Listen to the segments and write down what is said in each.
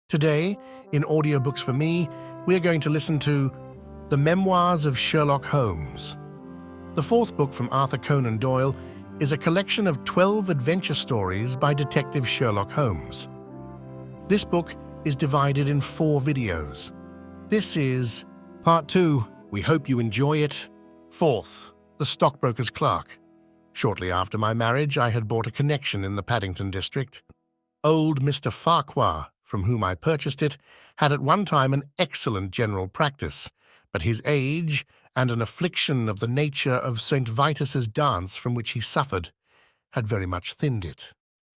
Today, in Audiobooks for Me, we are going to listen to The Memoirs of Sherlock Holmes. The fourth book from Arthur Conan Doyle is a collection of 12 adventure stories by Detective Sherlock Holmes. This book is divided in 4 videos. This is Part 2. We hope you enjoy it. Fourth, The Stockbroker's Clerk. Shortly after my marriage, I had bought a connection in the Paddington district. Old Mr. Farquhar, from whom I purchased it, had at one time an excellent general practice, but his age and an affliction of the nature of St. Vitus's dance from which he suffered had very much thinned it.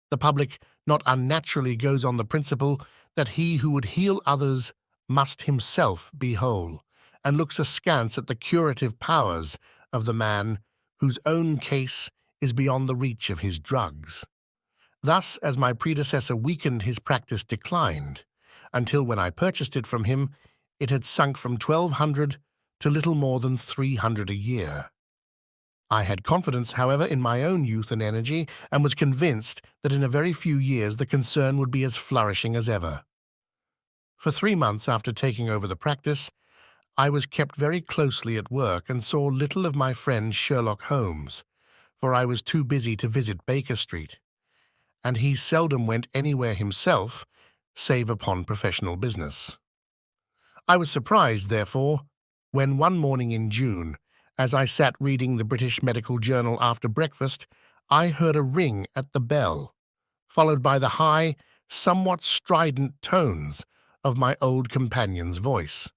The public not unnaturally goes on the principle that he who would heal others must himself be whole, and looks askance at the curative powers of the man whose own case is beyond the reach of his drugs. Thus, as my predecessor weakened, his practice declined, until when I purchased it from him, it had sunk from 1,200 to little more than 300 a year. I had confidence, however, in my own youth and energy, and was convinced that in a very few years the concern would be as flourishing as ever. For 3 months after taking over the practice, I was kept very closely at work and saw little of my friend Sherlock Holmes, for I was too busy to visit Baker Street, and he seldom went anywhere himself, save upon professional business. I was surprised, therefore, when one morning in June, as I sat reading the British Medical Journal after breakfast, I heard a ring at the bell, followed by the high, somewhat strident tones of my old companion's voice.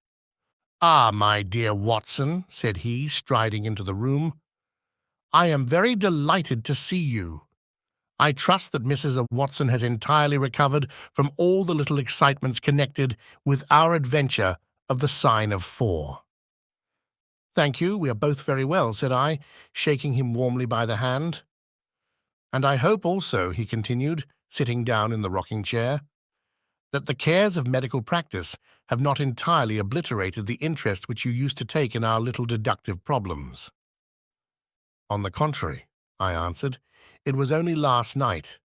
"Ah, my dear Watson," said he, striding into the room, "I am very delighted to see you. I trust that Mrs. Watson has entirely recovered from all the little excitements connected with our adventure of the Sign of 4. "Thank you, we are both very well," said I, shaking him warmly by the hand. "And I hope also," he continued, sitting down in the rocking chair, "that the cares of medical practice have not entirely obliterated the interest which you used to take in our little deductive problems." "On the contrary," I answered, "it was only last night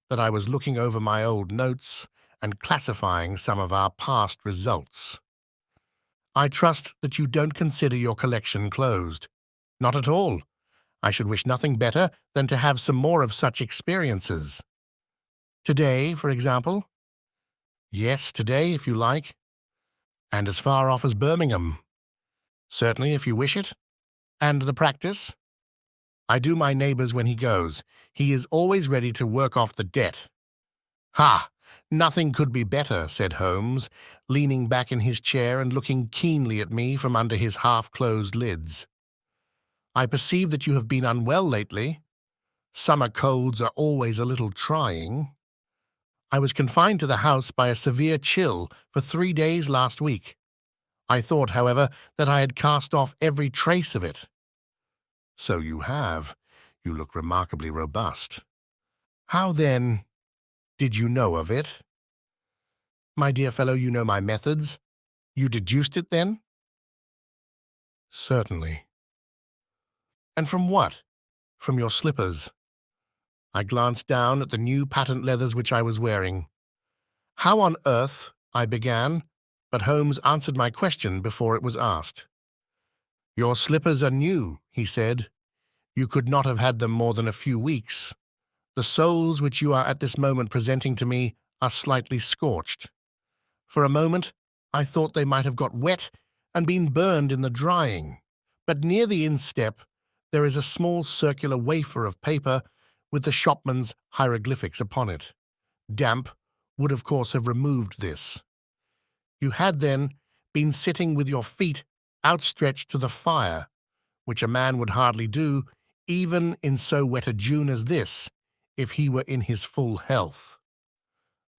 that I was looking over my old notes and classifying some of our past results." "I trust that you don't consider your collection closed." "Not at all. I should wish nothing better than to have some more of such experiences." "Today, for example?" "Yes, today, if you like." "And as far off as Birmingham?" "Certainly, if you wish it." "And the practice?" "I do my neighbour's when he goes. He is always ready to work off the debt." "Ha! Nothing could be better," said Holmes, leaning back in his chair and looking keenly at me from under his half-closed lids. "I perceive that you have been unwell lately. Summer colds are always a little trying. I was confined to the house by a severe chill for 3 days last week. I thought, however, that I had cast off every trace of it." "So you have. You look remarkably robust. How, then, did you know of it?" "My dear fellow, you know my methods. You deduced it, then?" "Certainly." "And from what?" "From your slippers." I glanced down at the new patent leathers which I was wearing. "How on earth—" I began, but Holmes answered my question before it was asked. "Your slippers are new," he said. "You could not have had them more than a few weeks. The soles which you are at this moment presenting to me are slightly scorched. For a moment I thought they might have got wet and been burned in the drying, but near the instep there is a small circular wafer of paper with the shopman's hieroglyphics upon it. Damp would of course have removed this. You had, then, been sitting with your feet outstretched to the fire, which a man would hardly do, even in so wet a June as this, if he were in his full health."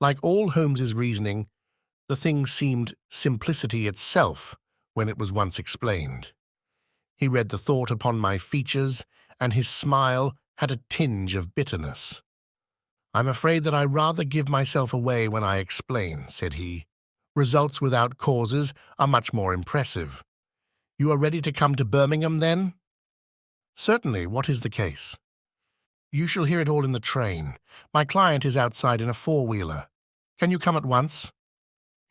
Like all Holmes's reasoning, the thing seemed simplicity itself when it was once explained. He read the thought upon my features, and his smile had a tinge of bitterness. "I'm afraid that I rather give myself away when I explain," said he. "Results without causes are much more impressive. You are ready to come to Birmingham, then?" "Certainly. What is the case?" "You shall hear it all in the train. My client is outside in a four-wheeler. Can you come at once?"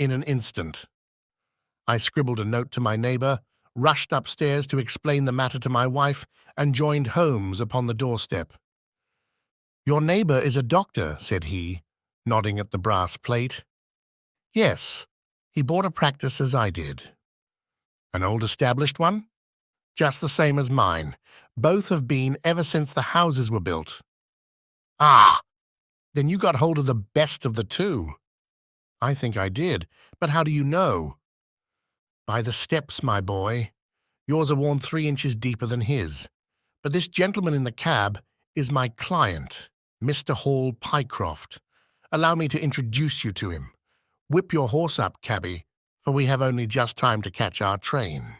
in an instant. I scribbled a note to my neighbor, rushed upstairs to explain the matter to my wife, and joined Holmes upon the doorstep. "Your neighbor is a doctor," said he, nodding at the brass plate. "Yes, he bought a practice as I did." "An old established one?" "Just the same as mine. Both have been ever since the houses were built." "Ah! Then you got hold of the best of the two." "I think I did. But how do you know?" "By the steps, my boy. Yours are worn 3 inches deeper than his. But this gentleman in the cab is my client, Mr. Hall Pycroft. Allow me to introduce you to him. Whip your horse up, cabby, for we have only just time to catch our train."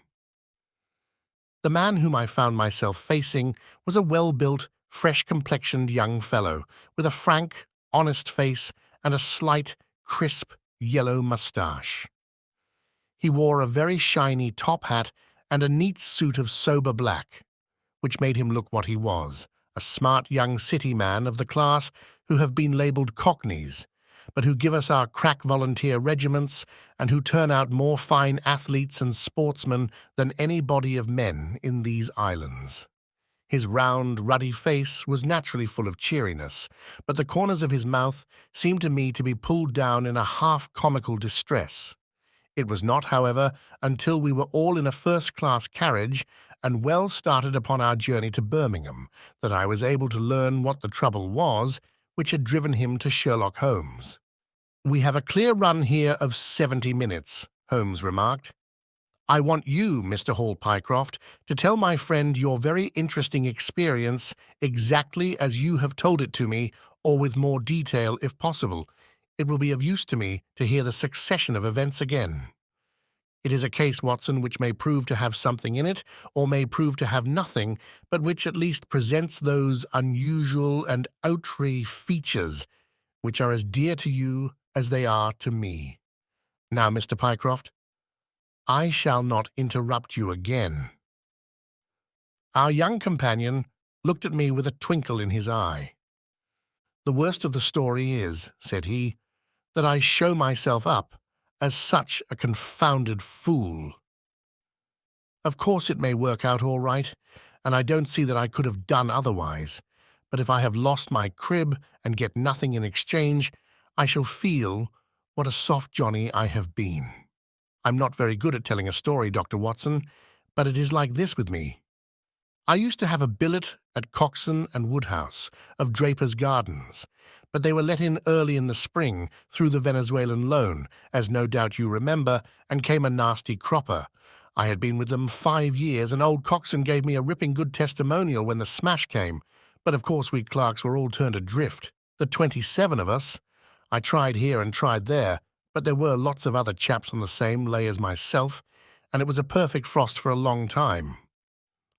The man whom I found myself facing was a well-built, fresh-complexioned young fellow with a frank, honest face and a slight, crisp, yellow moustache. He wore a very shiny top hat and a neat suit of sober black, which made him look what he was, a smart young city man of the class who have been labelled cockneys, but who give us our crack volunteer regiments and who turn out more fine athletes and sportsmen than any body of men in these islands. His round, ruddy face was naturally full of cheeriness, but the corners of his mouth seemed to me to be pulled down in a half-comical distress. It was not, however, until we were all in a first-class carriage and well started upon our journey to Birmingham that I was able to learn what the trouble was which had driven him to Sherlock Holmes. "We have a clear run here of 70 minutes, Holmes remarked. "I want you, Mr. Hall Pycroft, to tell my friend your very interesting experience exactly as you have told it to me, or with more detail if possible. It will be of use to me to hear the succession of events again. It is a case, Watson, which may prove to have something in it, or may prove to have nothing, but which at least presents those unusual and outre features which are as dear to you as they are to me. Now, Mr. Pycroft, I shall not interrupt you again." Our young companion looked at me with a twinkle in his eye. "The worst of the story is," said he, "that I show myself up as such a confounded fool. Of course it may work out all right, and I don't see that I could have done otherwise, but if I have lost my crib and get nothing in exchange, I shall feel what a soft Johnny I have been. I'm not very good at telling a story, Dr. Watson, but it is like this with me. I used to have a billet at Coxon and Woodhouse of Draper's Gardens, but they were let in early in the spring through the Venezuelan loan, as no doubt you remember, and came a nasty cropper. I had been with them 5 years, and old Coxon gave me a ripping good testimonial when the smash came, but of course we clerks were all turned adrift. The 27 of us. I tried here and tried there, but there were lots of other chaps on the same lay as myself, and it was a perfect frost for a long time.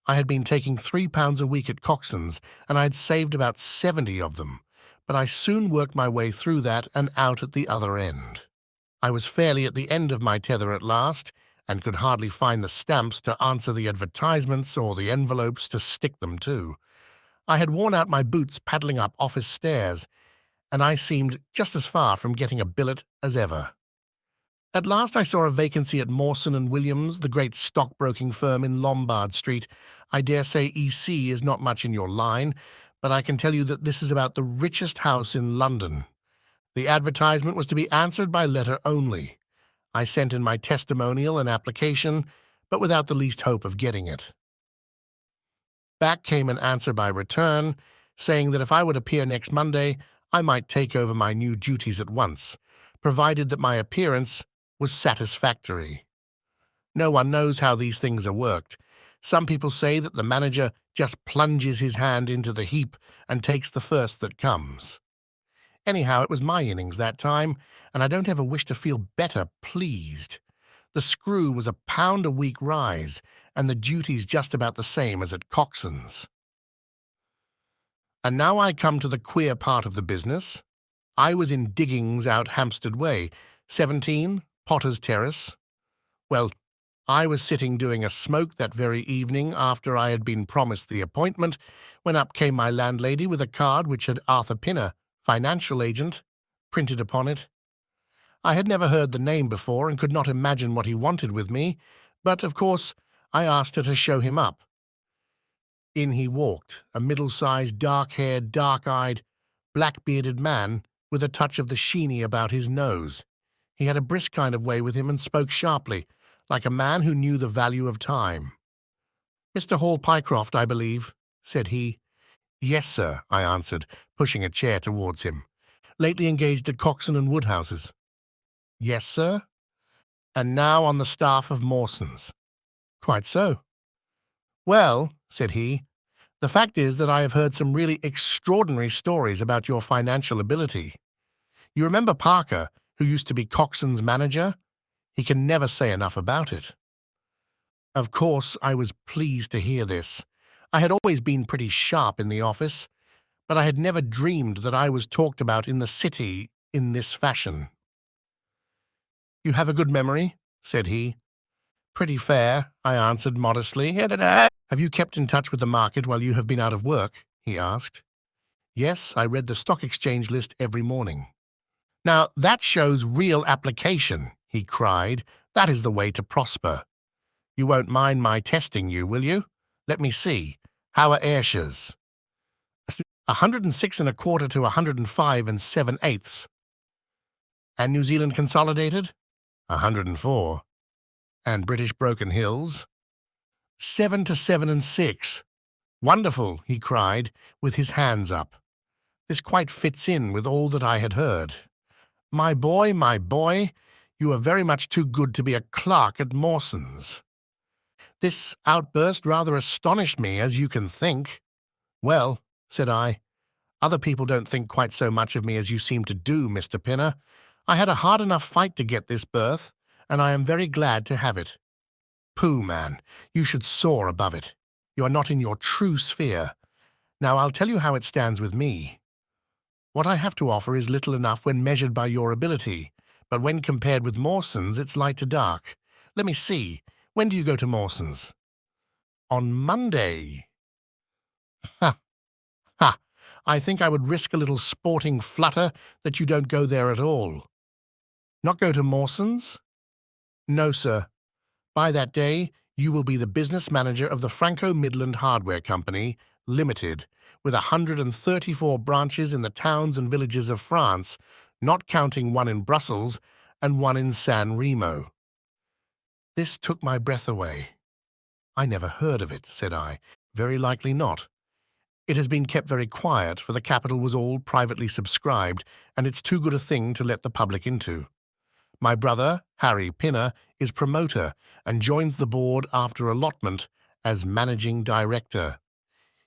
I had been taking £3 a week at Coxon's, and I had saved about 70 of them, but I soon worked my way through that and out at the other end. I was fairly at the end of my tether at last, and could hardly find the stamps to answer the advertisements or the envelopes to stick them to. I had worn out my boots paddling up office stairs, and I seemed just as far from getting a billet as ever. At last I saw a vacancy at Mawson and Williams, the great stockbroking firm in Lombard Street. I dare say EC is not much in your line, but I can tell you that this is about the richest house in London. The advertisement was to be answered by letter only. I sent in my testimonial and application, but without the least hope of getting it. Back came an answer by return, saying that if I would appear next Monday, I might take over my new duties at once, provided that my appearance was satisfactory. No one knows how these things are worked. Some people say that the manager just plunges his hand into the heap and takes the first that comes. Anyhow, it was my innings that time, and I don't ever wish to feel better pleased. The screw was £1 a week rise, and the duties just about the same as at Coxon's. And now I come to the queer part of the business. I was in diggings out Hampstead Way, 17, Potter's Terrace. Well, I was sitting doing a smoke that very evening after I had been promised the appointment, when up came my landlady with a card which had Arthur Pinner, financial agent, printed upon it. I had never heard the name before and could not imagine what he wanted with me, but, of course, I asked her to show him up. In he walked, a middle-sized, dark-haired, dark-eyed, black-bearded man with a touch of the sheeny about his nose. He had a brisk kind of way with him and spoke sharply, like a man who knew the value of time. "Mr. Hall Pycroft, I believe," said he. "Yes, sir," I answered, pushing a chair towards him. "Lately engaged at Coxon and Woodhouse's." "Yes, sir." "And now on the staff of Mawson's." "Quite so." "Well," said he, "the fact is that I have heard some really extraordinary stories about your financial ability. You remember Parker, who used to be Coxon's manager? He can never say enough about it." Of course, I was pleased to hear this. I had always been pretty sharp in the office, but I had never dreamed that I was talked about in the city in this fashion. "You have a good memory," said he. "Pretty fair," I answered modestly. "Have you kept in touch with the market while you have been out of work?" he asked. "Yes, I read the stock exchange list every morning." "Now that shows real application," he cried. "That is the way to prosper. You won't mind my testing you, will you? Let me see. How are Ayrshire's?" 106 1/4 to 105 7/8. "And New Zealand Consolidated?" 104. "And British Broken Hills?" 7 to 7 6. "Wonderful," he cried, with his hands up. "This quite fits in with all that I had heard. My boy, you are very much too good to be a clerk at Mawson's." This outburst rather astonished me, as you can think. "Well," said I, "other people don't think quite so much of me as you seem to do, Mr. Pinner. I had a hard enough fight to get this berth, and I am very glad to have it." "Pooh, man, you should soar above it. You are not in your true sphere. Now I'll tell you how it stands with me. What I have to offer is little enough when measured by your ability, but when compared with Mawson's it's light to dark. Let me see. When do you go to Mawson's?" "On Monday." "Ha! Ha! I think I would risk a little sporting flutter that you don't go there at all." "Not go to Mawson's?" "No, sir. By that day you will be the business manager of the Franco-Midland Hardware Company, Limited, with 134 branches in the towns and villages of France, not counting one in Brussels and one in San Remo." This took my breath away. "I never heard of it," said I. "Very likely not. It has been kept very quiet, for the capital was all privately subscribed, and it's too good a thing to let the public into. My brother, Harry Pinner, is promoter and joins the board after allotment as managing director.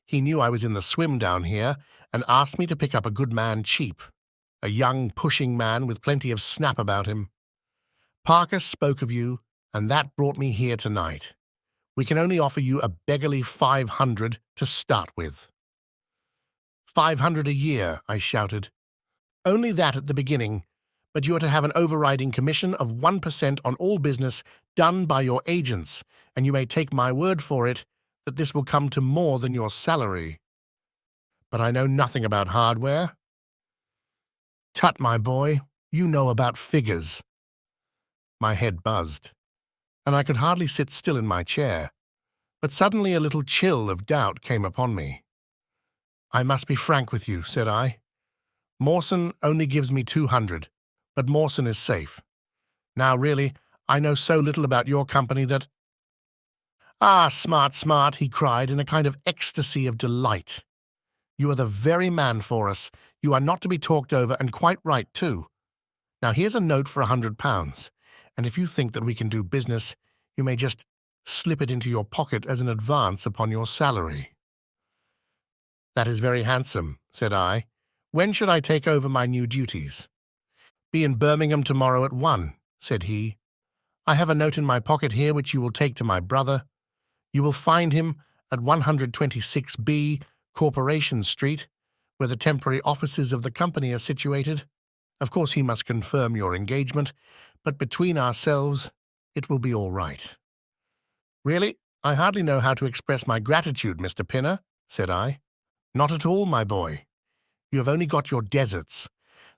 He knew I was in the swim down here and asked me to pick up a good man cheap, a young, pushing man with plenty of snap about him. Parker spoke of you, and that brought me here tonight. We can only offer you a beggarly 500 to start with." "500 a year," I shouted. "Only that at the beginning, but you are to have an overriding commission of 1% on all business done by your agents, and you may take my word for it that this will come to more than your salary." "But I know nothing about hardware." "Tut, my boy, you know about figures." My head buzzed, and I could hardly sit still in my chair, but suddenly a little chill of doubt came upon me. "I must be frank with you," said I. "Mawson only gives me 200, but Mawson is safe. Now, really, I know so little about your company that—" "Ah, smart, smart," he cried in a kind of ecstasy of delight. "You are the very man for us. You are not to be talked over, and quite right, too. Now, here's a note for £100, and if you think that we can do business, you may just slip it into your pocket as an advance upon your salary." "That is very handsome," said I. "When should I take over my new duties?" "Be in Birmingham tomorrow at 1, said he. "I have a note in my pocket here which you will take to my brother. You will find him at 126B, Corporation Street, where the temporary offices of the company are situated. Of course he must confirm your engagement, but between ourselves it will be all right." "Really, I hardly know how to express my gratitude, Mr. Pinner," said I. "Not at all, my boy. You have only got your deserts.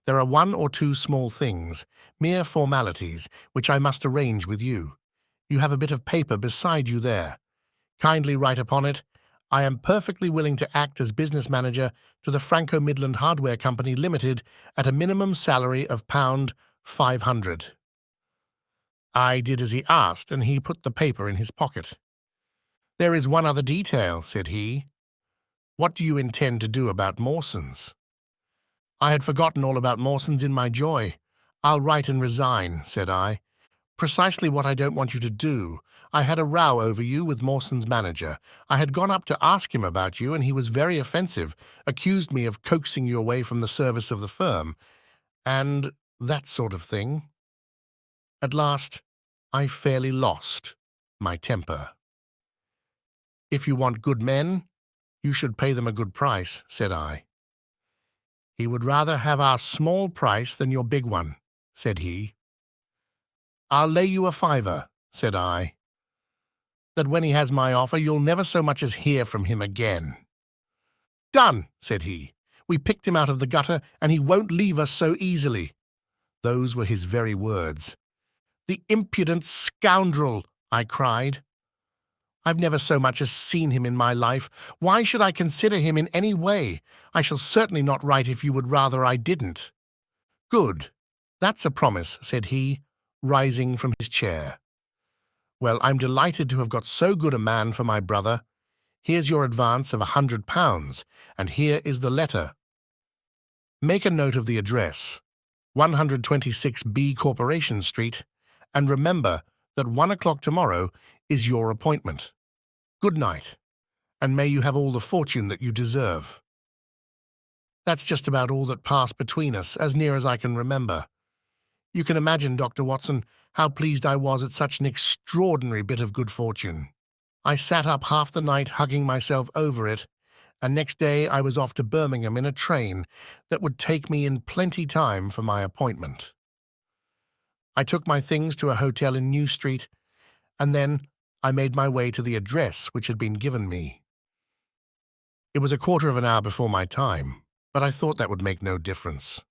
There are one or two small things, mere formalities, which I must arrange with you. You have a bit of paper beside you there. Kindly write upon it, I am perfectly willing to act as business manager to the Franco-Midland Hardware Company Limited at a minimum salary of £500. I did as he asked, and he put the paper in his pocket. There is one other detail, said he. What do you intend to do about Mawson's? I had forgotten all about Mawson's in my joy. I'll write and resign, said I. Precisely what I don't want you to do. I had a row over you with Mawson's manager. I had gone up to ask him about you, and he was very offensive, accused me of coaxing you away from the service of the firm, and that sort of thing. At last, I fairly lost my temper. If you want good men, you should pay them a good price, said I. He would rather have our small price than your big one, said he. I'll lay you a £5, said I, that when he has my offer, you'll never so much as hear from him again. Done, said he. We picked him out of the gutter, and he won't leave us so easily. Those were his very words. The impudent scoundrel, I cried. I've never so much as seen him in my life. Why should I consider him in any way? I shall certainly not write if you would rather I didn't. Good. That's a promise, said he, rising from his chair. Well, I'm delighted to have got so good a man for my brother. Here's your advance of £100, and here is the letter. Make a note of the address, 126B Corporation Street, and remember that 1 o'clock tomorrow is your appointment. Good night, and may you have all the fortune that you deserve. That's just about all that passed between us, as near as I can remember. You can imagine, Dr. Watson, how pleased I was at such an extraordinary bit of good fortune. I sat up half the night hugging myself over it, and next day I was off to Birmingham in a train that would take me in plenty time for my appointment. I took my things to a hotel in New Street, and then I made my way to the address which had been given me. It was a quarter of an hour before my time, but I thought that would make no difference.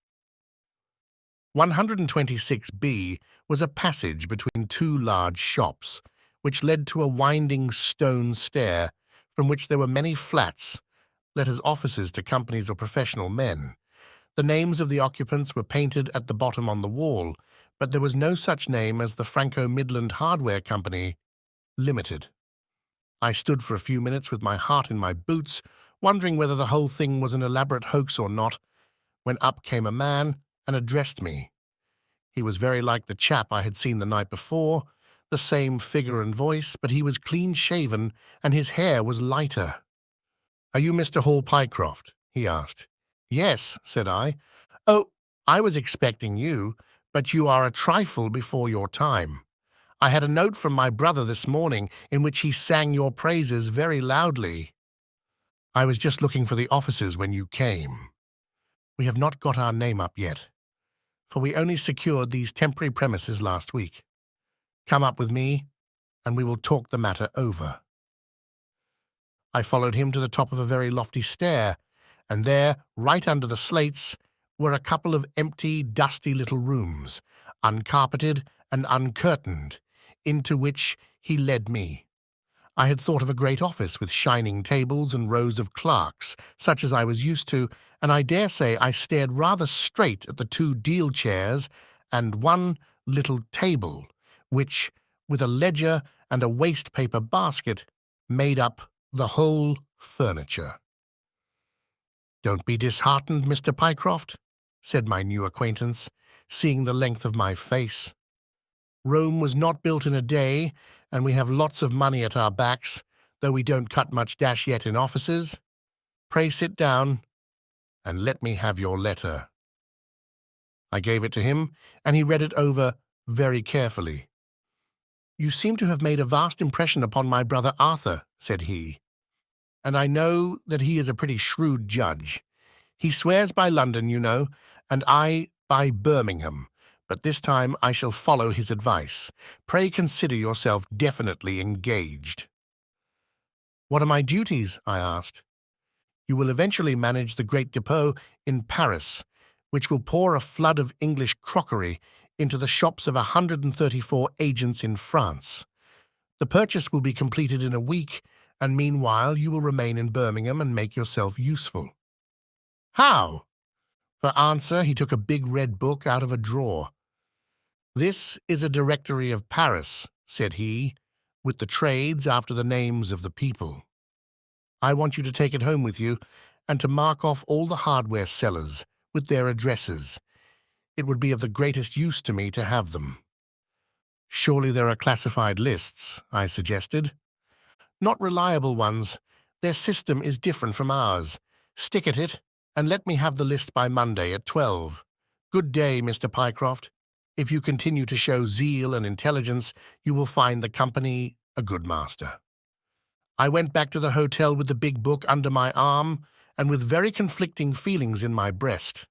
126B was a passage between two large shops, which led to a winding stone stair from which there were many flats, let as offices to companies or professional men. The names of the occupants were painted at the bottom on the wall, but there was no such name as the Franco-Midland Hardware Company Limited. I stood for a few minutes with my heart in my boots, wondering whether the whole thing was an elaborate hoax or not, when up came a man and addressed me. He was very like the chap I had seen the night before, the same figure and voice, but he was clean-shaven and his hair was lighter. "Are you Mr. Hall Pycroft?" he asked. "Yes," said I. "Oh, I was expecting you, but you are a trifle before your time. I had a note from my brother this morning in which he sang your praises very loudly. I was just looking for the offices when you came. We have not got our name up yet, for we only secured these temporary premises last week. Come up with me, and we will talk the matter over." I followed him to the top of a very lofty stair, and there, right under the slates, were a couple of empty, dusty little rooms, uncarpeted and uncurtained, into which he led me. I had thought of a great office with shining tables and rows of clerks, such as I was used to, and I dare say I stared rather straight at the two deal chairs and one little table, which, with a ledger and a waste-paper basket, made up the whole furniture. "Don't be disheartened, Mr. Pycroft," said my new acquaintance, seeing the length of my face. "Rome was not built in a day, and we have lots of money at our backs, though we don't cut much dash yet in offices. Pray sit down, and let me have your letter." I gave it to him, and he read it over very carefully. "You seem to have made a vast impression upon my brother Arthur," said he, "and I know that he is a pretty shrewd judge. He swears by London, you know, and I by Birmingham, but this time I shall follow his advice. Pray consider yourself definitely engaged." "What are my duties?" I asked. "You will eventually manage the great depot in Paris, which will pour a flood of English crockery into the shops of 134 agents in France. The purchase will be completed in a week, and meanwhile you will remain in Birmingham and make yourself useful." "How?" For answer, he took a big red book out of a drawer. "This is a directory of Paris," said he, "with the trades after the names of the people. I want you to take it home with you and to mark off all the hardware sellers with their addresses. It would be of the greatest use to me to have them." "Surely there are classified lists," I suggested. "Not reliable ones. Their system is different from ours. Stick at it, and let me have the list by Monday at 12. Good day, Mr. Pycroft. If you continue to show zeal and intelligence, you will find the company a good master." I went back to the hotel with the big book under my arm and with very conflicting feelings in my breast.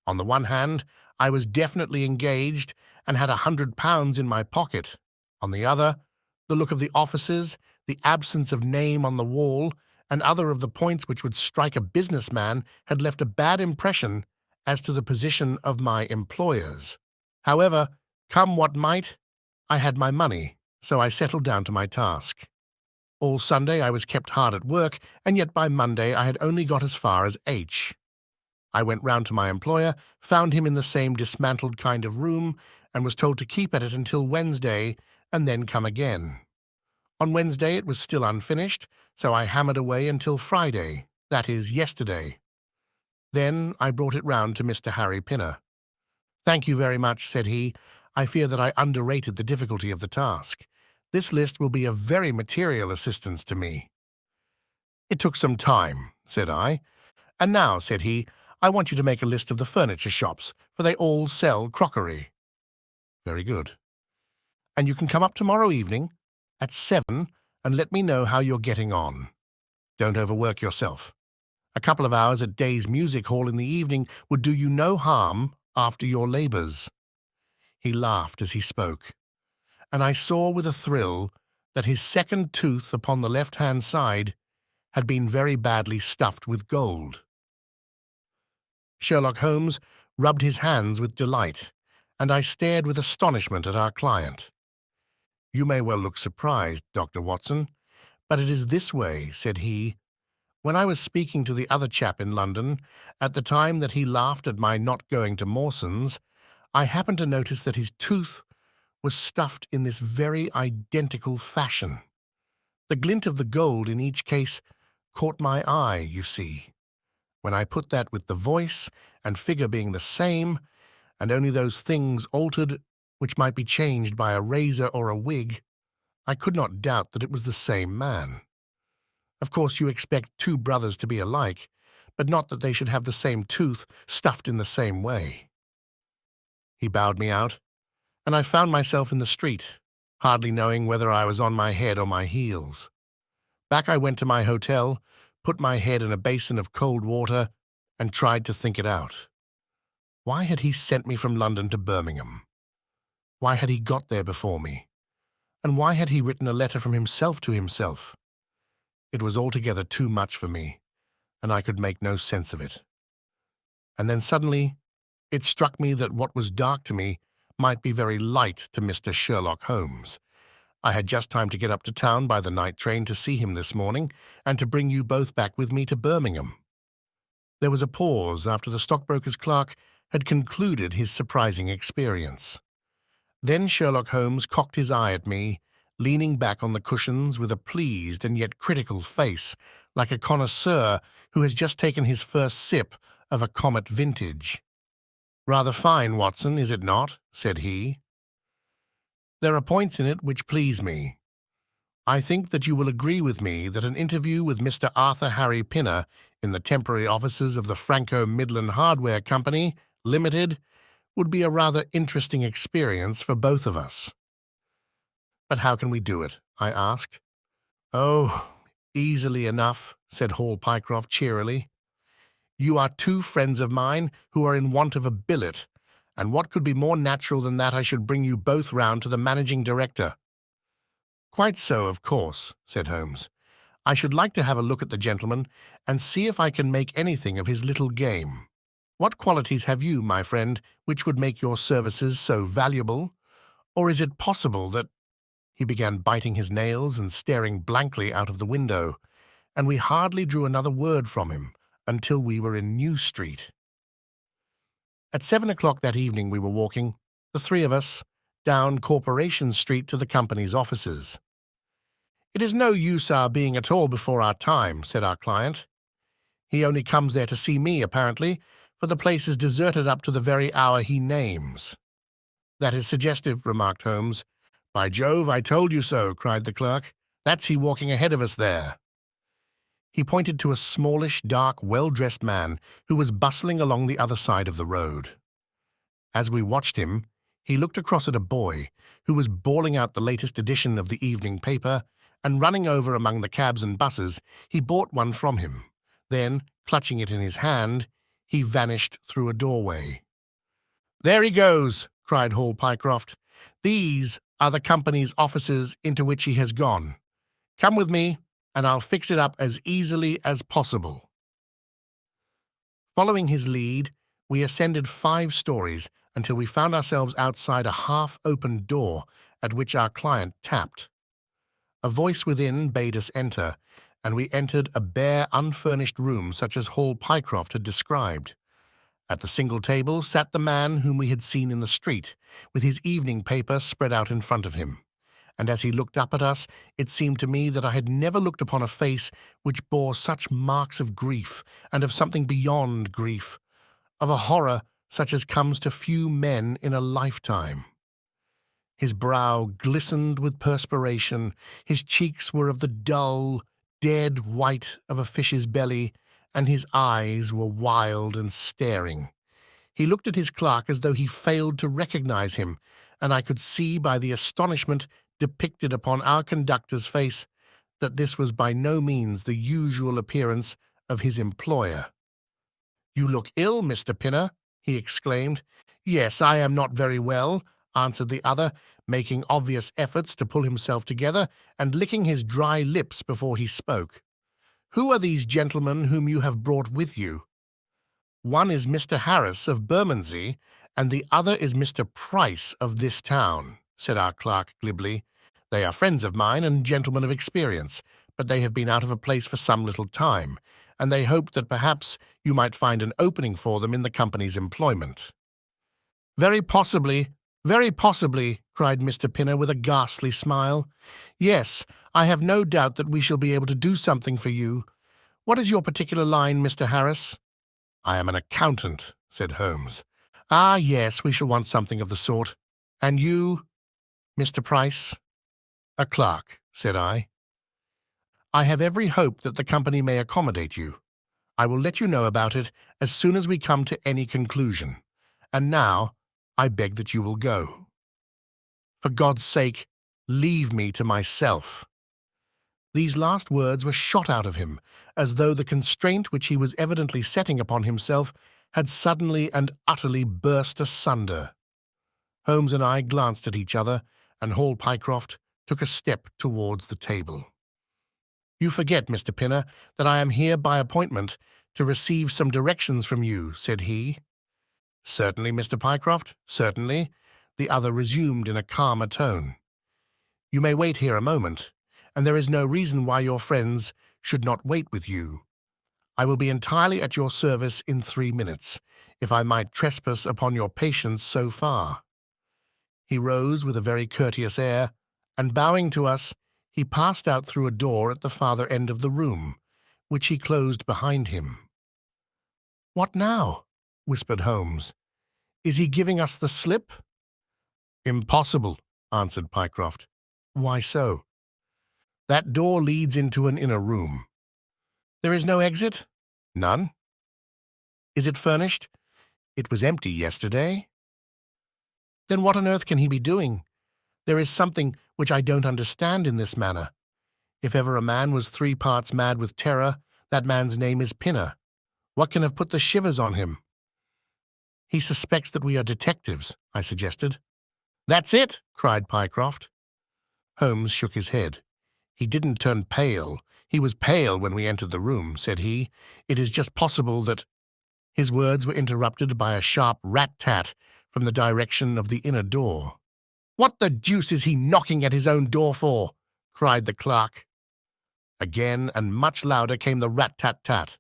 On the one hand, I was definitely engaged and had £100 in my pocket. On the other, the look of the offices, the absence of name on the wall, and other of the points which would strike a businessman had left a bad impression as to the position of my employers. However, come what might, I had my money, so I settled down to my task. All Sunday I was kept hard at work, and yet by Monday I had only got as far as H. I went round to my employer, found him in the same dismantled kind of room, and was told to keep at it until Wednesday, and then come again. On Wednesday it was still unfinished, so I hammered away until Friday, that is, yesterday. Then I brought it round to Mr. Harry Pinner. "Thank you very much," said he. "I fear that I underrated the difficulty of the task. This list will be of very material assistance to me." "It took some time," said I. "And now," said he, "I want you to make a list of the furniture shops, for they all sell crockery." "Very good." "And you can come up tomorrow evening at 7 and let me know how you're getting on. Don't overwork yourself. A couple of hours at Day's Music Hall in the evening would do you no harm after your labours." He laughed as he spoke, and I saw with a thrill that his second tooth upon the left-hand side had been very badly stuffed with gold. Sherlock Holmes rubbed his hands with delight, and I stared with astonishment at our client. "You may well look surprised, Dr. Watson, but it is this way," said he. "When I was speaking to the other chap in London, at the time that he laughed at my not going to Mawson's, I happened to notice that his tooth was stuffed in this very identical fashion. The glint of the gold in each case caught my eye, you see. When I put that with the voice and figure being the same, and only those things altered which might be changed by a razor or a wig, I could not doubt that it was the same man. Of course you expect two brothers to be alike, but not that they should have the same tooth stuffed in the same way." He bowed me out, and I found myself in the street, hardly knowing whether I was on my head or my heels. Back I went to my hotel, put my head in a basin of cold water, and tried to think it out. Why had he sent me from London to Birmingham? Why had he got there before me? And why had he written a letter from himself to himself? It was altogether too much for me, and I could make no sense of it. And then suddenly it struck me that what was dark to me might be very light to Mr. Sherlock Holmes. I had just time to get up to town by the night train to see him this morning, and to bring you both back with me to Birmingham. There was a pause after the stockbroker's clerk had concluded his surprising experience. Then Sherlock Holmes cocked his eye at me, leaning back on the cushions with a pleased and yet critical face, like a connoisseur who has just taken his first sip of a Comet vintage. "Rather fine, Watson, is it not?" said he. "There are points in it which please me. I think that you will agree with me that an interview with Mr. Arthur Harry Pinner in the temporary offices of the Franco-Midland Hardware Company, Limited, would be a rather interesting experience for both of us." "But how can we do it?" I asked. "Oh, easily enough," said Hall Pycroft cheerily. "You are two friends of mine who are in want of a billet, and what could be more natural than that I should bring you both round to the managing director?" "Quite so, of course," said Holmes. "I should like to have a look at the gentleman and see if I can make anything of his little game. What qualities have you, my friend, which would make your services so valuable? Or is it possible that—" He began biting his nails and staring blankly out of the window, and we hardly drew another word from him until we were in New Street. At 7 o'clock that evening we were walking, the three of us, down Corporation Street to the company's offices. "It is no use our being at all before our time," said our client. "He only comes there to see me, apparently, for the place is deserted up to the very hour he names." "That is suggestive," remarked Holmes. "By Jove, I told you so," cried the clerk. "That's he walking ahead of us there." He pointed to a smallish, dark, well-dressed man who was bustling along the other side of the road. As we watched him, he looked across at a boy who was bawling out the latest edition of the evening paper, and running over among the cabs and buses, he bought one from him. Then, clutching it in his hand, he vanished through a doorway. "There he goes," cried Hall Pycroft. "These are the company's offices into which he has gone. Come with me, and I'll fix it up as easily as possible." Following his lead, we ascended 5 stories until we found ourselves outside a half-opened door at which our client tapped. A voice within bade us enter, and we entered a bare, unfurnished room such as Hall Pycroft had described. At the single table sat the man whom we had seen in the street, with his evening paper spread out in front of him. And as he looked up at us, it seemed to me that I had never looked upon a face which bore such marks of grief, and of something beyond grief, of a horror such as comes to few men in a lifetime. His brow glistened with perspiration, his cheeks were of the dull, dead white of a fish's belly, and his eyes were wild and staring. He looked at his clerk as though he failed to recognize him, and I could see by the astonishment depicted upon our conductor's face that this was by no means the usual appearance of his employer. "You look ill, Mr. Pinner," he exclaimed. "Yes, I am not very well," answered the other, making obvious efforts to pull himself together and licking his dry lips before he spoke. "Who are these gentlemen whom you have brought with you?" "One is Mr. Harris of Bermondsey, and the other is Mr. Price of this town," said our clerk glibly. "They are friends of mine and gentlemen of experience, but they have been out of a place for some little time, and they hoped that perhaps you might find an opening for them in the company's employment." Very possibly," cried Mr. Pinner with a ghastly smile. "Yes, I have no doubt that we shall be able to do something for you. What is your particular line, Mr. Harris?" "I am an accountant," said Holmes. "Ah, yes, we shall want something of the sort. And you, Mr. Price?" "A clerk," said I. "I have every hope that the company may accommodate you. I will let you know about it as soon as we come to any conclusion. And now I beg that you will go. For God's sake, leave me to myself." These last words were shot out of him, as though the constraint which he was evidently setting upon himself had suddenly and utterly burst asunder. Holmes and I glanced at each other, and Hall Pycroft took a step towards the table. "You forget, Mr. Pinner, that I am here by appointment to receive some directions from you," said he. "Certainly, Mr. Pycroft, certainly," the other resumed in a calmer tone. "You may wait here a moment, and there is no reason why your friends should not wait with you. I will be entirely at your service in 3 minutes, if I might trespass upon your patience so far." He rose with a very courteous air, and bowing to us, he passed out through a door at the farther end of the room, which he closed behind him. "What now?" whispered Holmes. "Is he giving us the slip?" "Impossible," answered Pycroft. "Why so?" "That door leads into an inner room." "There is no exit?" "None." "Is it furnished?" "It was empty yesterday." "Then what on earth can he be doing? There is something which I don't understand in this manner. If ever a man was 3 parts mad with terror, that man's name is Pinner. What can have put the shivers on him?" "He suspects that we are detectives," I suggested. "That's it!" cried Pycroft. Holmes shook his head. "He didn't turn pale. He was pale when we entered the room," said he. "It is just possible that—" His words were interrupted by a sharp rat-tat from the direction of the inner door. "What the deuce is he knocking at his own door for?" cried the clerk. Again and much louder came the rat-tat-tat.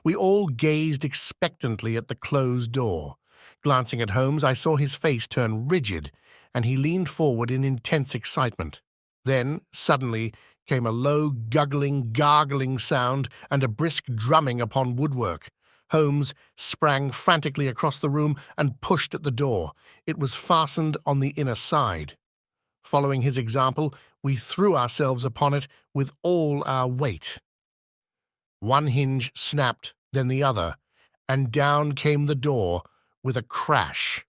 We all gazed expectantly at the closed door. Glancing at Holmes, I saw his face turn rigid, and he leaned forward in intense excitement. Then, suddenly, came a low, guggling, gargling sound and a brisk drumming upon woodwork. Holmes sprang frantically across the room and pushed at the door. It was fastened on the inner side. Following his example, we threw ourselves upon it with all our weight. One hinge snapped, then the other, and down came the door with a crash.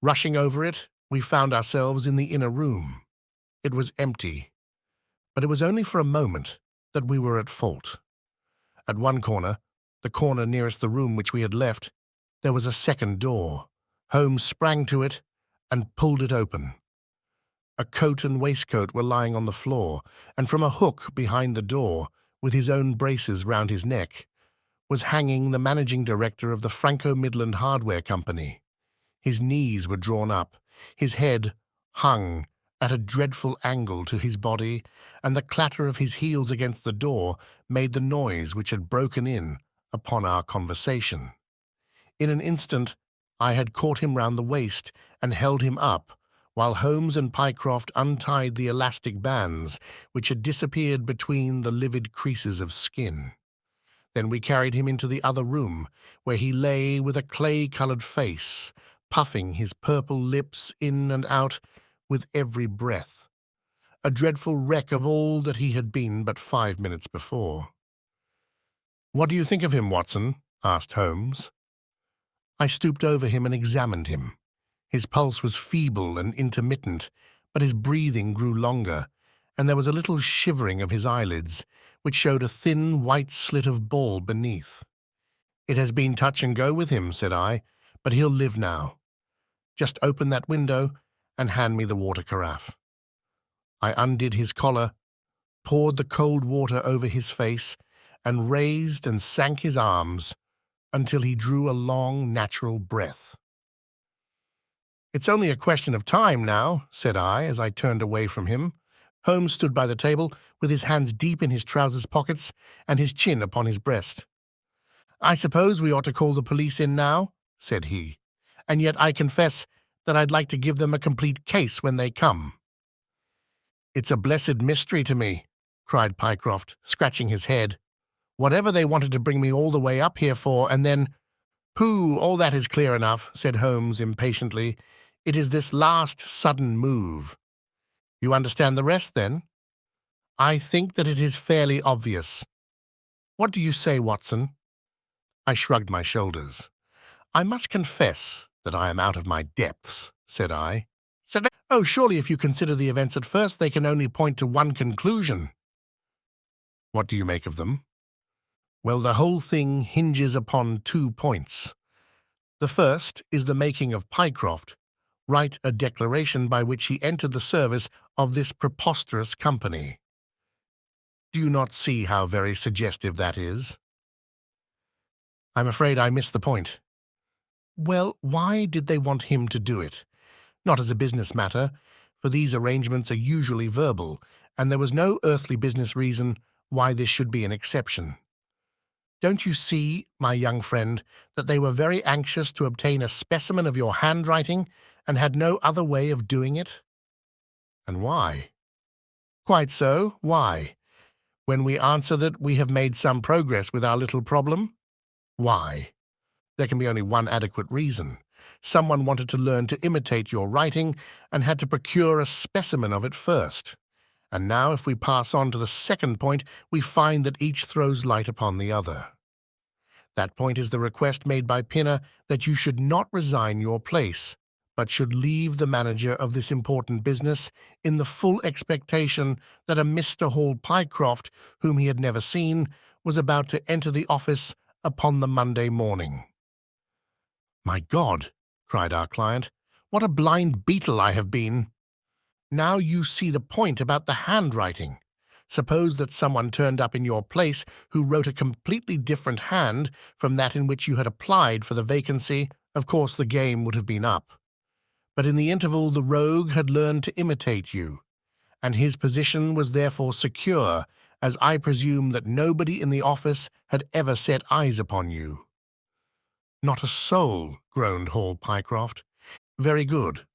Rushing over it, we found ourselves in the inner room. It was empty, but it was only for a moment that we were at fault. At one corner, the corner nearest the room which we had left, there was a second door. Holmes sprang to it and pulled it open. A coat and waistcoat were lying on the floor, and from a hook behind the door, with his own braces round his neck, was hanging the managing director of the Franco-Midland Hardware Company. His knees were drawn up, his head hung at a dreadful angle to his body, and the clatter of his heels against the door made the noise which had broken in upon our conversation. In an instant I had caught him round the waist and held him up, while Holmes and Pycroft untied the elastic bands which had disappeared between the livid creases of skin. Then we carried him into the other room, where he lay with a clay-coloured face, puffing his purple lips in and out with every breath, a dreadful wreck of all that he had been but 5 minutes before. "What do you think of him, Watson?" asked Holmes. I stooped over him and examined him. His pulse was feeble and intermittent, but his breathing grew longer, and there was a little shivering of his eyelids, which showed a thin white slit of ball beneath. "It has been touch and go with him," said I, "but he'll live now. Just open that window and hand me the water carafe." I undid his collar, poured the cold water over his face, and raised and sank his arms until he drew a long, natural breath. "It's only a question of time now," said I, as I turned away from him. Holmes stood by the table, with his hands deep in his trousers pockets and his chin upon his breast. "I suppose we ought to call the police in now," said he, "and yet I confess that I'd like to give them a complete case when they come." "It's a blessed mystery to me," cried Pycroft, scratching his head. "Whatever they wanted to bring me all the way up here for, and then—" "Pooh, all that is clear enough," said Holmes impatiently. "It is this last sudden move. You understand the rest, then?" "I think that it is fairly obvious. What do you say, Watson?" I shrugged my shoulders. "I must confess that I am out of my depths," said I. "Oh, surely if you consider the events at first, they can only point to one conclusion." "What do you make of them?" "Well, the whole thing hinges upon 2 points. The first is the making of Pycroft write a declaration by which he entered the service of this preposterous company. Do you not see how very suggestive that is?" "I'm afraid I missed the point." "Well, why did they want him to do it? Not as a business matter, for these arrangements are usually verbal, and there was no earthly business reason why this should be an exception. Don't you see, my young friend, that they were very anxious to obtain a specimen of your handwriting and had no other way of doing it?" "And why?" "Quite so. Why? When we answer that we have made some progress with our little problem? Why? There can be only one adequate reason. Someone wanted to learn to imitate your writing and had to procure a specimen of it first. And now, if we pass on to the second point, we find that each throws light upon the other. That point is the request made by Pinner that you should not resign your place, but should leave the manager of this important business in the full expectation that a Mr. Hall Pycroft, whom he had never seen, was about to enter the office upon the Monday morning." "My God!" cried our client. "What a blind beetle I have been! Now you see the point about the handwriting. Suppose that someone turned up in your place who wrote a completely different hand from that in which you had applied for the vacancy. Of course, the game would have been up. But in the interval, the rogue had learned to imitate you, and his position was therefore secure, as I presume that nobody in the office had ever set eyes upon you. Not a soul, groaned Hall Pycroft. Very good.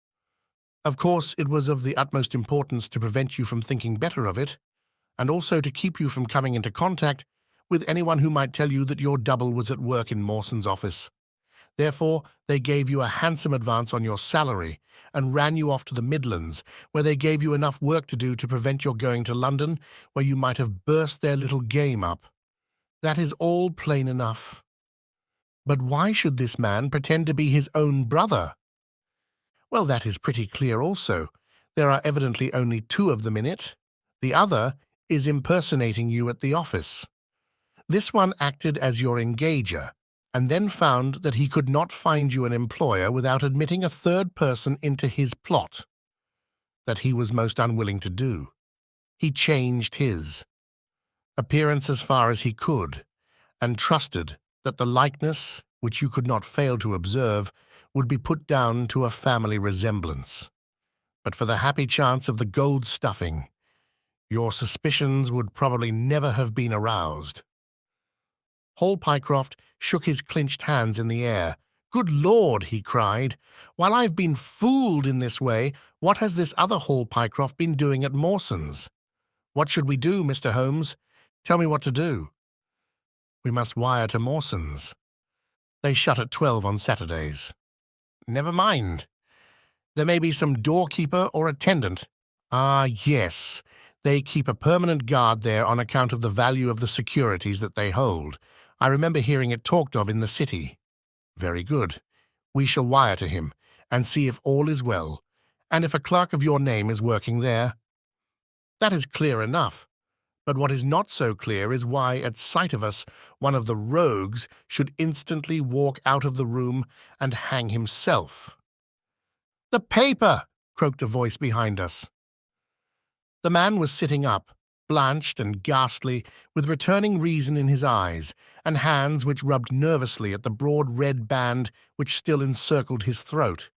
Of course, it was of the utmost importance to prevent you from thinking better of it, and also to keep you from coming into contact with anyone who might tell you that your double was at work in Mawson's office. Therefore, they gave you a handsome advance on your salary and ran you off to the Midlands, where they gave you enough work to do to prevent your going to London, where you might have burst their little game up. That is all plain enough. But why should this man pretend to be his own brother? Well, that is pretty clear also. There are evidently only two of them in it. The other is impersonating you at the office. This one acted as your engager, and then found that he could not find you an employer without admitting a third person into his plot. That he was most unwilling to do. He changed his appearance as far as he could, and trusted that the likeness, which you could not fail to observe, would be put down to a family resemblance. But for the happy chance of the gold stuffing, your suspicions would probably never have been aroused. Hall Pycroft shook his clenched hands in the air. Good Lord, he cried. While I've been fooled in this way, what has this other Hall Pycroft been doing at Mawson's? What should we do, Mr. Holmes? Tell me what to do. We must wire to Mawson's. They shut at 12 on Saturdays. Never mind. There may be some doorkeeper or attendant. Ah, yes. They keep a permanent guard there on account of the value of the securities that they hold. I remember hearing it talked of in the city. Very good. We shall wire to him and see if all is well, and if a clerk of your name is working there. That is clear enough. But what is not so clear is why, at sight of us, one of the rogues should instantly walk out of the room and hang himself. "The paper!" croaked a voice behind us. The man was sitting up, blanched and ghastly, with returning reason in his eyes, and hands which rubbed nervously at the broad red band which still encircled his throat.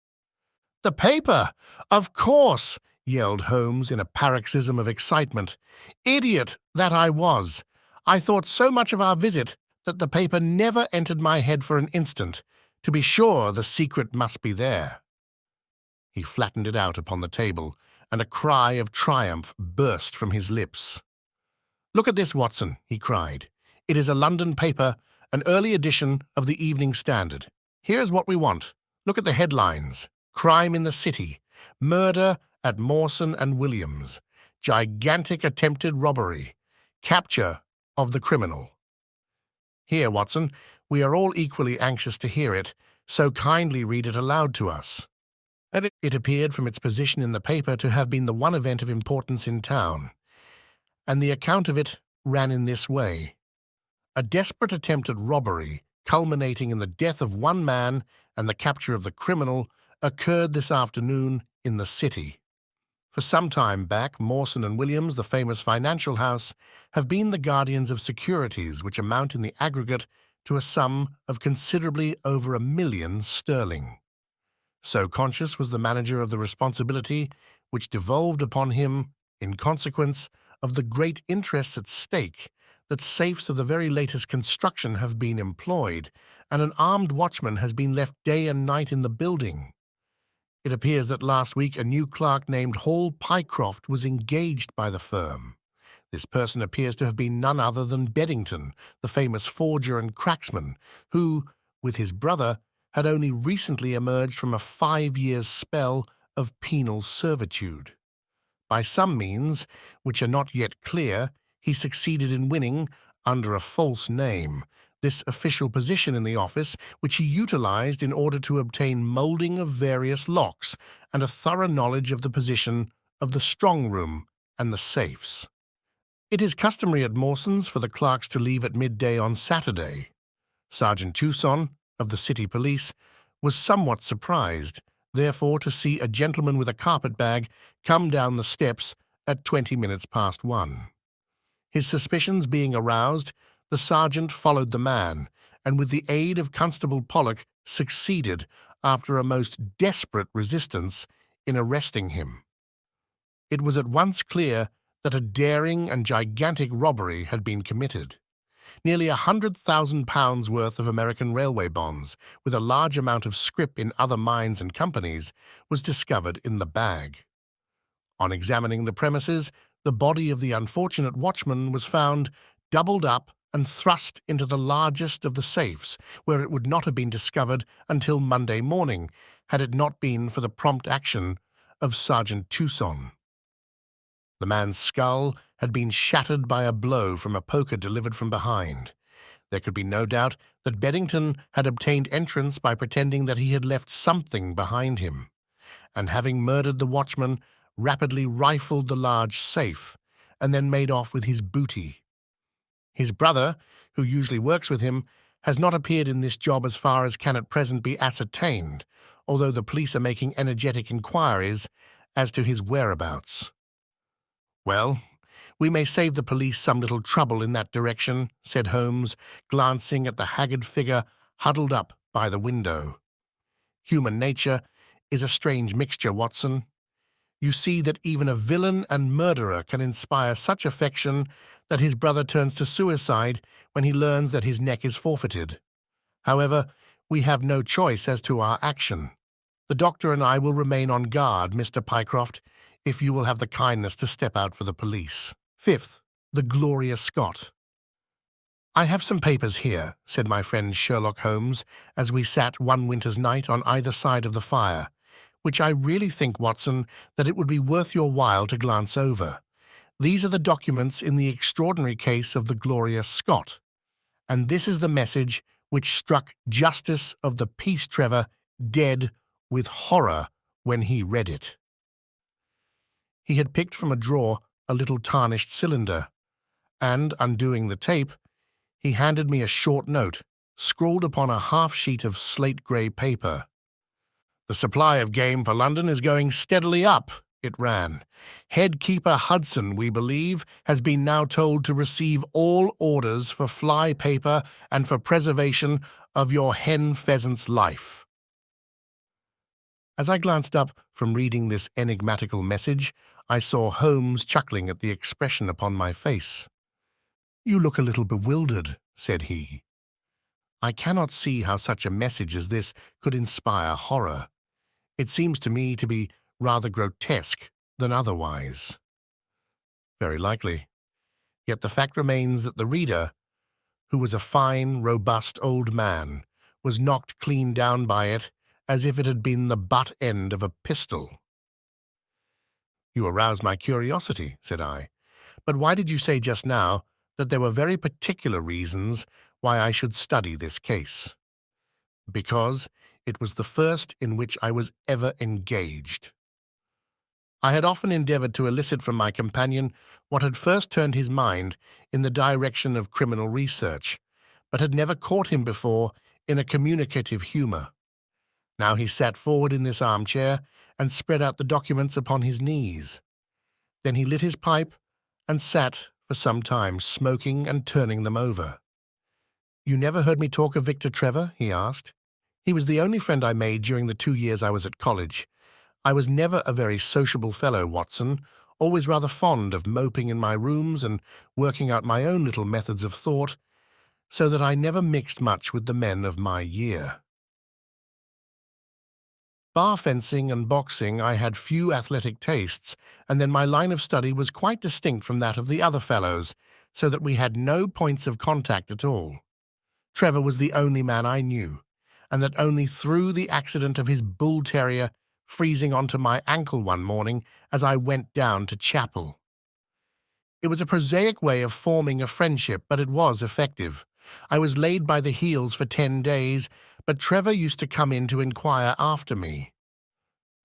"The paper! Of course!" yelled Holmes in a paroxysm of excitement. "Idiot that I was! I thought so much of our visit that the paper never entered my head for an instant. To be sure, the secret must be there." He flattened it out upon the table, and a cry of triumph burst from his lips. "Look at this, Watson," he cried. "It is a London paper, an early edition of the Evening Standard. Here's what we want. Look at the headlines. Crime in the City. Murder at Mawson and Williams. Gigantic attempted robbery. Capture of the criminal." Here, Watson, we are all equally anxious to hear it, so kindly read it aloud to us. And it appeared from its position in the paper to have been the one event of importance in town, and the account of it ran in this way. A desperate attempt at robbery, culminating in the death of one man and the capture of the criminal, occurred this afternoon in the city. For some time back, Mawson and Williams, the famous financial house, have been the guardians of securities which amount in the aggregate to a sum of considerably over £1 million sterling. So conscious was the manager of the responsibility which devolved upon him in consequence of the great interests at stake that safes of the very latest construction have been employed, and an armed watchman has been left day and night in the building. It appears that last week a new clerk named Hall Pycroft was engaged by the firm. This person appears to have been none other than Beddington, the famous forger and cracksman, who, with his brother, had only recently emerged from a 5-years spell of penal servitude. By some means, which are not yet clear, he succeeded in winning, under a false name, this official position in the office, which he utilized in order to obtain moulding of various locks and a thorough knowledge of the position of the strong room and the safes. It is customary at Mawson's for the clerks to leave at midday on Saturday. Sergeant Tucson, of the city police, was somewhat surprised, therefore, to see a gentleman with a carpet-bag come down the steps at 20 minutes past 1. His suspicions being aroused, the sergeant followed the man, and with the aid of Constable Pollock succeeded, after a most desperate resistance, in arresting him. It was at once clear that a daring and gigantic robbery had been committed. Nearly £100,000 worth of American railway bonds, with a large amount of scrip in other mines and companies, was discovered in the bag. On examining the premises, the body of the unfortunate watchman was found doubled up and thrust into the largest of the safes, where it would not have been discovered until Monday morning, had it not been for the prompt action of Sergeant Tucson. The man's skull had been shattered by a blow from a poker delivered from behind. There could be no doubt that Beddington had obtained entrance by pretending that he had left something behind him, and having murdered the watchman, rapidly rifled the large safe, and then made off with his booty. His brother, who usually works with him, has not appeared in this job as far as can at present be ascertained, although the police are making energetic inquiries as to his whereabouts. "Well, we may save the police some little trouble in that direction," said Holmes, glancing at the haggard figure huddled up by the window. "Human nature is a strange mixture, Watson. You see that even a villain and murderer can inspire such affection that his brother turns to suicide when he learns that his neck is forfeited. However, we have no choice as to our action. The doctor and I will remain on guard, Mr. Pycroft, if you will have the kindness to step out for the police." Fifth, the Gloria Scott. "I have some papers here," said my friend Sherlock Holmes, as we sat one winter's night on either side of the fire, "which I really think, Watson, that it would be worth your while to glance over. These are the documents in the extraordinary case of the Gloria Scott, and this is the message which struck Justice of the Peace Trevor dead with horror when he read it." He had picked from a drawer a little tarnished cylinder, and, undoing the tape, he handed me a short note, scrawled upon a half-sheet of slate-grey paper. "The supply of game for London is going steadily up," it ran. "Head keeper Hudson, we believe, has been now told to receive all orders for fly paper and for preservation of your hen pheasant's life." As I glanced up from reading this enigmatical message, I saw Holmes chuckling at the expression upon my face. "You look a little bewildered," said he. "I cannot see how such a message as this could inspire horror. It seems to me to be rather grotesque than otherwise." "Very likely. Yet the fact remains that the reader, who was a fine, robust old man, was knocked clean down by it as if it had been the butt end of a pistol." "You arouse my curiosity," said I. "But why did you say just now that there were very particular reasons why I should study this case?" "Because it was the first in which I was ever engaged." I had often endeavored to elicit from my companion what had first turned his mind in the direction of criminal research, but had never caught him before in a communicative humor. Now he sat forward in this armchair and spread out the documents upon his knees. Then he lit his pipe and sat for some time smoking and turning them over. "You never heard me talk of Victor Trevor?" he asked. "He was the only friend I made during the 2 years I was at college. I was never a very sociable fellow, Watson, always rather fond of moping in my rooms and working out my own little methods of thought, so that I never mixed much with the men of my year. Bar fencing and boxing I had few athletic tastes, and then my line of study was quite distinct from that of the other fellows, so that we had no points of contact at all. Trevor was the only man I knew, and that only through the accident of his bull-terrier freezing onto my ankle one morning as I went down to chapel. It was a prosaic way of forming a friendship, but it was effective. I was laid by the heels for 10 days, but Trevor used to come in to inquire after me.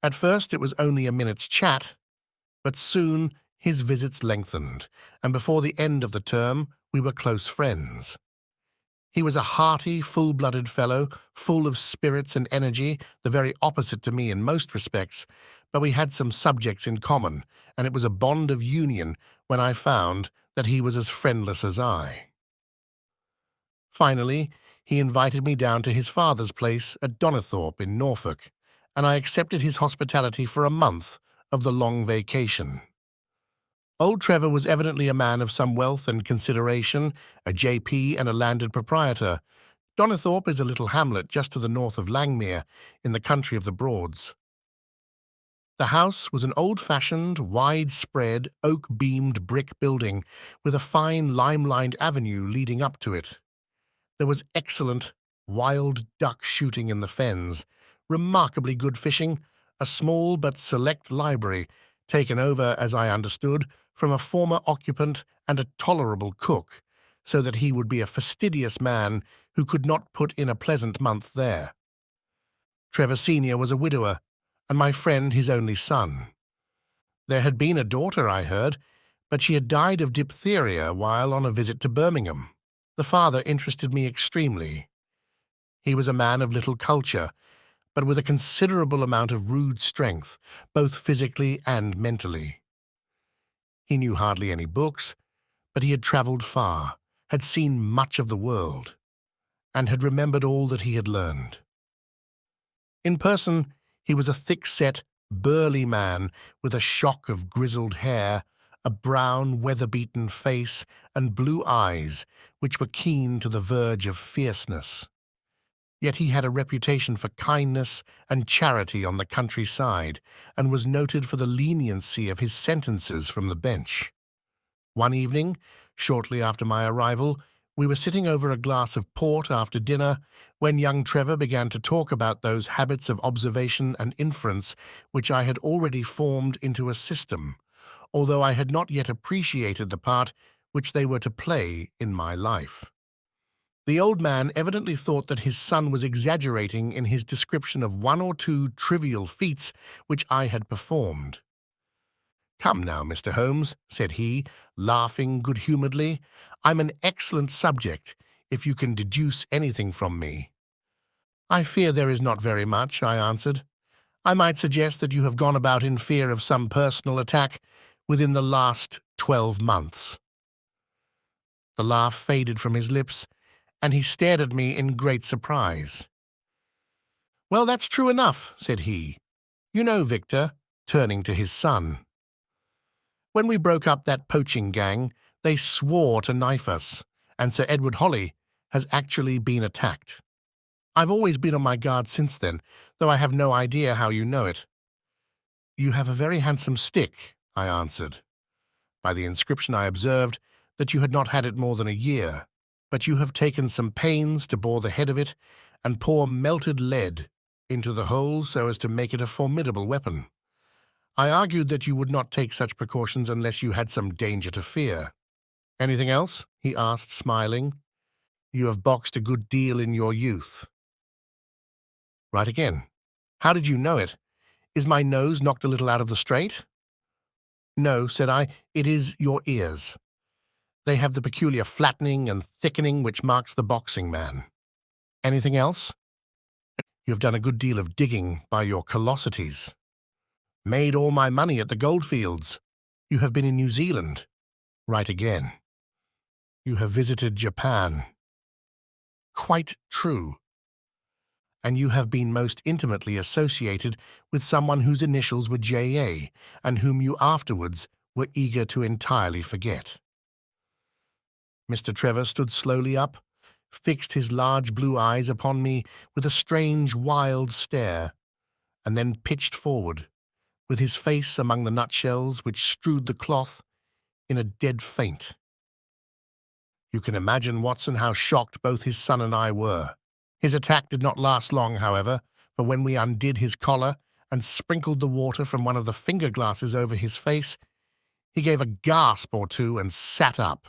At first it was only a minute's chat, but soon his visits lengthened, and before the end of the term we were close friends. He was a hearty, full-blooded fellow, full of spirits and energy, the very opposite to me in most respects, but we had some subjects in common, and it was a bond of union when I found that he was as friendless as I. Finally, he invited me down to his father's place at Donnithorpe in Norfolk, and I accepted his hospitality for a month of the long vacation. Old Trevor was evidently a man of some wealth and consideration, a JP and a landed proprietor. Donnithorpe is a little hamlet just to the north of Langmere, in the country of the Broads. The house was an old-fashioned, wide-spread, oak-beamed brick building with a fine lime-lined avenue leading up to it. There was excellent wild duck shooting in the fens, remarkably good fishing, a small but select library, taken over, as I understood, from a former occupant and a tolerable cook, so that he would be a fastidious man who could not put in a pleasant month there. Trevor Senior was a widower, and my friend his only son. There had been a daughter, I heard, but she had died of diphtheria while on a visit to Birmingham. The father interested me extremely. He was a man of little culture, but with a considerable amount of rude strength, both physically and mentally. He knew hardly any books, but he had travelled far, had seen much of the world, and had remembered all that he had learned. In person, he was a thick-set, burly man with a shock of grizzled hair, a brown, weather-beaten face, and blue eyes which were keen to the verge of fierceness. Yet he had a reputation for kindness and charity on the countryside, and was noted for the leniency of his sentences from the bench. One evening, shortly after my arrival, we were sitting over a glass of port after dinner when young Trevor began to talk about those habits of observation and inference which I had already formed into a system, although I had not yet appreciated the part which they were to play in my life. The old man evidently thought that his son was exaggerating in his description of one or two trivial feats which I had performed. "Come now, Mr. Holmes," said he, laughing good-humouredly, "I'm an excellent subject, if you can deduce anything from me." "I fear there is not very much," I answered. "I might suggest that you have gone about in fear of some personal attack within the last 12 months. The laugh faded from his lips, and he stared at me in great surprise. "Well, that's true enough," said he. "You know, Victor," turning to his son, "when we broke up that poaching gang, they swore to knife us, and Sir Edward Holly has actually been attacked. I've always been on my guard since then, though I have no idea how you know it." "You have a very handsome stick," I answered. By the inscription I observed that you had not had it more than a year, but you have taken some pains to bore the head of it and pour melted lead into the hole so as to make it a formidable weapon. I argued that you would not take such precautions unless you had some danger to fear. "Anything else?" he asked, smiling. "You have boxed a good deal in your youth." "Right again. How did you know it? Is my nose knocked a little out of the straight?" "No," said I, "it is your ears. They have the peculiar flattening and thickening which marks the boxing man." "Anything else?" "You have done a good deal of digging by your callosities." "Made all my money at the goldfields." "You have been in New Zealand." "Right again." "You have visited Japan." "Quite true." "And you have been most intimately associated with someone whose initials were J.A., and whom you afterwards were eager to entirely forget." Mr. Trevor stood slowly up, fixed his large blue eyes upon me with a strange, wild stare, and then pitched forward, with his face among the nutshells which strewed the cloth, in a dead faint. You can imagine, Watson, how shocked both his son and I were. His attack did not last long, however, for when we undid his collar and sprinkled the water from one of the finger-glasses over his face, he gave a gasp or two and sat up.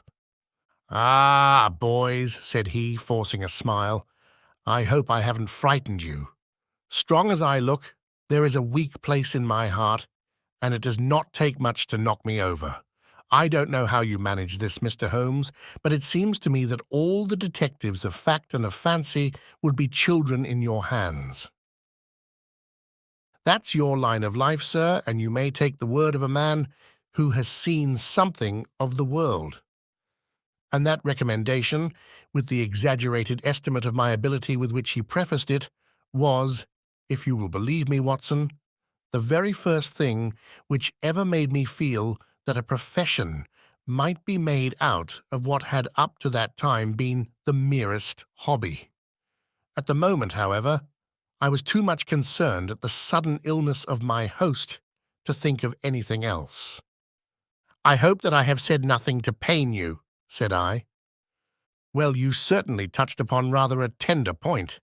"Ah, boys," said he, forcing a smile, "I hope I haven't frightened you. Strong as I look, there is a weak place in my heart, and it does not take much to knock me over. I don't know how you manage this, Mr. Holmes, but it seems to me that all the detectives of fact and of fancy would be children in your hands. That's your line of life, sir, and you may take the word of a man who has seen something of the world." And that recommendation, with the exaggerated estimate of my ability with which he prefaced it, was, if you will believe me, Watson, the very first thing which ever made me feel that a profession might be made out of what had up to that time been the merest hobby. At the moment, however, I was too much concerned at the sudden illness of my host to think of anything else. "I hope that I have said nothing to pain you," said I. "Well, you certainly touched upon rather a tender point.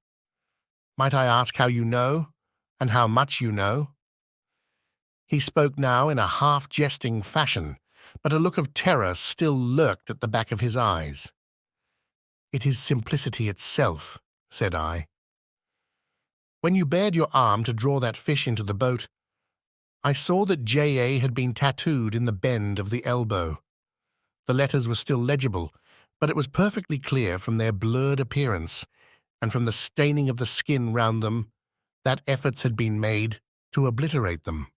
Might I ask how you know, and how much you know?" He spoke now in a half-jesting fashion, but a look of terror still lurked at the back of his eyes. "It is simplicity itself," said I. "When you bared your arm to draw that fish into the boat, I saw that J.A. had been tattooed in the bend of the elbow. The letters were still legible, but it was perfectly clear from their blurred appearance and from the staining of the skin round them that efforts had been made to obliterate them.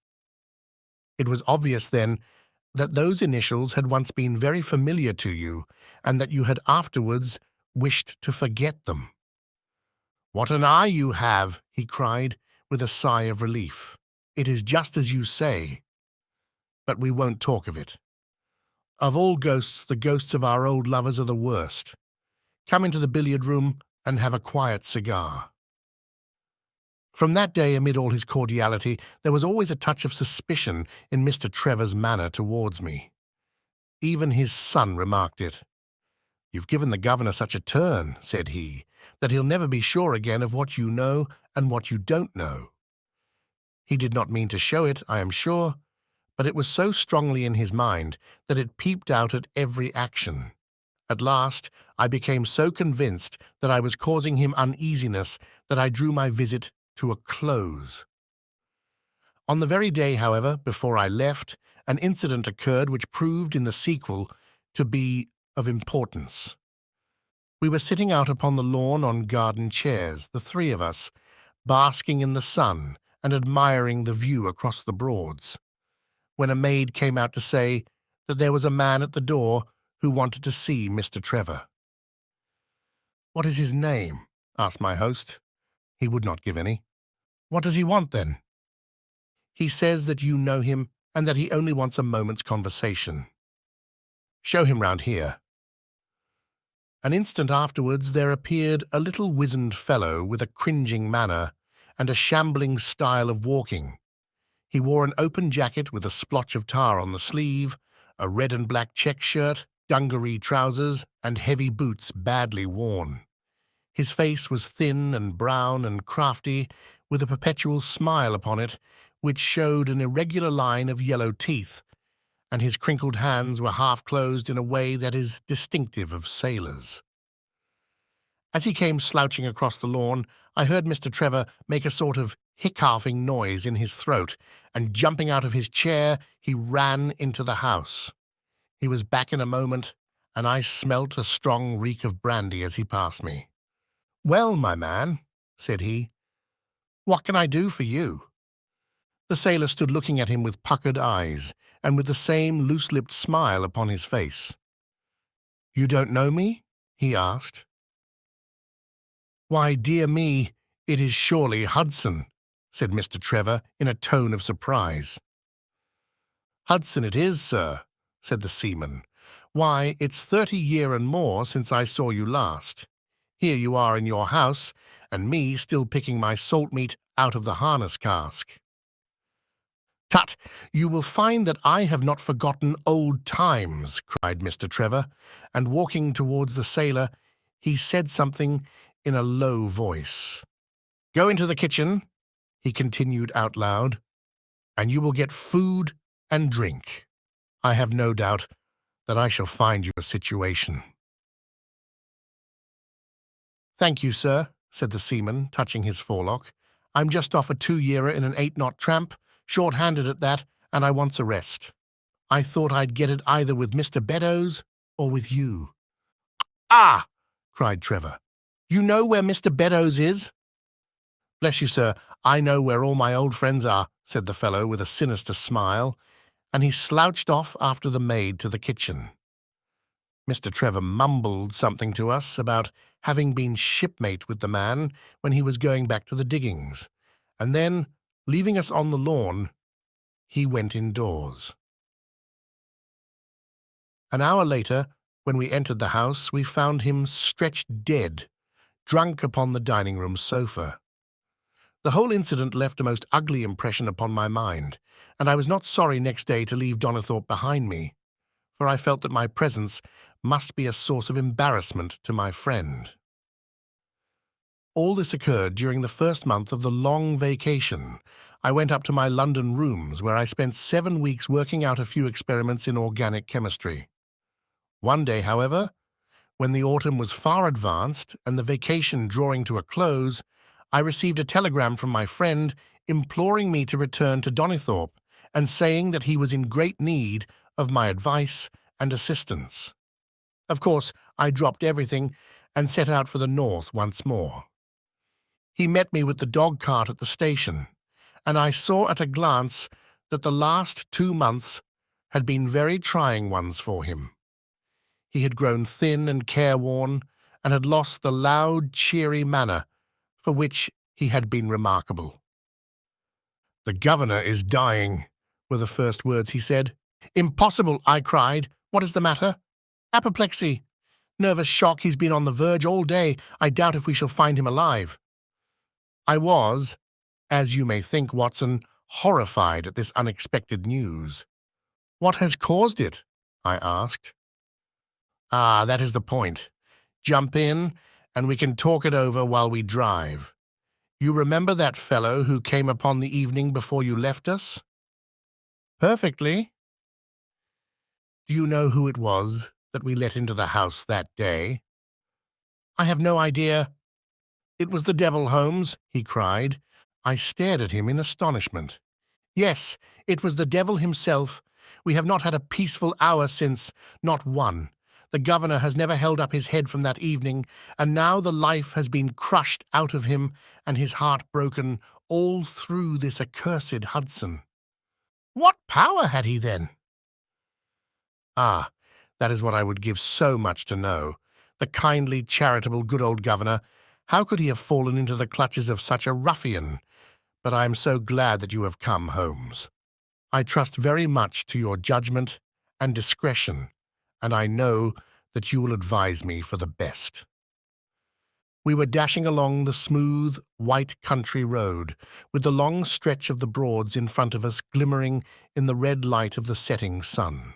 It was obvious, then, that those initials had once been very familiar to you, and that you had afterwards wished to forget them." "What an eye you have!" he cried, with a sigh of relief. "It is just as you say. But we won't talk of it. Of all ghosts, the ghosts of our old lovers are the worst. Come into the billiard-room and have a quiet cigar." From that day, amid all his cordiality, there was always a touch of suspicion in Mr. Trevor's manner towards me. Even his son remarked it. "You've given the governor such a turn," said he, "that he'll never be sure again of what you know and what you don't know." He did not mean to show it, I am sure, but it was so strongly in his mind that it peeped out at every action. At last, I became so convinced that I was causing him uneasiness that I drew my visit to a close. On the very day, however, before I left, an incident occurred which proved in the sequel to be of importance. We were sitting out upon the lawn on garden chairs, the three of us, basking in the sun and admiring the view across the Broads, when a maid came out to say that there was a man at the door who wanted to see Mr. Trevor. "What is his name?" asked my host. He would not give any. "What does he want, then?" "He says that you know him and that he only wants a moment's conversation." "Show him round here." An instant afterwards there appeared a little wizened fellow with a cringing manner and a shambling style of walking. He wore an open jacket with a splotch of tar on the sleeve, a red and black check shirt, dungaree trousers, and heavy boots badly worn. His face was thin and brown and crafty, with a perpetual smile upon it, which showed an irregular line of yellow teeth, and his crinkled hands were half-closed in a way that is distinctive of sailors. As he came slouching across the lawn, I heard Mr. Trevor make a sort of hiccoughing noise in his throat, and jumping out of his chair, he ran into the house. He was back in a moment, and I smelt a strong reek of brandy as he passed me. "Well, my man," said he, "what can I do for you?" The sailor stood looking at him with puckered eyes, and with the same loose-lipped smile upon his face. "You don't know me?" he asked. "Why, dear me, it is surely Hudson," said Mr. Trevor in a tone of surprise. "Hudson it is, sir," said the seaman. "Why, it's 30 year and more since I saw you last. Here you are in your house, and me still picking my salt meat out of the harness cask." "Tut, you will find that I have not forgotten old times," cried Mr. Trevor, and walking towards the sailor, he said something in a low voice. "Go into the kitchen," he continued out loud, "and you will get food and drink. I have no doubt that I shall find you a situation." "Thank you, sir," said the seaman, touching his forelock. "I'm just off a 2-yearer in an 8-knot tramp, short-handed at that, and I wants a rest. I thought I'd get it either with Mr. Beddoes or with you." "Ah!" cried Trevor. "You know where Mr. Beddoes is?" "Bless you, sir, I know where all my old friends are," said the fellow with a sinister smile, and he slouched off after the maid to the kitchen. Mr. Trevor mumbled something to us about having been shipmate with the man when he was going back to the diggings, and then, leaving us on the lawn, he went indoors. An hour later, when we entered the house, we found him stretched dead, drunk upon the dining-room sofa. The whole incident left a most ugly impression upon my mind, and I was not sorry next day to leave Donnithorpe behind me, for I felt that my presence must be a source of embarrassment to my friend. All this occurred during the first month of the long vacation. I went up to my London rooms, where I spent 7 weeks working out a few experiments in organic chemistry. One day, however, when the autumn was far advanced and the vacation drawing to a close, I received a telegram from my friend imploring me to return to Donnithorpe and saying that he was in great need of my advice and assistance. Of course, I dropped everything and set out for the north once more. He met me with the dog-cart at the station, and I saw at a glance that the last 2 months had been very trying ones for him. He had grown thin and careworn, and had lost the loud, cheery manner for which he had been remarkable. "The governor is dying," were the first words he said. "Impossible," I cried. "What is the matter?" "Apoplexy. Nervous shock. He's been on the verge all day. I doubt if we shall find him alive." I was, as you may think, Watson, horrified at this unexpected news. "What has caused it?" I asked. "Ah, that is the point. Jump in, and we can talk it over while we drive. You remember that fellow who came upon the evening before you left us?" "Perfectly." "Do you know who it was that we let into the house that day?" "I have no idea." "It was the devil, Holmes," he cried. I stared at him in astonishment. "Yes, it was the devil himself. We have not had a peaceful hour since, not one. The governor has never held up his head from that evening, and now the life has been crushed out of him and his heart broken, all through this accursed Hudson." "What power had he then?" "Ah, that is what I would give so much to know. The kindly, charitable, good old governor. How could he have fallen into the clutches of such a ruffian? But I am so glad that you have come, Holmes. I trust very much to your judgment and discretion, and I know that you will advise me for the best." We were dashing along the smooth, white country road, with the long stretch of the Broads in front of us glimmering in the red light of the setting sun.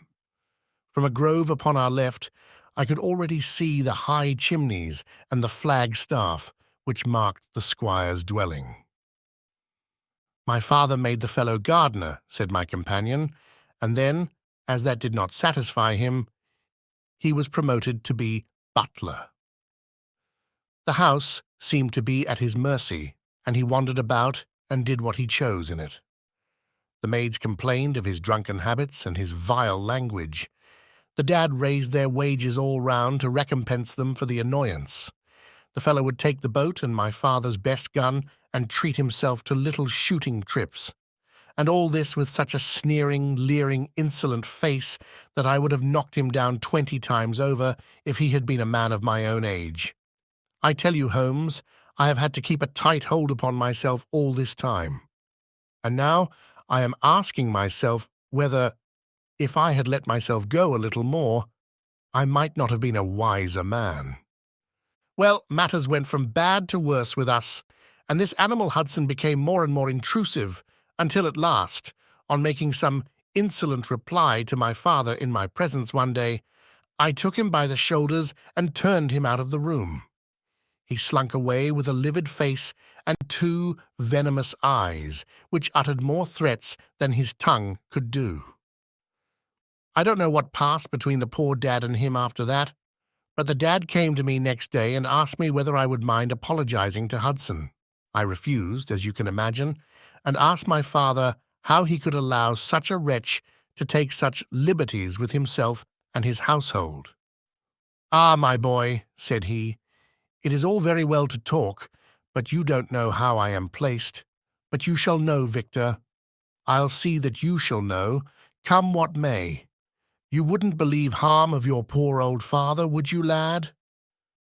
From a grove upon our left, I could already see the high chimneys and the flag-staff which marked the squire's dwelling. "My father made the fellow gardener," said my companion, and then, as that did not satisfy him, he was promoted to be butler. The house seemed to be at his mercy, and he wandered about and did what he chose in it. The maids complained of his drunken habits and his vile language. The dad raised their wages all round to recompense them for the annoyance. The fellow would take the boat and my father's best gun and treat himself to little shooting trips, and all this with such a sneering, leering, insolent face that I would have knocked him down 20 times over if he had been a man of my own age. I tell you, Holmes, I have had to keep a tight hold upon myself all this time. And now I am asking myself whether, if I had let myself go a little more, I might not have been a wiser man. Well, matters went from bad to worse with us, and this animal Hudson became more and more intrusive, until at last, on making some insolent reply to my father in my presence one day, I took him by the shoulders and turned him out of the room. He slunk away with a livid face and 2 venomous eyes, which uttered more threats than his tongue could do. I don't know what passed between the poor dad and him after that, but the dad came to me next day and asked me whether I would mind apologizing to Hudson. I refused, as you can imagine, and asked my father how he could allow such a wretch to take such liberties with himself and his household. "Ah, my boy," said he, "it is all very well to talk, but you don't know how I am placed. But you shall know, Victor. I'll see that you shall know, come what may. You wouldn't believe harm of your poor old father, would you, lad?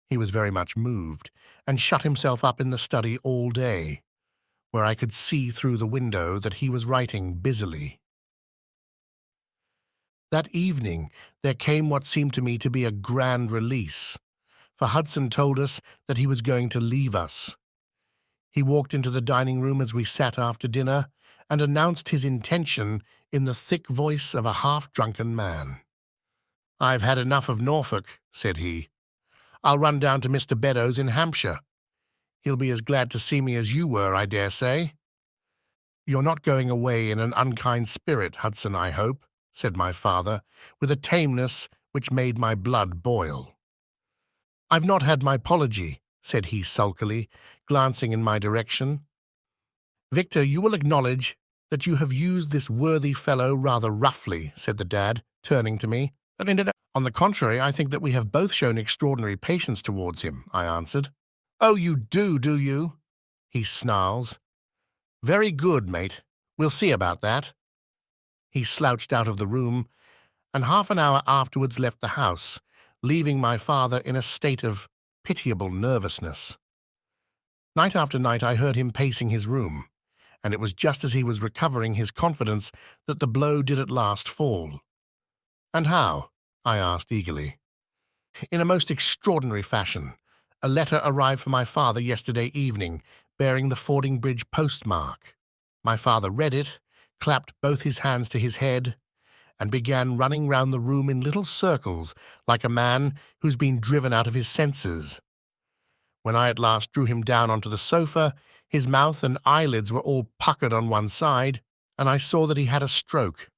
He was very much moved, and shut himself up in the study all day, where I could see through the window that he was writing busily. That evening there came what seemed to me to be a grand release, for Hudson told us that he was going to leave us. He walked into the dining room as we sat after dinner and announced his intention in the thick voice of a half-drunken man. "I've had enough of Norfolk," said he. "I'll run down to Mr. Beddoes in Hampshire. He'll be as glad to see me as you were, I dare say." "You're not going away in an unkind spirit, Hudson, I hope," said my father, with a tameness which made my blood boil. "I've not had my apology," said he sulkily, glancing in my direction. "Victor, you will acknowledge that you have used this worthy fellow rather roughly," said the dad, turning to me. "On the contrary, I think that we have both shown extraordinary patience towards him," I answered. "Oh, you do you?" he snarls. "Very good, mate. We'll see about that." He slouched out of the room, and half an hour afterwards left the house, leaving my father in a state of pitiable nervousness. Night after night I heard him pacing his room, and it was just as he was recovering his confidence that the blow did at last fall. "And how?" I asked eagerly. "In a most extraordinary fashion. A letter arrived for my father yesterday evening, bearing the Fordingbridge postmark. My father read it, clapped both his hands to his head, and began running round the room in little circles like a man who's been driven out of his senses. When I at last drew him down onto the sofa, his mouth and eyelids were all puckered on one side, and I saw that he had a stroke.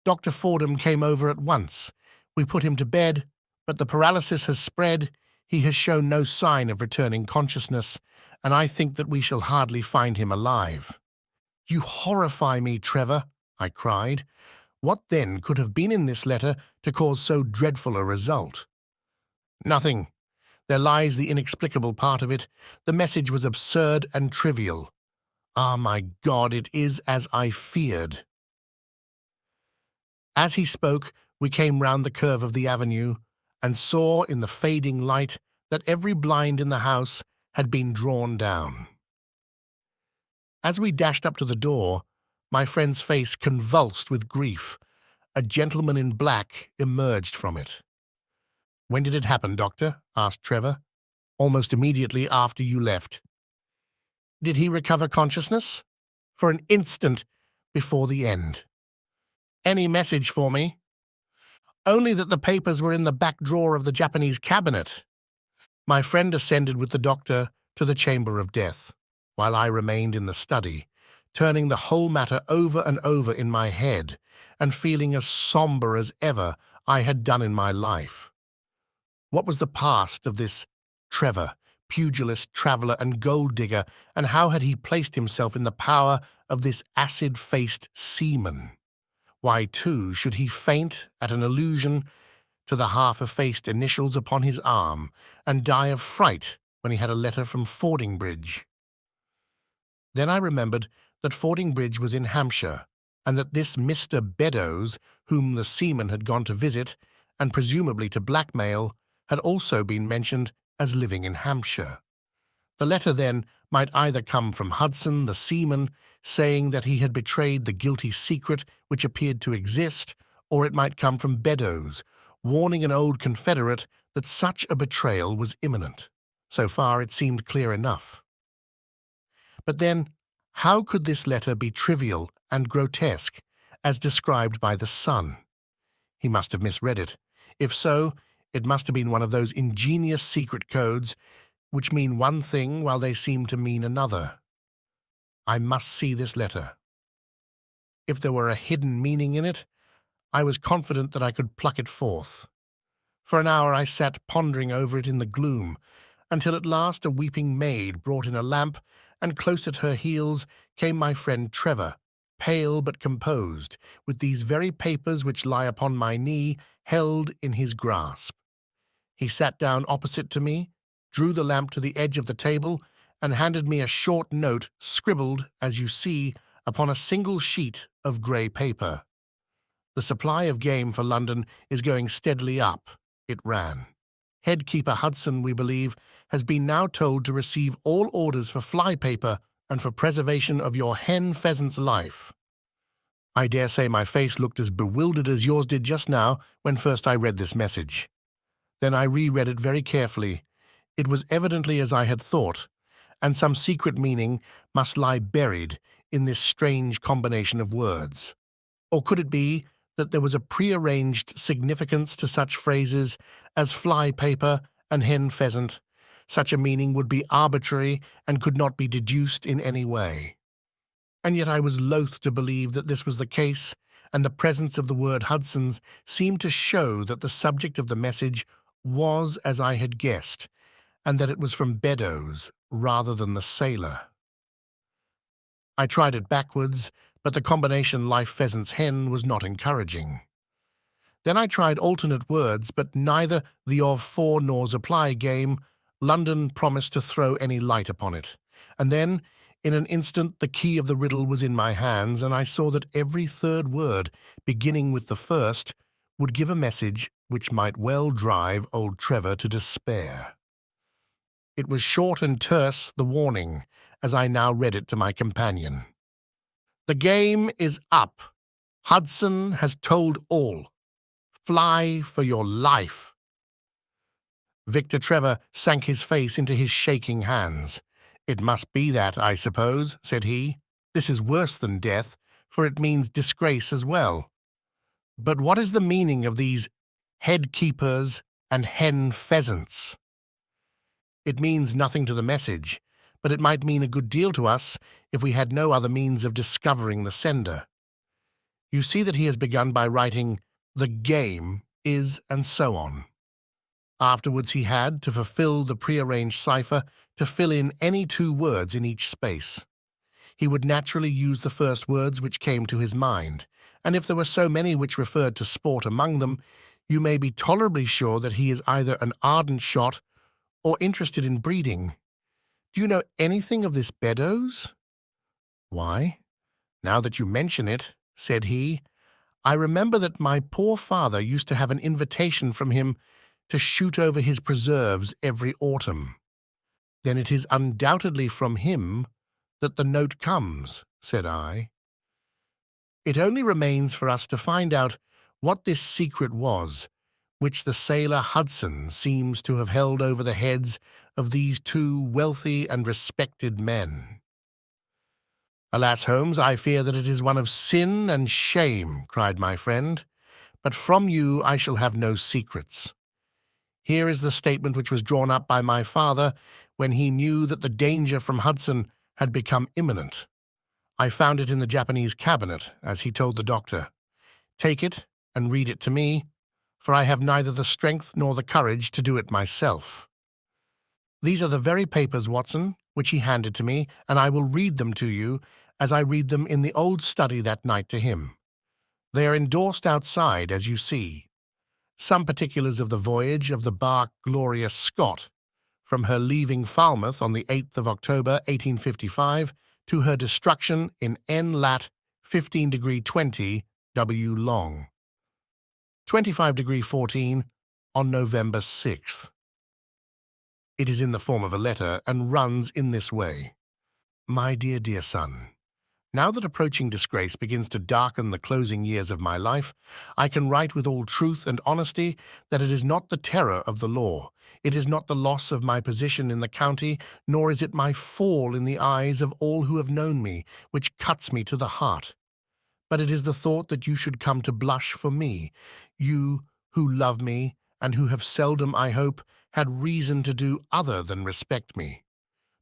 Dr. Fordham came over at once. We put him to bed, but the paralysis has spread. He has shown no sign of returning consciousness, and I think that we shall hardly find him alive." "You horrify me, Trevor," I cried. "What then could have been in this letter to cause so dreadful a result?" "Nothing. There lies the inexplicable part of it. The message was absurd and trivial. Ah, my God, it is as I feared." As he spoke, we came round the curve of the avenue and saw in the fading light that every blind in the house had been drawn down. As we dashed up to the door, my friend's face convulsed with grief. A gentleman in black emerged from it. "When did it happen, Doctor?" asked Trevor. "Almost immediately after you left." "Did he recover consciousness?" "For an instant before the end." "Any message for me?" "Only that the papers were in the back drawer of the Japanese cabinet." My friend ascended with the doctor to the chamber of death, while I remained in the study, turning the whole matter over and over in my head, and feeling as sombre as ever I had done in my life. What was the past of this Trevor, pugilist, traveller, and gold-digger, and how had he placed himself in the power of this acid-faced seaman? Why, too, should he faint at an allusion to the half-effaced initials upon his arm, and die of fright when he had a letter from Fordingbridge? Then I remembered that Fordingbridge was in Hampshire, and that this Mr. Beddoes, whom the seaman had gone to visit, and presumably to blackmail, had also been mentioned as living in Hampshire. The letter, then, might either come from Hudson, the seaman, saying that he had betrayed the guilty secret which appeared to exist, or it might come from Beddoes, warning an old confederate that such a betrayal was imminent. So far it seemed clear enough. But then, how could this letter be trivial and grotesque, as described by the Sun? He must have misread it. If so, it must have been one of those ingenious secret codes which mean one thing while they seem to mean another. I must see this letter. If there were a hidden meaning in it, I was confident that I could pluck it forth. For an hour I sat pondering over it in the gloom, until at last a weeping maid brought in a lamp, and close at her heels came my friend Trevor, pale but composed, with these very papers which lie upon my knee held in his grasp. He sat down opposite to me, drew the lamp to the edge of the table, and handed me a short note scribbled, as you see, upon a single sheet of grey paper. The supply of game for London is going steadily up, it ran. Headkeeper Hudson, we believe, has been now told to receive all orders for flypaper and for preservation of your hen pheasant's life. I dare say my face looked as bewildered as yours did just now when first I read this message. Then I reread it very carefully. It was evidently as I had thought, and some secret meaning must lie buried in this strange combination of words. Or could it be that there was a prearranged significance to such phrases as flypaper and hen pheasant? Such a meaning would be arbitrary and could not be deduced in any way. And yet I was loath to believe that this was the case, and the presence of the word Hudson's seemed to show that the subject of the message was as I had guessed, and that it was from Beddoes rather than the sailor. I tried it backwards, but the combination life pheasant's hen was not encouraging. Then I tried alternate words, but neither the of, for, nor apply game London promised to throw any light upon it. And then, in an instant, the key of the riddle was in my hands, and I saw that every third word, beginning with the first, would give a message which might well drive old Trevor to despair. It was short and terse, the warning, as I now read it to my companion. The game is up. Hudson has told all. Fly for your life. Victor Trevor sank his face into his shaking hands. It must be that, I suppose, said he. This is worse than death, for it means disgrace as well. But what is the meaning of these headkeepers and hen pheasants? It means nothing to the message, but it might mean a good deal to us if we had no other means of discovering the sender. You see that he has begun by writing, "The game is," and so on. Afterwards he had, to fulfill the prearranged cipher, to fill in any two words in each space. He would naturally use the first words which came to his mind, and if there were so many which referred to sport among them, you may be tolerably sure that he is either an ardent shot or interested in breeding. Do you know anything of this Beddoes? Why, now that you mention it, said he, I remember that my poor father used to have an invitation from him to shoot over his preserves every autumn. Then it is undoubtedly from him that the note comes, said I. It only remains for us to find out what this secret was, which the sailor Hudson seems to have held over the heads of these two wealthy and respected men. Alas, Holmes, I fear that it is one of sin and shame, cried my friend, but from you I shall have no secrets. Here is the statement which was drawn up by my father when he knew that the danger from Hudson had become imminent. I found it in the Japanese cabinet, as he told the doctor. Take it and read it to me, for I have neither the strength nor the courage to do it myself. These are the very papers, Watson, which he handed to me, and I will read them to you as I read them in the old study that night to him. They are endorsed outside, as you see. Some particulars of the voyage of the bark Gloria Scott, from her leaving Falmouth on the 8th of October, 1855, to her destruction in N. lat. 15°20 W. long. 25°14 on November 6th. It is in the form of a letter and runs in this way. My dear son, now that approaching disgrace begins to darken the closing years of my life, I can write with all truth and honesty that it is not the terror of the law, it is not the loss of my position in the county, nor is it my fall in the eyes of all who have known me, which cuts me to the heart. But it is the thought that you should come to blush for me, you who love me, and who have seldom, I hope, had reason to do other than respect me.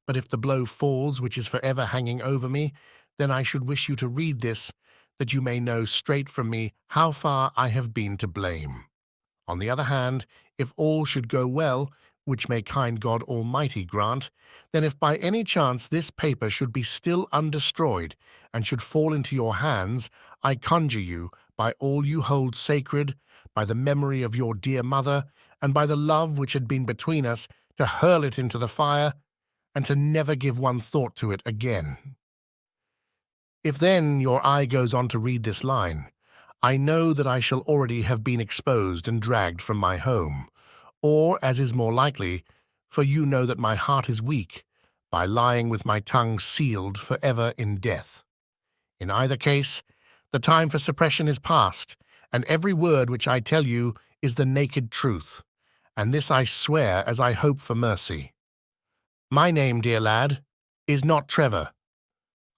But if the blow falls which is forever hanging over me, then I should wish you to read this, that you may know straight from me how far I have been to blame. On the other hand, if all should go well, which may kind God Almighty grant, then if by any chance this paper should be still undestroyed, and should fall into your hands, I conjure you, by all you hold sacred, by the memory of your dear mother, and by the love which had been between us, to hurl it into the fire, and to never give one thought to it again. If then your eye goes on to read this line, I know that I shall already have been exposed and dragged from my home, or, as is more likely, for you know that my heart is weak, by lying with my tongue sealed for ever in death. In either case, the time for suppression is past, and every word which I tell you is the naked truth, and this I swear as I hope for mercy. My name, dear lad, is not Trevor.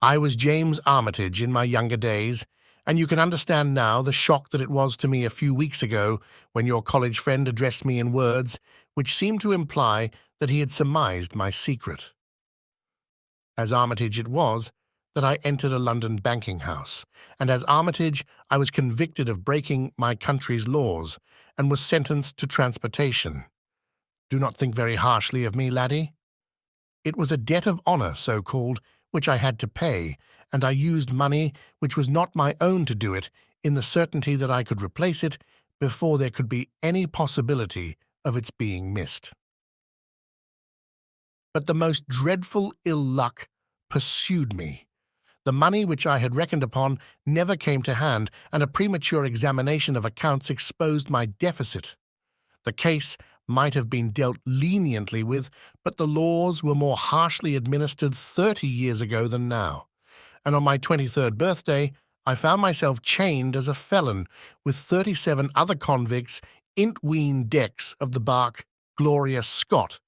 I was James Armitage in my younger days, and you can understand now the shock that it was to me a few weeks ago when your college friend addressed me in words which seemed to imply that he had surmised my secret. As Armitage it was that I entered a London banking house, and as Armitage I was convicted of breaking my country's laws and was sentenced to transportation. Do not think very harshly of me, laddie. It was a debt of honour, so-called, which I had to pay, and I used money which was not my own to do it, in the certainty that I could replace it before there could be any possibility of its being missed. But the most dreadful ill luck pursued me. The money which I had reckoned upon never came to hand, and a premature examination of accounts exposed my deficit. The case might have been dealt leniently with, but the laws were more harshly administered 30 years ago than now, and on my 23rd birthday I found myself chained as a felon with 37 other convicts intween decks of the barque Gloria Scott,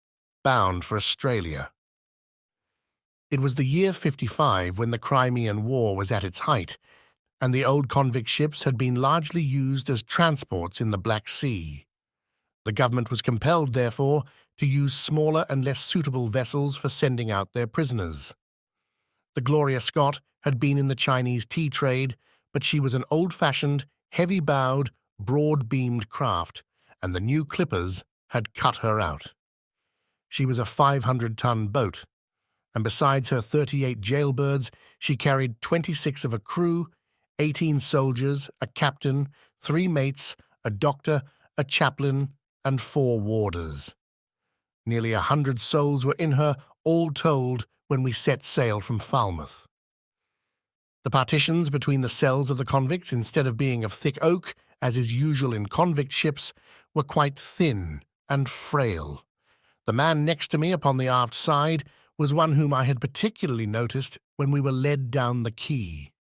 bound for Australia. It was the year 55 when the Crimean War was at its height, and the old convict ships had been largely used as transports in the Black Sea. The government was compelled, therefore, to use smaller and less suitable vessels for sending out their prisoners. The Gloria Scott had been in the Chinese tea trade, but she was an old-fashioned, heavy-bowed, broad-beamed craft, and the new clippers had cut her out. She was a 500-ton boat, and besides her 38 jailbirds, she carried 26 of a crew, 18 soldiers, a captain, 3 mates, a doctor, a chaplain, and 4 warders. Nearly 100 souls were in her, all told, when we set sail from Falmouth. The partitions between the cells of the convicts, instead of being of thick oak, as is usual in convict ships, were quite thin and frail. The man next to me upon the aft side was one whom I had particularly noticed when we were led down the quay.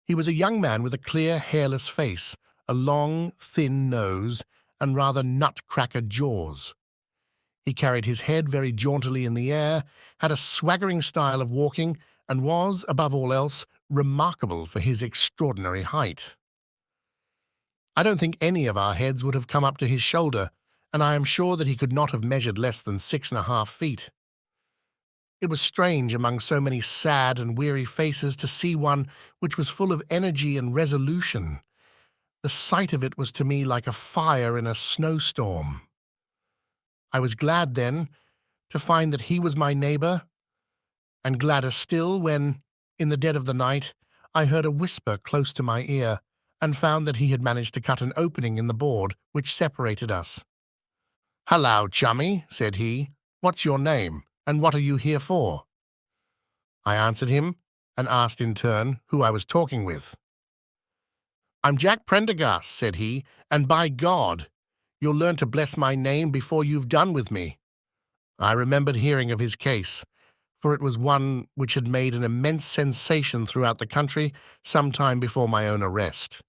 He was a young man with a clear, hairless face, a long, thin nose, and rather nutcracker jaws. He carried his head very jauntily in the air, had a swaggering style of walking, and was, above all else, remarkable for his extraordinary height. I don't think any of our heads would have come up to his shoulder, and I am sure that he could not have measured less than 6.5 feet. It was strange among so many sad and weary faces to see one which was full of energy and resolution. The sight of it was to me like a fire in a snowstorm. I was glad then to find that he was my neighbour, and gladder still when, in the dead of the night, I heard a whisper close to my ear, and found that he had managed to cut an opening in the board which separated us. "Hallo, chummy," said he. "What's your name, and what are you here for?" I answered him, and asked in turn who I was talking with. "I'm Jack Prendergast," said he, "and by God, you'll learn to bless my name before you've done with me." I remembered hearing of his case, for it was one which had made an immense sensation throughout the country some time before my own arrest.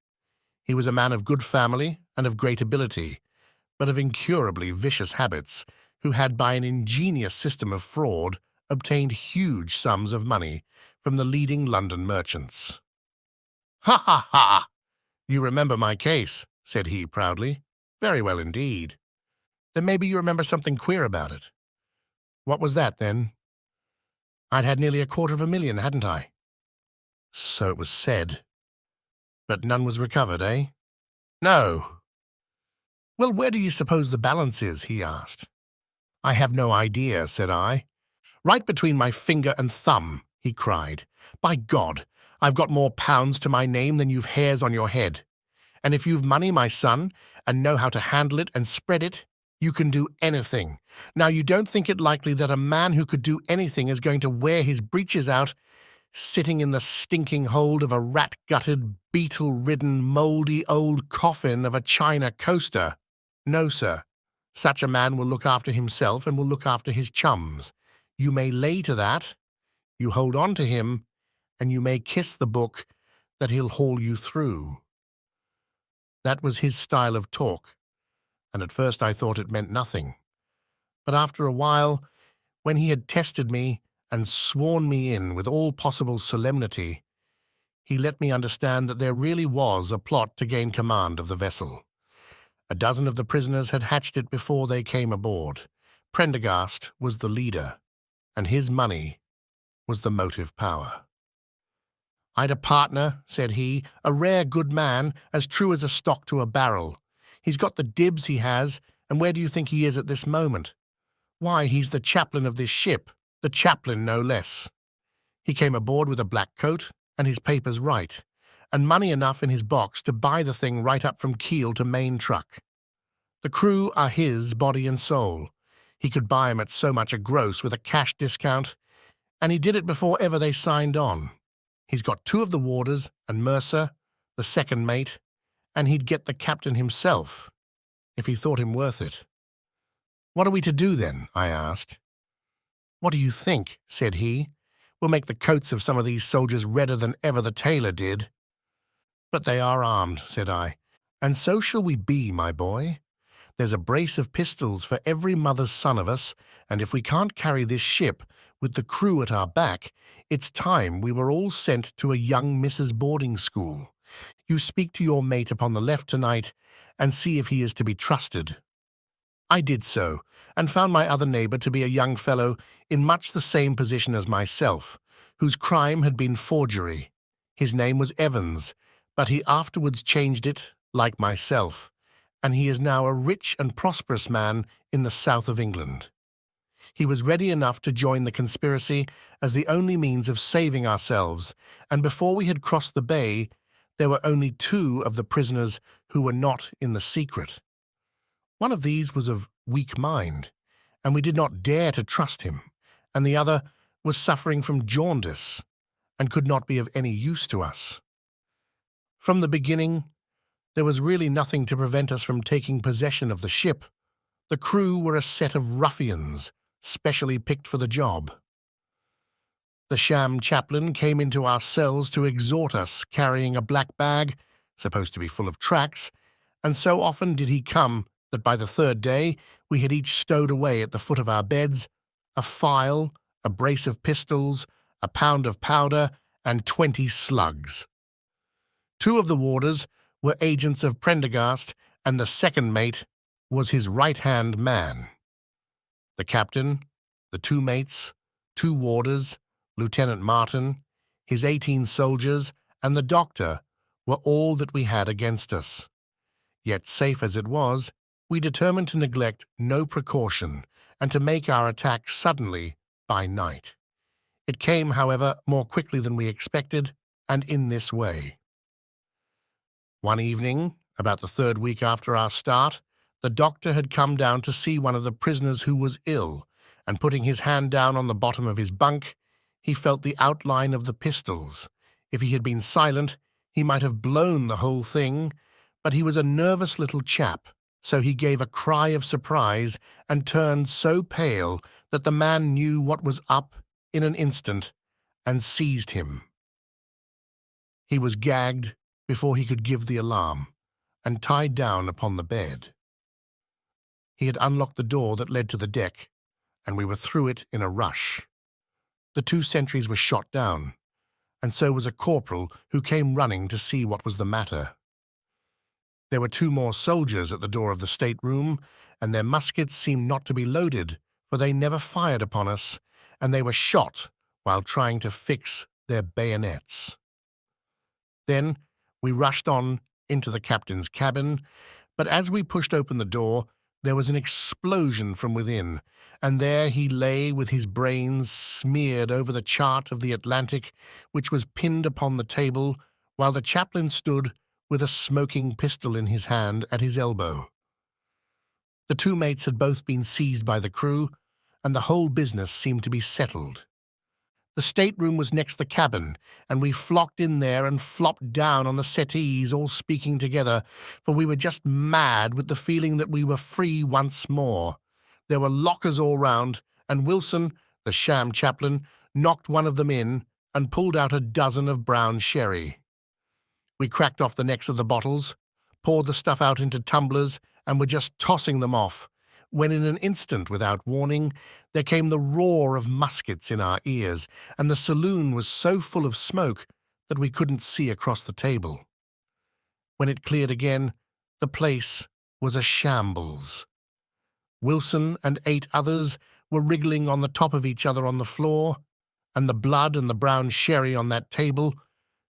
He was a man of good family and of great ability, but of incurably vicious habits, who had by an ingenious system of fraud obtained huge sums of money from the leading London merchants. "Ha, ha, ha! You remember my case," said he proudly. "Very well indeed. Then maybe you remember something queer about it." "What was that, then?" "I'd had nearly $250,000, hadn't I?" "So it was said. But none was recovered, eh?" "No." "Well, where do you suppose the balance is?" he asked. "I have no idea," said I. "Right between my finger and thumb," he cried. "By God, I've got more pounds to my name than you've hairs on your head. And if you've money, my son, and know how to handle it and spread it, you can do anything. Now, you don't think it likely that a man who could do anything is going to wear his breeches out sitting in the stinking hold of a rat-gutted, beetle-ridden, mouldy old coffin of a China coaster. No, sir. Such a man will look after himself and will look after his chums. You may lay to that, you hold on to him, and you may kiss the book that he'll haul you through. That was his style of talk, and at first I thought it meant nothing. But after a while, when he had tested me and sworn me in with all possible solemnity, he let me understand that there really was a plot to gain command of the vessel. A dozen of the prisoners had hatched it before they came aboard. Prendergast was the leader, and his money was the motive power. "I'd a partner," said he, "a rare good man, as true as a stock to a barrel. He's got the dibs, he has, and where do you think he is at this moment? Why, he's the chaplain of this ship, the chaplain no less. He came aboard with a black coat and his papers right, and money enough in his box to buy the thing right up from keel to main truck. The crew are his body and soul. He could buy 'em at so much a gross with a cash discount, and he did it before ever they signed on. He's got 2 of the warders and Mercer, the second mate, and he'd get the captain himself, if he thought him worth it." "What are we to do, then?" I asked. "What do you think?" said he. "We'll make the coats of some of these soldiers redder than ever the tailor did." "But they are armed," said I. "And so shall we be, my boy. There's a brace of pistols for every mother's son of us, and if we can't carry this ship with the crew at our back, it's time we were all sent to a young Mrs. boarding school. You speak to your mate upon the left tonight, and see if he is to be trusted." I did so, and found my other neighbour to be a young fellow in much the same position as myself, whose crime had been forgery. His name was Evans, but he afterwards changed it, like myself, and he is now a rich and prosperous man in the south of England. He was ready enough to join the conspiracy as the only means of saving ourselves, and before we had crossed the bay, there were only 2 of the prisoners who were not in the secret. One of these was of weak mind, and we did not dare to trust him, and the other was suffering from jaundice, and could not be of any use to us. From the beginning, there was really nothing to prevent us from taking possession of the ship. The crew were a set of ruffians, specially picked for the job. The sham chaplain came into our cells to exhort us, carrying a black bag, supposed to be full of tracts, and so often did he come that by the 3rd day we had each stowed away at the foot of our beds a file, a brace of pistols, a pound of powder, and 20 slugs. 2 of the warders were agents of Prendergast, and the second mate was his right-hand man. The captain, the 2 mates, 2 warders, Lieutenant Martin, his 18 soldiers, and the doctor were all that we had against us. Yet, safe as it was, we determined to neglect no precaution and to make our attack suddenly by night. It came, however, more quickly than we expected, and in this way. One evening, about the 3rd week after our start, the doctor had come down to see one of the prisoners who was ill, and putting his hand down on the bottom of his bunk, he felt the outline of the pistols. If he had been silent, he might have blown the whole thing, but he was a nervous little chap, so he gave a cry of surprise and turned so pale that the man knew what was up in an instant and seized him. He was gagged before he could give the alarm and tied down upon the bed. He had unlocked the door that led to the deck, and we were through it in a rush. The 2 sentries were shot down, and so was a corporal who came running to see what was the matter. There were 2 more soldiers at the door of the stateroom, and their muskets seemed not to be loaded, for they never fired upon us, and they were shot while trying to fix their bayonets. Then we rushed on into the captain's cabin, but as we pushed open the door, there was an explosion from within, and there he lay with his brains smeared over the chart of the Atlantic, which was pinned upon the table, while the chaplain stood with a smoking pistol in his hand at his elbow. The 2 mates had both been seized by the crew, and the whole business seemed to be settled. The stateroom was next the cabin, and we flocked in there and flopped down on the settees, all speaking together, for we were just mad with the feeling that we were free once more. There were lockers all round, and Wilson, the sham chaplain, knocked one of them in and pulled out a dozen of brown sherry. We cracked off the necks of the bottles, poured the stuff out into tumblers, and were just tossing them off, when in an instant, without warning, there came the roar of muskets in our ears, and the saloon was so full of smoke that we couldn't see across the table. When it cleared again, the place was a shambles. Wilson and 8 others were wriggling on the top of each other on the floor, and the blood and the brown sherry on that table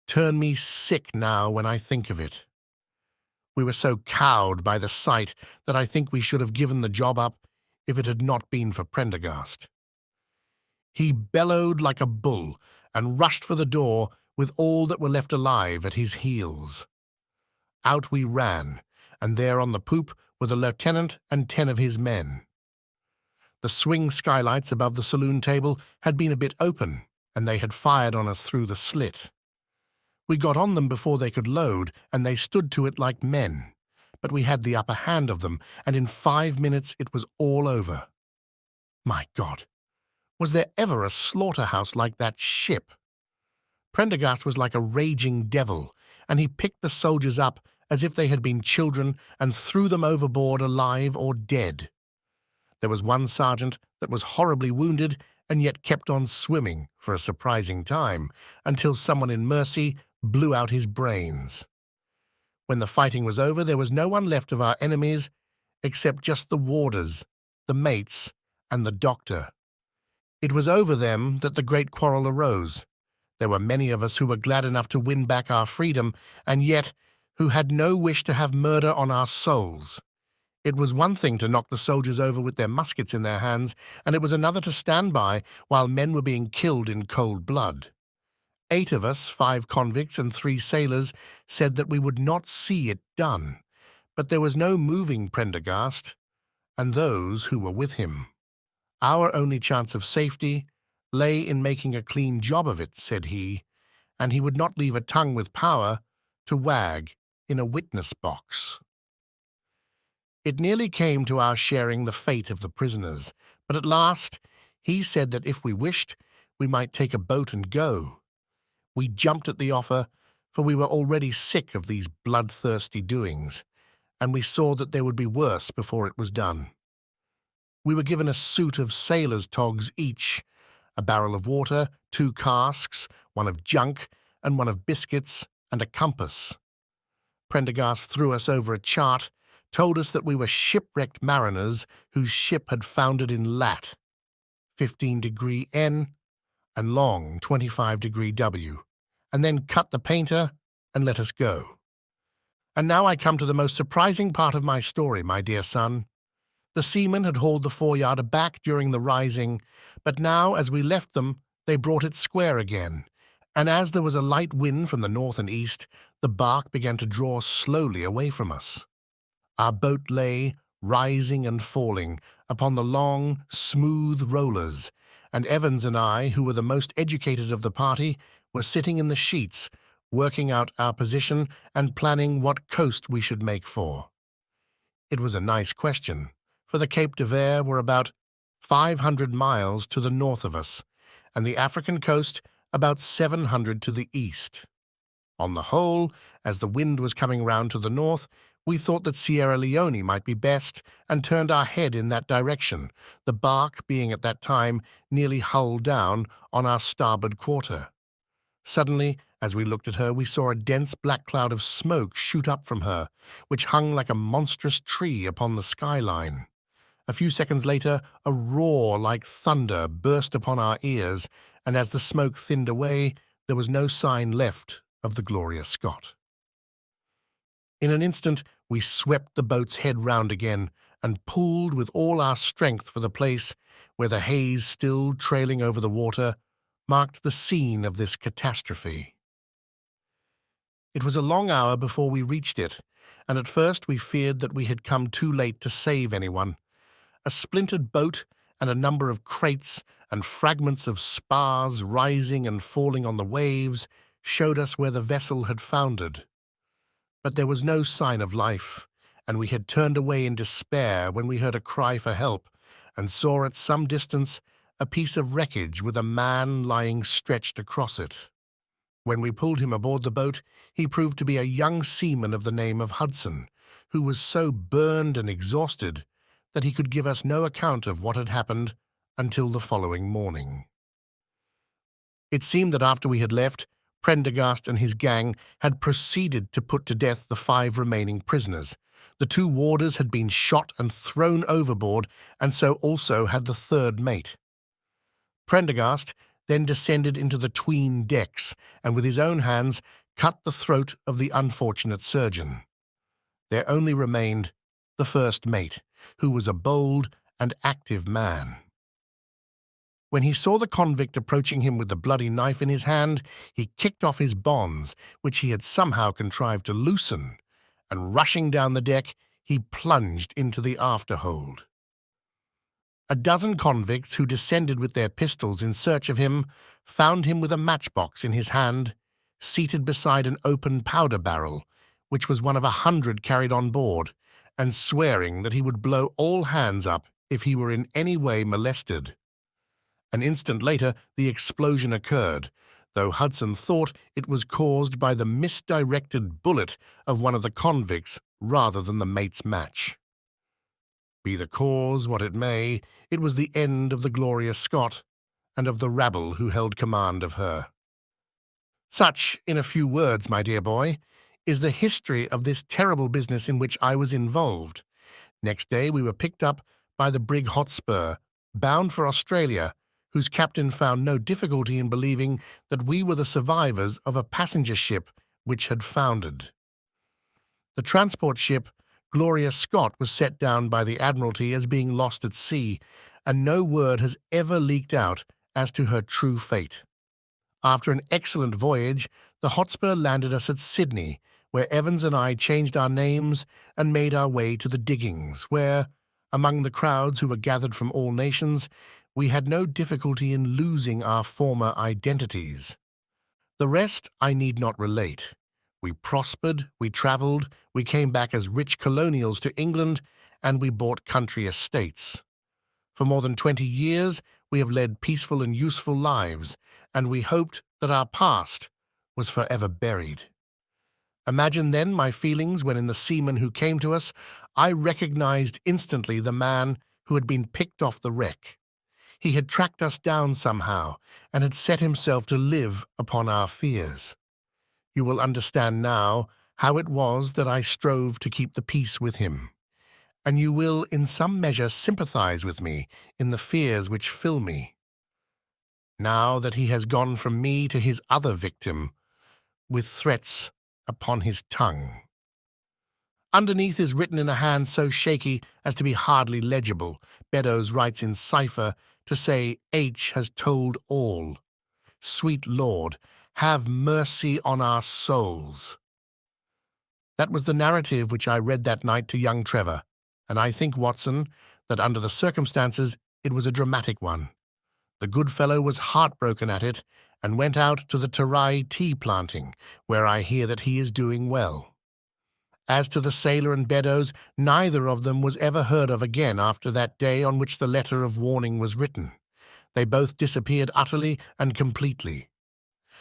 turn me sick now when I think of it. We were so cowed by the sight that I think we should have given the job up if it had not been for Prendergast. He bellowed like a bull and rushed for the door with all that were left alive at his heels. Out we ran, and there on the poop were the lieutenant and 10 of his men. The swing skylights above the saloon table had been a bit open, and they had fired on us through the slit. We got on them before they could load, and they stood to it like men. But we had the upper hand of them, and in 5 minutes it was all over. My God, was there ever a slaughterhouse like that ship? Prendergast was like a raging devil, and he picked the soldiers up as if they had been children and threw them overboard alive or dead. There was one sergeant that was horribly wounded and yet kept on swimming for a surprising time, until someone in mercy blew out his brains. When the fighting was over, there was no one left of our enemies except just the warders, the mates, and the doctor. It was over them that the great quarrel arose. There were many of us who were glad enough to win back our freedom, and yet who had no wish to have murder on our souls. It was one thing to knock the soldiers over with their muskets in their hands, and it was another to stand by while men were being killed in cold blood. 8 of us, 5 convicts and 3 sailors, said that we would not see it done, but there was no moving Prendergast, and those who were with him. Our only chance of safety lay in making a clean job of it, said he, and he would not leave a tongue with power to wag in a witness box. It nearly came to our sharing the fate of the prisoners, but at last he said that if we wished, we might take a boat and go. We jumped at the offer, for we were already sick of these bloodthirsty doings, and we saw that there would be worse before it was done. We were given a suit of sailors' togs each, a barrel of water, 2 casks, one of junk, and one of biscuits, and a compass. Prendergast threw us over a chart, told us that we were shipwrecked mariners whose ship had foundered in Lat, 15° N, and long 25° W, and then cut the painter and let us go. And now I come to the most surprising part of my story, my dear son. The seamen had hauled the foreyard aback during the rising, but now, as we left them, they brought it square again, and as there was a light wind from the north and east, the bark began to draw slowly away from us. Our boat lay, rising and falling, upon the long, smooth rollers, and Evans and I, who were the most educated of the party, were sitting in the sheets, working out our position and planning what coast we should make for. It was a nice question, for the Cape de Verde were about 500 miles to the north of us, and the African coast about 700 to the east. On the whole, as the wind was coming round to the north, we thought that Sierra Leone might be best, and turned our head in that direction, the bark being at that time nearly hull down on our starboard quarter. Suddenly, as we looked at her, we saw a dense black cloud of smoke shoot up from her, which hung like a monstrous tree upon the skyline. A few seconds later, a roar like thunder burst upon our ears, and as the smoke thinned away, there was no sign left of the Gloria Scott. In an instant, we swept the boat's head round again and pulled with all our strength for the place where the haze, still trailing over the water, marked the scene of this catastrophe. It was a long hour before we reached it, and at first we feared that we had come too late to save anyone. A splintered boat and a number of crates and fragments of spars rising and falling on the waves showed us where the vessel had foundered. But there was no sign of life, and we had turned away in despair when we heard a cry for help and saw at some distance a piece of wreckage with a man lying stretched across it. When we pulled him aboard the boat, he proved to be a young seaman of the name of Hudson, who was so burned and exhausted that he could give us no account of what had happened until the following morning. It seemed that after we had left, Prendergast and his gang had proceeded to put to death the 5 remaining prisoners. The 2 warders had been shot and thrown overboard, and so also had the 3rd mate. Prendergast then descended into the 'tween decks and with his own hands cut the throat of the unfortunate surgeon. There only remained the 1st mate, who was a bold and active man. When he saw the convict approaching him with the bloody knife in his hand, he kicked off his bonds, which he had somehow contrived to loosen, and rushing down the deck, he plunged into the afterhold. A dozen convicts who descended with their pistols in search of him found him with a matchbox in his hand, seated beside an open powder barrel, which was one of 100 carried on board, and swearing that he would blow all hands up if he were in any way molested. An instant later, the explosion occurred, though Hudson thought it was caused by the misdirected bullet of one of the convicts rather than the mate's match. Be the cause what it may, it was the end of the Gloria Scott and of the rabble who held command of her. Such, in a few words, my dear boy, is the history of this terrible business in which I was involved. Next day we were picked up by the brig Hotspur, bound for Australia, whose captain found no difficulty in believing that we were the survivors of a passenger ship which had foundered. The transport ship Gloria Scott was set down by the Admiralty as being lost at sea, and no word has ever leaked out as to her true fate. After an excellent voyage, the Hotspur landed us at Sydney, where Evans and I changed our names and made our way to the diggings, where, among the crowds who were gathered from all nations, we had no difficulty in losing our former identities. The rest I need not relate. We prospered, we travelled, we came back as rich colonials to England, and we bought country estates. For more than 20 years we have led peaceful and useful lives, and we hoped that our past was forever buried. Imagine then my feelings when in the seaman who came to us I recognized instantly the man who had been picked off the wreck. He had tracked us down somehow and had set himself to live upon our fears. You will understand now how it was that I strove to keep the peace with him, and you will in some measure sympathize with me in the fears which fill me, now that he has gone from me to his other victim, with threats upon his tongue. Underneath is written in a hand so shaky as to be hardly legible. Beddoes writes in cipher to say H has told all. Sweet Lord, have mercy on our souls. That was the narrative which I read that night to young Trevor, and I think, Watson, that under the circumstances it was a dramatic one. The good fellow was heartbroken at it, and went out to the Terai tea planting, where I hear that he is doing well. As to the sailor and Beddoes, neither of them was ever heard of again after that day on which the letter of warning was written. They both disappeared utterly and completely.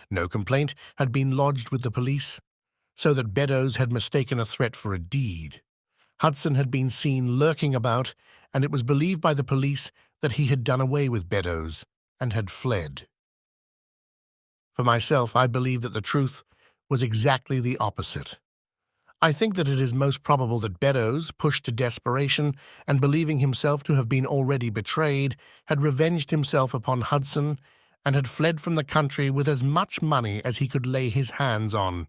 No complaint had been lodged with the police, so that Beddoes had mistaken a threat for a deed. Hudson had been seen lurking about, and it was believed by the police that he had done away with Beddoes and had fled. For myself, I believe that the truth was exactly the opposite. I think that it is most probable that Beddoes, pushed to desperation and believing himself to have been already betrayed, had revenged himself upon Hudson and had fled from the country with as much money as he could lay his hands on.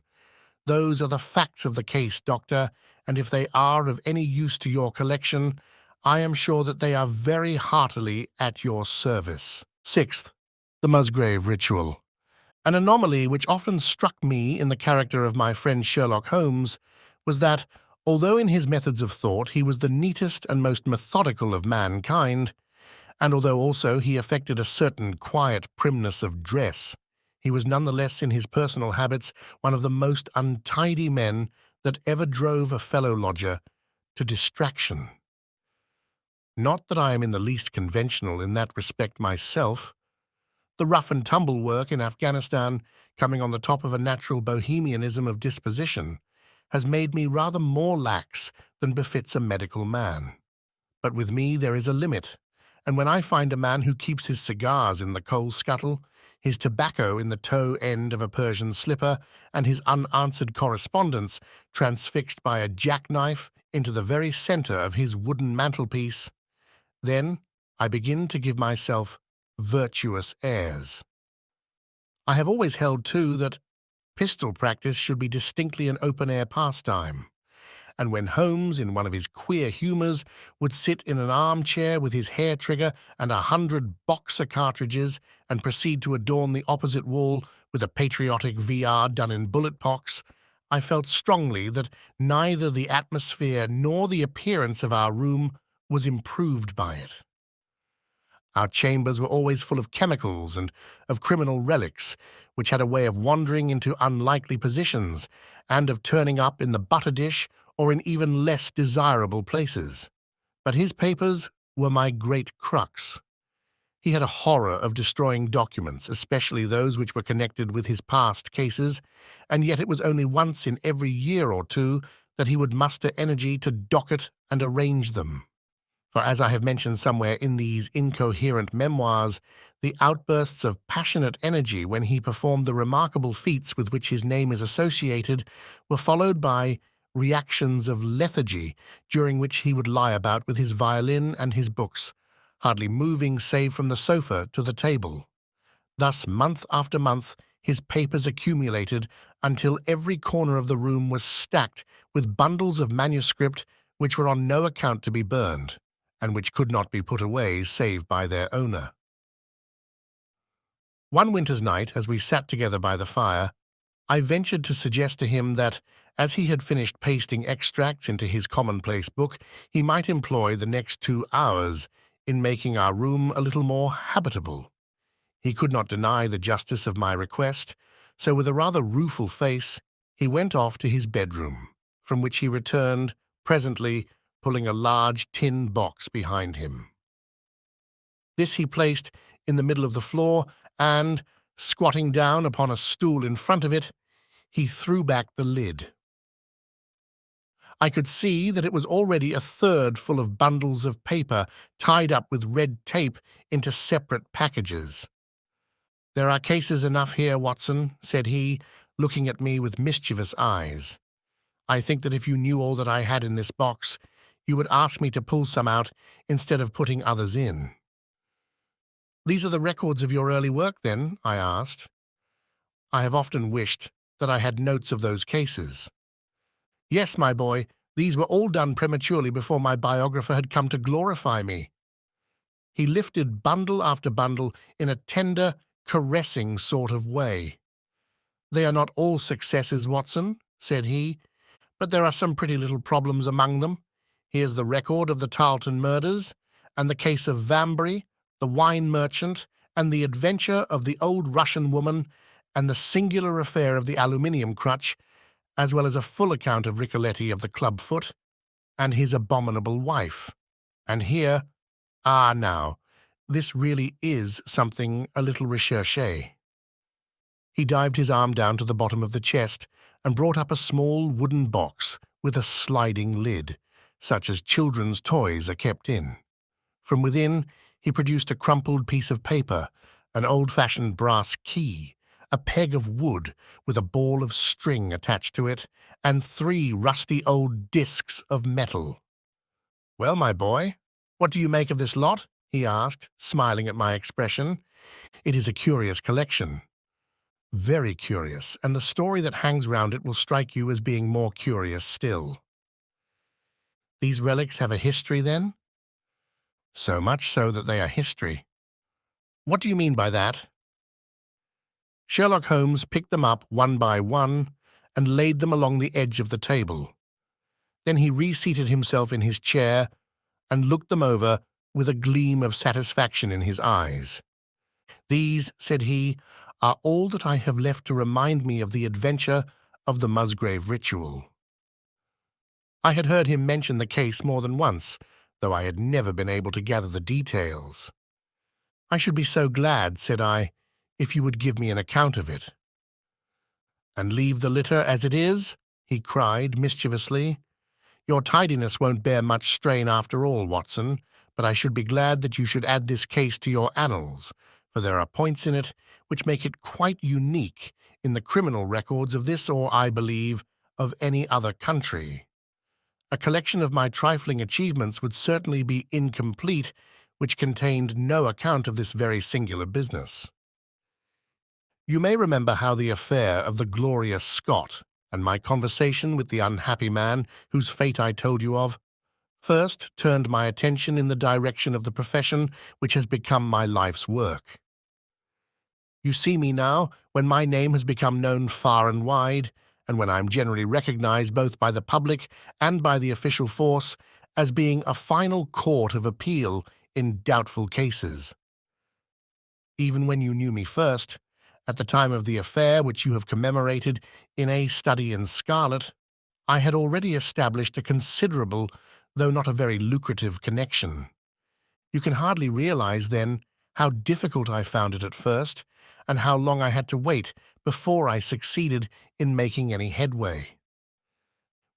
Those are the facts of the case, Doctor, and if they are of any use to your collection, I am sure that they are very heartily at your service. Sixth, the Musgrave ritual. An anomaly which often struck me in the character of my friend Sherlock Holmes was that, although in his methods of thought he was the neatest and most methodical of mankind, And although also he affected a certain quiet primness of dress, he was nonetheless in his personal habits one of the most untidy men that ever drove a fellow lodger to distraction. Not that I am in the least conventional in that respect myself. The rough-and-tumble work in Afghanistan, coming on the top of a natural bohemianism of disposition, has made me rather more lax than befits a medical man. But with me there is a limit, and when I find a man who keeps his cigars in the coal scuttle, his tobacco in the toe end of a Persian slipper, and his unanswered correspondence transfixed by a jackknife into the very centre of his wooden mantelpiece, then I begin to give myself virtuous airs. I have always held, too, that pistol practice should be distinctly an open-air pastime, and when Holmes, in one of his queer humours, would sit in an armchair with his hair-trigger and 100 Boxer cartridges and proceed to adorn the opposite wall with a patriotic VR done in bullet pocks, I felt strongly that neither the atmosphere nor the appearance of our room was improved by it. Our chambers were always full of chemicals and of criminal relics, which had a way of wandering into unlikely positions and of turning up in the butter dish or in even less desirable places. But his papers were my great crux. He had a horror of destroying documents, especially those which were connected with his past cases, and yet it was only once in every year or two that he would muster energy to docket and arrange them. For as I have mentioned somewhere in these incoherent memoirs, the outbursts of passionate energy when he performed the remarkable feats with which his name is associated were followed by reactions of lethargy, during which he would lie about with his violin and his books, hardly moving save from the sofa to the table. Thus, month after month, his papers accumulated until every corner of the room was stacked with bundles of manuscript which were on no account to be burned, and which could not be put away save by their owner. One winter's night, as we sat together by the fire, I ventured to suggest to him that, as he had finished pasting extracts into his commonplace book, he might employ the next 2 hours in making our room a little more habitable. He could not deny the justice of my request, so with a rather rueful face he went off to his bedroom, from which he returned presently, pulling a large tin box behind him. This he placed in the middle of the floor, and, squatting down upon a stool in front of it, he threw back the lid. I could see that it was already a third full of bundles of paper tied up with red tape into separate packages. "There are cases enough here, Watson," said he, looking at me with mischievous eyes. "I think that if you knew all that I had in this box, you would ask me to pull some out instead of putting others in." "These are the records of your early work, then?" I asked. I have often wished that I had notes of those cases. "Yes, my boy, these were all done prematurely before my biographer had come to glorify me." He lifted bundle after bundle in a tender, caressing sort of way. "They are not all successes, Watson," said he, "but there are some pretty little problems among them. Here's the record of the Tarleton murders, and the case of Vambury, the wine merchant, and the adventure of the old Russian woman, and the singular affair of the aluminium crutch, as well as a full account of Ricoletti of the club-foot, and his abominable wife. And here, now, this really is something a little recherché." He dived his arm down to the bottom of the chest and brought up a small wooden box with a sliding lid, such as children's toys are kept in. From within, he produced a crumpled piece of paper, an old-fashioned brass key, a peg of wood with a ball of string attached to it, and 3 rusty old discs of metal. "Well, my boy, what do you make of this lot?" he asked, smiling at my expression. "It is a curious collection." "Very curious, and the story that hangs round it will strike you as being more curious still." "These relics have a history, then?" "So much so that they are history." "What do you mean by that?" Sherlock Holmes picked them up one by one and laid them along the edge of the table. Then he reseated himself in his chair and looked them over with a gleam of satisfaction in his eyes. "These," said he, "are all that I have left to remind me of the adventure of the Musgrave ritual." I had heard him mention the case more than once, though I had never been able to gather the details. "I should be so glad," said I, "if you would give me an account of it." "And leave the litter as it is?" he cried mischievously. "Your tidiness won't bear much strain after all, Watson, but I should be glad that you should add this case to your annals, for there are points in it which make it quite unique in the criminal records of this or, I believe, of any other country. A collection of my trifling achievements would certainly be incomplete which contained no account of this very singular business. You may remember how the affair of the Gloria Scott and my conversation with the unhappy man whose fate I told you of first turned my attention in the direction of the profession which has become my life's work. You see me now, when my name has become known far and wide, and when I am generally recognized both by the public and by the official force as being a final court of appeal in doubtful cases. Even when you knew me first, at the time of the affair which you have commemorated in A Study in Scarlet, I had already established a considerable, though not a very lucrative, connection. You can hardly realize, then, how difficult I found it at first, and how long I had to wait before I succeeded in making any headway.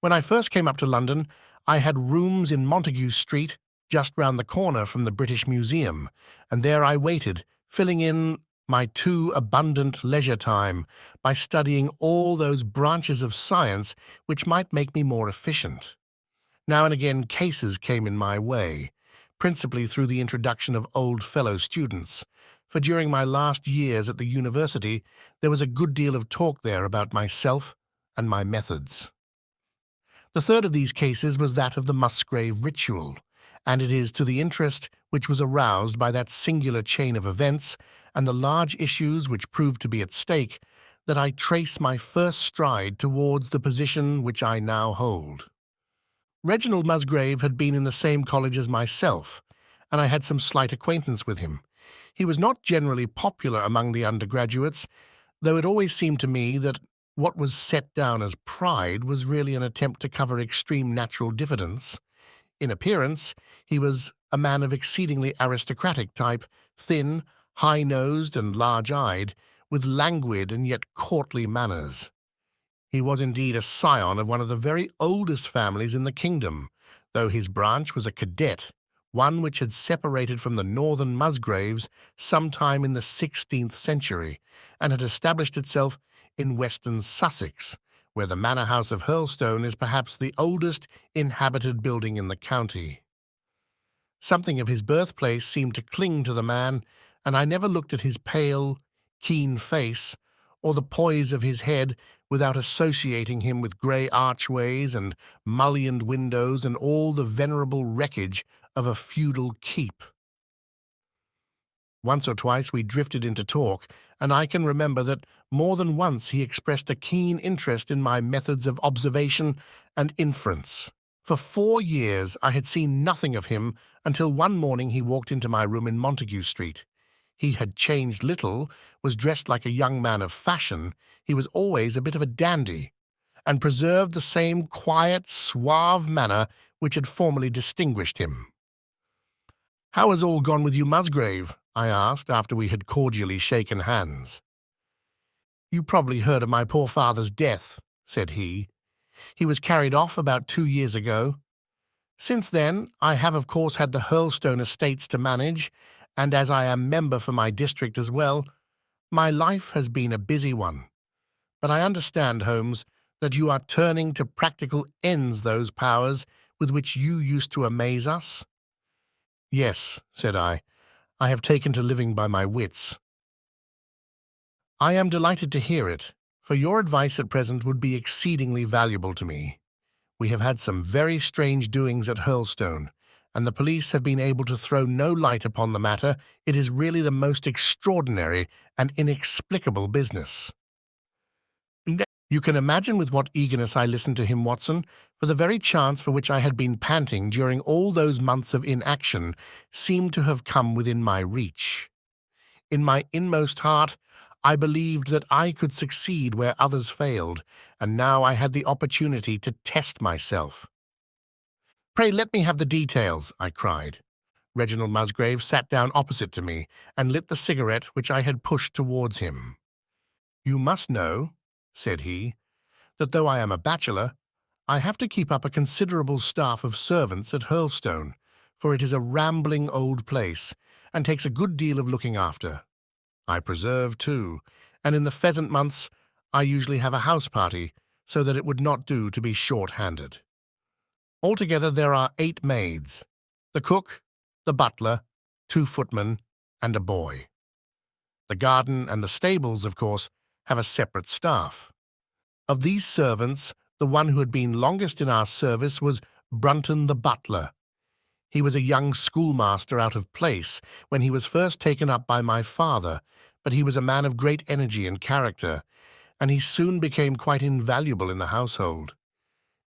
When I first came up to London, I had rooms in Montague Street, just round the corner from the British Museum, and there I waited, filling in my too abundant leisure time by studying all those branches of science which might make me more efficient. Now and again cases came in my way, principally through the introduction of old fellow students, for during my last years at the university there was a good deal of talk there about myself and my methods. The third of these cases was that of the Musgrave ritual, and it is to the interest which was aroused by that singular chain of events and the large issues which proved to be at stake that I trace my first stride towards the position which I now hold. Reginald Musgrave had been in the same college as myself, and I had some slight acquaintance with him. He was not generally popular among the undergraduates, though it always seemed to me that what was set down as pride was really an attempt to cover extreme natural diffidence. In appearance, he was a man of exceedingly aristocratic type, thin, high-nosed and large-eyed, with languid and yet courtly manners. He was indeed a scion of one of the very oldest families in the kingdom, though his branch was a cadet, one which had separated from the northern Musgraves sometime in the 16th century, and had established itself in western Sussex, where the manor house of Hurlstone is perhaps the oldest inhabited building in the county. Something of his birthplace seemed to cling to the man, and I never looked at his pale, keen face, or the poise of his head without associating him with grey archways and mullioned windows and all the venerable wreckage of a feudal keep. Once or twice we drifted into talk, and I can remember that more than once he expressed a keen interest in my methods of observation and inference. For 4 years I had seen nothing of him until one morning he walked into my room in Montague Street. He had changed little, was dressed like a young man of fashion, he was always a bit of a dandy, and preserved the same quiet, suave manner which had formerly distinguished him. "How has all gone with you, Musgrave?" I asked, after we had cordially shaken hands. "You probably heard of my poor father's death," said he. "He was carried off about 2 years ago. Since then, I have of course had the Hurlstone estates to manage, and as I am member for my district as well, my life has been a busy one. But I understand, Holmes, that you are turning to practical ends those powers with which you used to amaze us." "Yes," said I have taken to living by my wits." "I am delighted to hear it, for your advice at present would be exceedingly valuable to me. We have had some very strange doings at Hurlstone, and the police have been able to throw no light upon the matter. It is really the most extraordinary and inexplicable business." You can imagine with what eagerness I listened to him, Watson, for the very chance for which I had been panting during all those months of inaction seemed to have come within my reach. In my inmost heart, I believed that I could succeed where others failed, and now I had the opportunity to test myself. "Pray let me have the details," I cried. Reginald Musgrave sat down opposite to me and lit the cigarette which I had pushed towards him. "You must know," said he, "that though I am a bachelor, I have to keep up a considerable staff of servants at Hurlstone, for it is a rambling old place, and takes a good deal of looking after. I preserve, too, and in the pheasant months I usually have a house party, so that it would not do to be short-handed. Altogether there are 8 maids, the cook, the butler, 2 footmen, and a boy. The garden and the stables, of course, have a separate staff. Of these servants, the one who had been longest in our service was Brunton the butler. He was a young schoolmaster out of place when he was first taken up by my father, but he was a man of great energy and character, and he soon became quite invaluable in the household.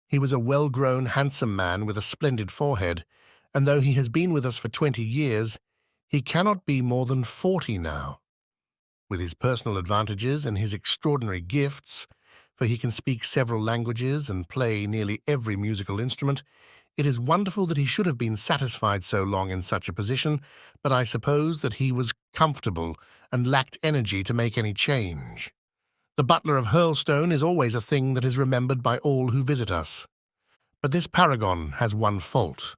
He was a well-grown, handsome man with a splendid forehead, and though he has been with us for 20 years, he cannot be more than 40 now. With his personal advantages and his extraordinary gifts, for he can speak several languages and play nearly every musical instrument, it is wonderful that he should have been satisfied so long in such a position, but I suppose that he was comfortable and lacked energy to make any change. The butler of Hurlstone is always a thing that is remembered by all who visit us. But this paragon has one fault.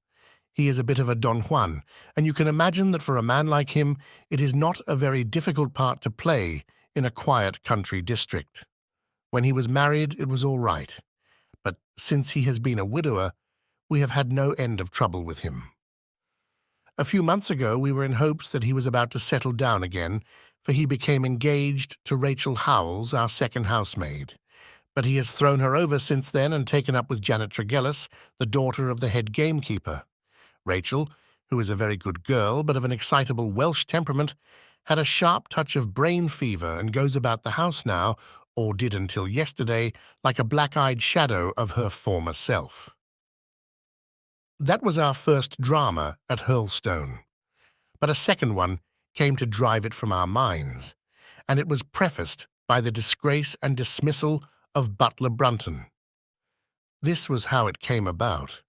He is a bit of a Don Juan, and you can imagine that for a man like him it is not a very difficult part to play in a quiet country district. When he was married it was all right, but since he has been a widower, we have had no end of trouble with him. A few months ago we were in hopes that he was about to settle down again, for he became engaged to Rachel Howells, our second housemaid. But he has thrown her over since then and taken up with Janet Tregellis, the daughter of the head gamekeeper. Rachel, who is a very good girl but of an excitable Welsh temperament, had a sharp touch of brain fever and goes about the house now, or did until yesterday, like a black-eyed shadow of her former self. That was our first drama at Hurlstone, but a second one came to drive it from our minds, and it was prefaced by the disgrace and dismissal of Butler Brunton. This was how it came about.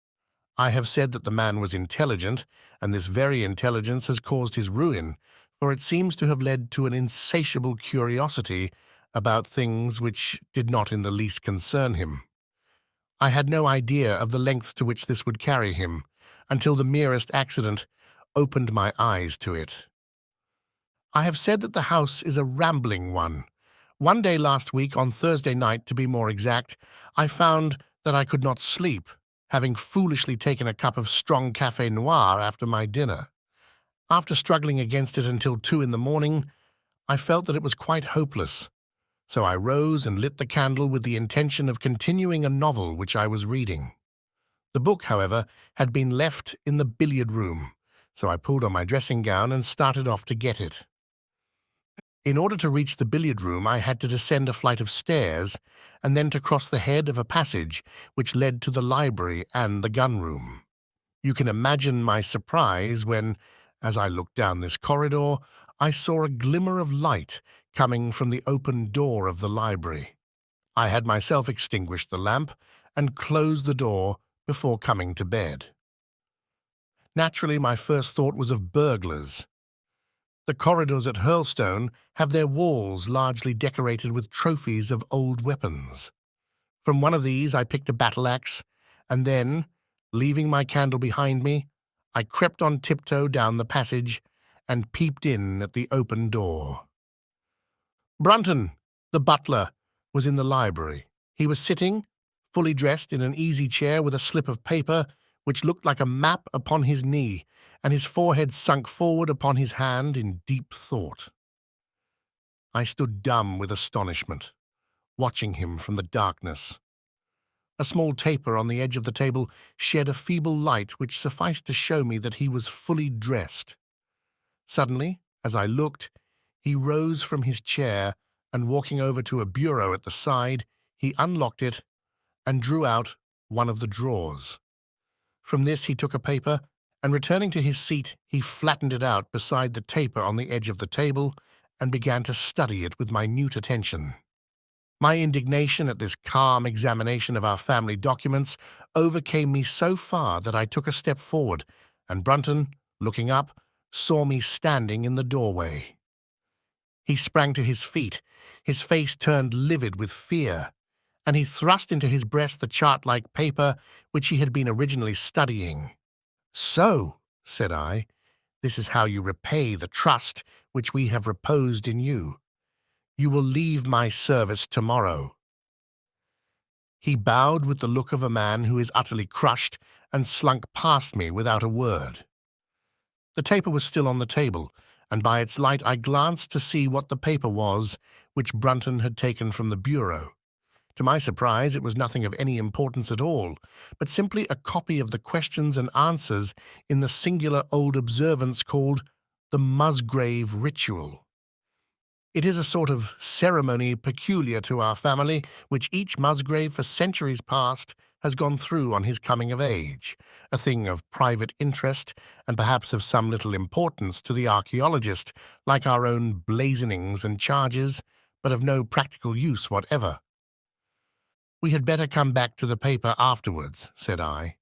I have said that the man was intelligent, and this very intelligence has caused his ruin, for it seems to have led to an insatiable curiosity about things which did not in the least concern him. I had no idea of the lengths to which this would carry him, until the merest accident opened my eyes to it. I have said that the house is a rambling one. One day last week, on Thursday night to be more exact, I found that I could not sleep, having foolishly taken a cup of strong café noir after my dinner. After struggling against it until 2 in the morning, I felt that it was quite hopeless, so I rose and lit the candle with the intention of continuing a novel which I was reading. The book, however, had been left in the billiard-room, so I pulled on my dressing gown and started off to get it. In order to reach the billiard-room, I had to descend a flight of stairs and then to cross the head of a passage which led to the library and the gun-room. You can imagine my surprise when, as I looked down this corridor, I saw a glimmer of light coming from the open door of the library. I had myself extinguished the lamp and closed the door before coming to bed. Naturally, my first thought was of burglars. The corridors at Hurlstone have their walls largely decorated with trophies of old weapons. From one of these I picked a battle-axe, and then, leaving my candle behind me, I crept on tiptoe down the passage and peeped in at the open door. Brunton, the butler, was in the library. He was sitting, fully dressed, in an easy chair with a slip of paper which looked like a map upon his knee, and his forehead sunk forward upon his hand in deep thought. I stood dumb with astonishment, watching him from the darkness. A small taper on the edge of the table shed a feeble light which sufficed to show me that he was fully dressed. Suddenly, as I looked, he rose from his chair, and walking over to a bureau at the side, He unlocked it and drew out one of the drawers. From this he took a paper, and returning to his seat, he flattened it out beside the taper on the edge of the table and began to study it with minute attention. My indignation at this calm examination of our family documents overcame me so far that I took a step forward, and Brunton, looking up, saw me standing in the doorway. He sprang to his feet, his face turned livid with fear, and he thrust into his breast the chart-like paper which he had been originally studying. "So," said I, "this is how you repay the trust which we have reposed in you. You will leave my service tomorrow." He bowed with the look of a man who is utterly crushed and slunk past me without a word. The taper was still on the table, and by its light I glanced to see what the paper was which Brunton had taken from the bureau. To my surprise, it was nothing of any importance at all, but simply a copy of the questions and answers in the singular old observance called the Musgrave ritual. It is a sort of ceremony peculiar to our family, which each Musgrave for centuries past has gone through on his coming of age, a thing of private interest and perhaps of some little importance to the archaeologist, like our own blazonings and charges, but of no practical use whatever. "We had better come back to the paper afterwards," said I.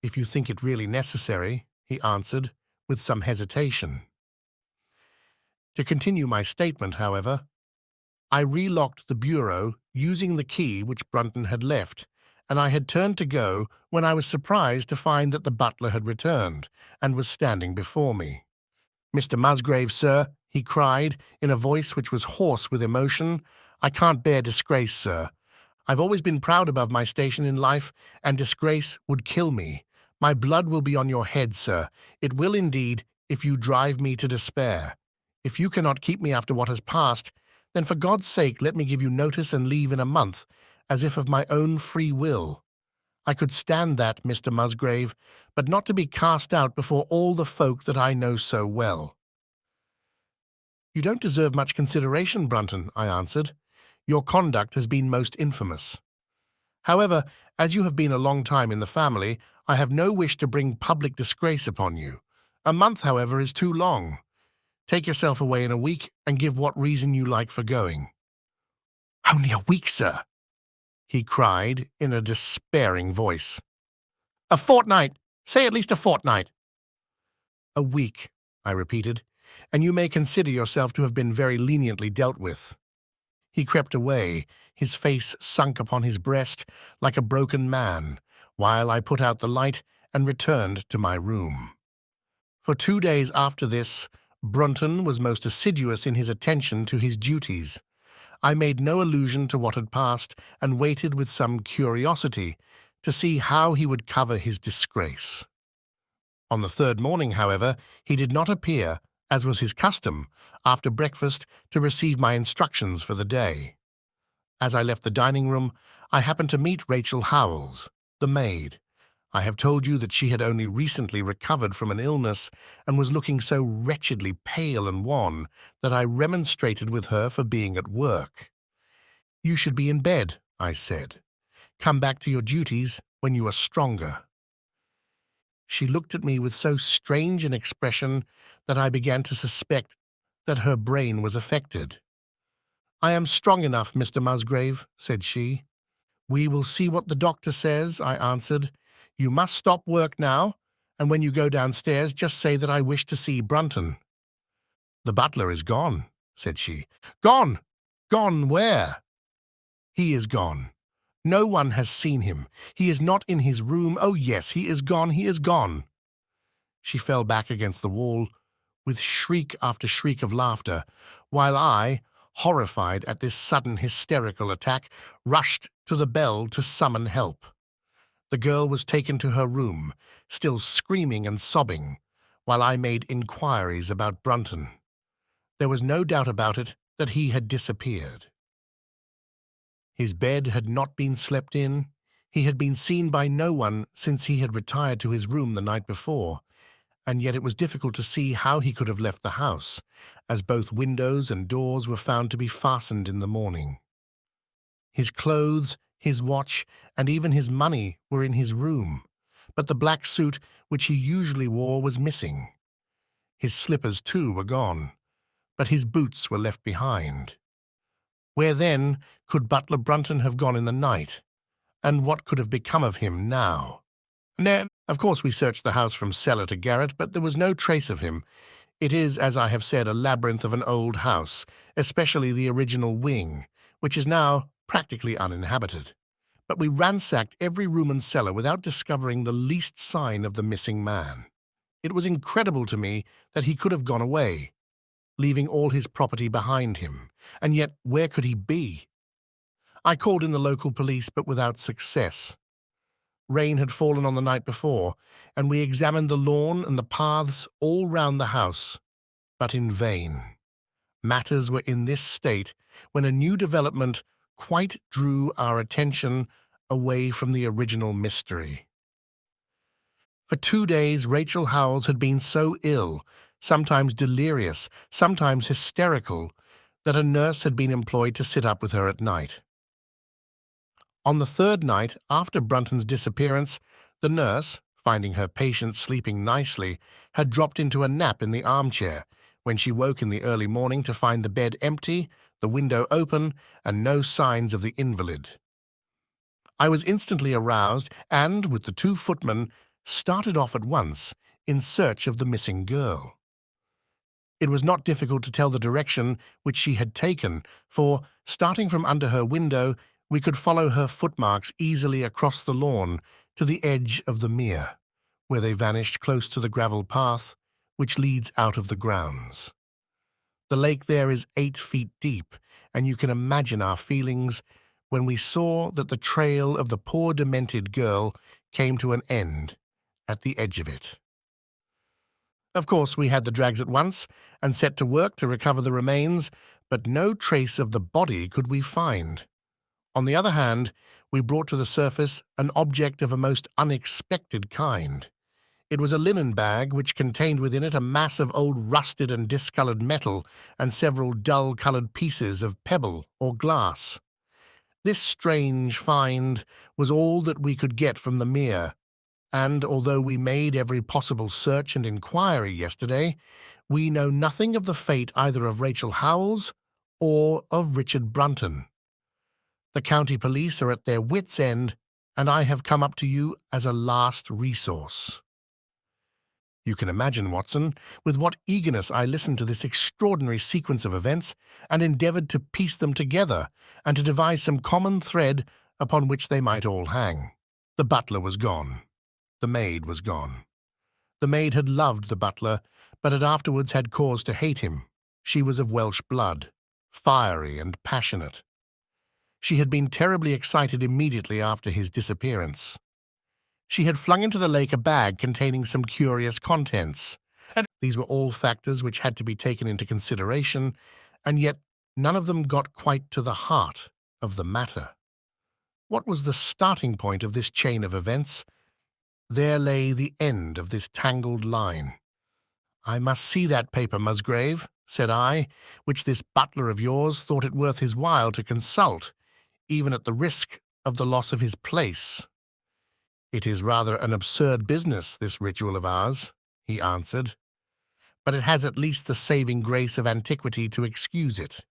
"If you think it really necessary," he answered, with some hesitation. To continue my statement, however, I relocked the bureau using the key which Brunton had left, and I had turned to go when I was surprised to find that the butler had returned and was standing before me. "Mr. Musgrave, sir," he cried, in a voice which was hoarse with emotion, "I can't bear disgrace, sir. I've always been proud above my station in life, and disgrace would kill me. My blood will be on your head, sir. It will indeed, if you drive me to despair. If you cannot keep me after what has passed, then for God's sake let me give you notice and leave in a month, as if of my own free will. I could stand that, Mr. Musgrave, but not to be cast out before all the folk that I know so well." "You don't deserve much consideration, Brunton," I answered. "Your conduct has been most infamous. However, as you have been a long time in the family, I have no wish to bring public disgrace upon you. A month, however, is too long. Take yourself away in a week, and give what reason you like for going." "Only a week, sir," he cried in a despairing voice. "A fortnight! Say at least a fortnight." "A week," I repeated, "and you may consider yourself to have been very leniently dealt with." He crept away, his face sunk upon his breast like a broken man, while I put out the light and returned to my room. For 2 days after this, Brunton was most assiduous in his attention to his duties. I made no allusion to what had passed, and waited with some curiosity to see how he would cover his disgrace. On the third morning, however, he did not appear, as was his custom, after breakfast to receive my instructions for the day. As I left the dining-room, I happened to meet Rachel Howells, the maid. I have told you that she had only recently recovered from an illness and was looking so wretchedly pale and wan that I remonstrated with her for being at work. "You should be in bed," I said. "Come back to your duties when you are stronger." She looked at me with so strange an expression that I began to suspect that her brain was affected. "I am strong enough, Mr. Musgrave," said she. "We will see what the doctor says," I answered. "You must stop work now, and when you go downstairs, just say that I wish to see Brunton." "The butler is gone," said she. "Gone? Gone where?" "He is gone. No one has seen him. He is not in his room. Oh, yes, he is gone, he is gone." She fell back against the wall, with shriek after shriek of laughter, while I, horrified at this sudden hysterical attack, rushed to the bell to summon help. The girl was taken to her room, still screaming and sobbing, while I made inquiries about Brunton. There was no doubt about it that he had disappeared. His bed had not been slept in. He had been seen by no one since he had retired to his room the night before, and yet it was difficult to see how he could have left the house, as both windows and doors were found to be fastened in the morning. His clothes, his watch, and even his money were in his room, but the black suit which he usually wore was missing. His slippers, too, were gone, but his boots were left behind. Where, then, could Butler Brunton have gone in the night, and what could have become of him now? Of course, we searched the house from cellar to garret, but there was no trace of him. It is, as I have said, a labyrinth of an old house, especially the original wing, which is now practically uninhabited. But we ransacked every room and cellar without discovering the least sign of the missing man. It was incredible to me that he could have gone away, leaving all his property behind him, and yet where could he be? I called in the local police, but without success. Rain had fallen on the night before, and we examined the lawn and the paths all round the house, but in vain. Matters were in this state when a new development quite drew our attention away from the original mystery. For 2 days, Rachel Howells had been so ill, sometimes delirious, sometimes hysterical, that a nurse had been employed to sit up with her at night. On the 3rd night, after Brunton's disappearance, the nurse, finding her patient sleeping nicely, had dropped into a nap in the armchair, when she woke in the early morning to find the bed empty, the window open, and no signs of the invalid. I was instantly aroused and, with the 2 footmen, started off at once in search of the missing girl. It was not difficult to tell the direction which she had taken, for, starting from under her window, we could follow her footmarks easily across the lawn to the edge of the mere, where they vanished close to the gravel path which leads out of the grounds. The lake there is 8 feet deep, and you can imagine our feelings when we saw that the trail of the poor demented girl came to an end at the edge of it. Of course, we had the drags at once and set to work to recover the remains, but no trace of the body could we find. On the other hand, we brought to the surface an object of a most unexpected kind. It was a linen bag which contained within it a mass of old rusted and discoloured metal and several dull-coloured pieces of pebble or glass. This strange find was all that we could get from the mere, and although we made every possible search and inquiry yesterday, we know nothing of the fate either of Rachel Howells or of Richard Brunton. The county police are at their wits' end, and I have come up to you as a last resource. You can imagine, Watson, with what eagerness I listened to this extraordinary sequence of events and endeavoured to piece them together and to devise some common thread upon which they might all hang. The butler was gone. The maid was gone. The maid had loved the butler, but had afterwards had cause to hate him. She was of Welsh blood, fiery and passionate. She had been terribly excited immediately after his disappearance. She had flung into the lake a bag containing some curious contents, and these were all factors which had to be taken into consideration, and yet none of them got quite to the heart of the matter. What was the starting point of this chain of events? There lay the end of this tangled line. "I must see that paper, Musgrave," said I, "which this butler of yours thought it worth his while to consult, even at the risk of the loss of his place." "It is rather an absurd business, this ritual of ours," he answered, "but it has at least the saving grace of antiquity to excuse it.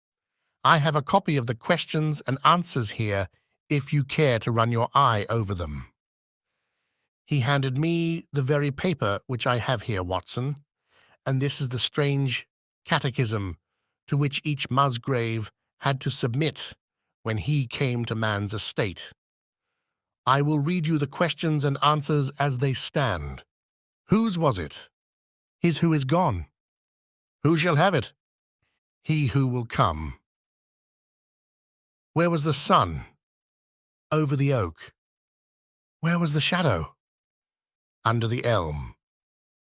I have a copy of the questions and answers here, if you care to run your eye over them." He handed me the very paper which I have here, Watson, and this is the strange catechism to which each Musgrave had to submit when he came to man's estate. I will read you the questions and answers as they stand. Whose was it? His who is gone. Who shall have it? He who will come. Where was the sun? Over the oak. Where was the shadow? Under the elm.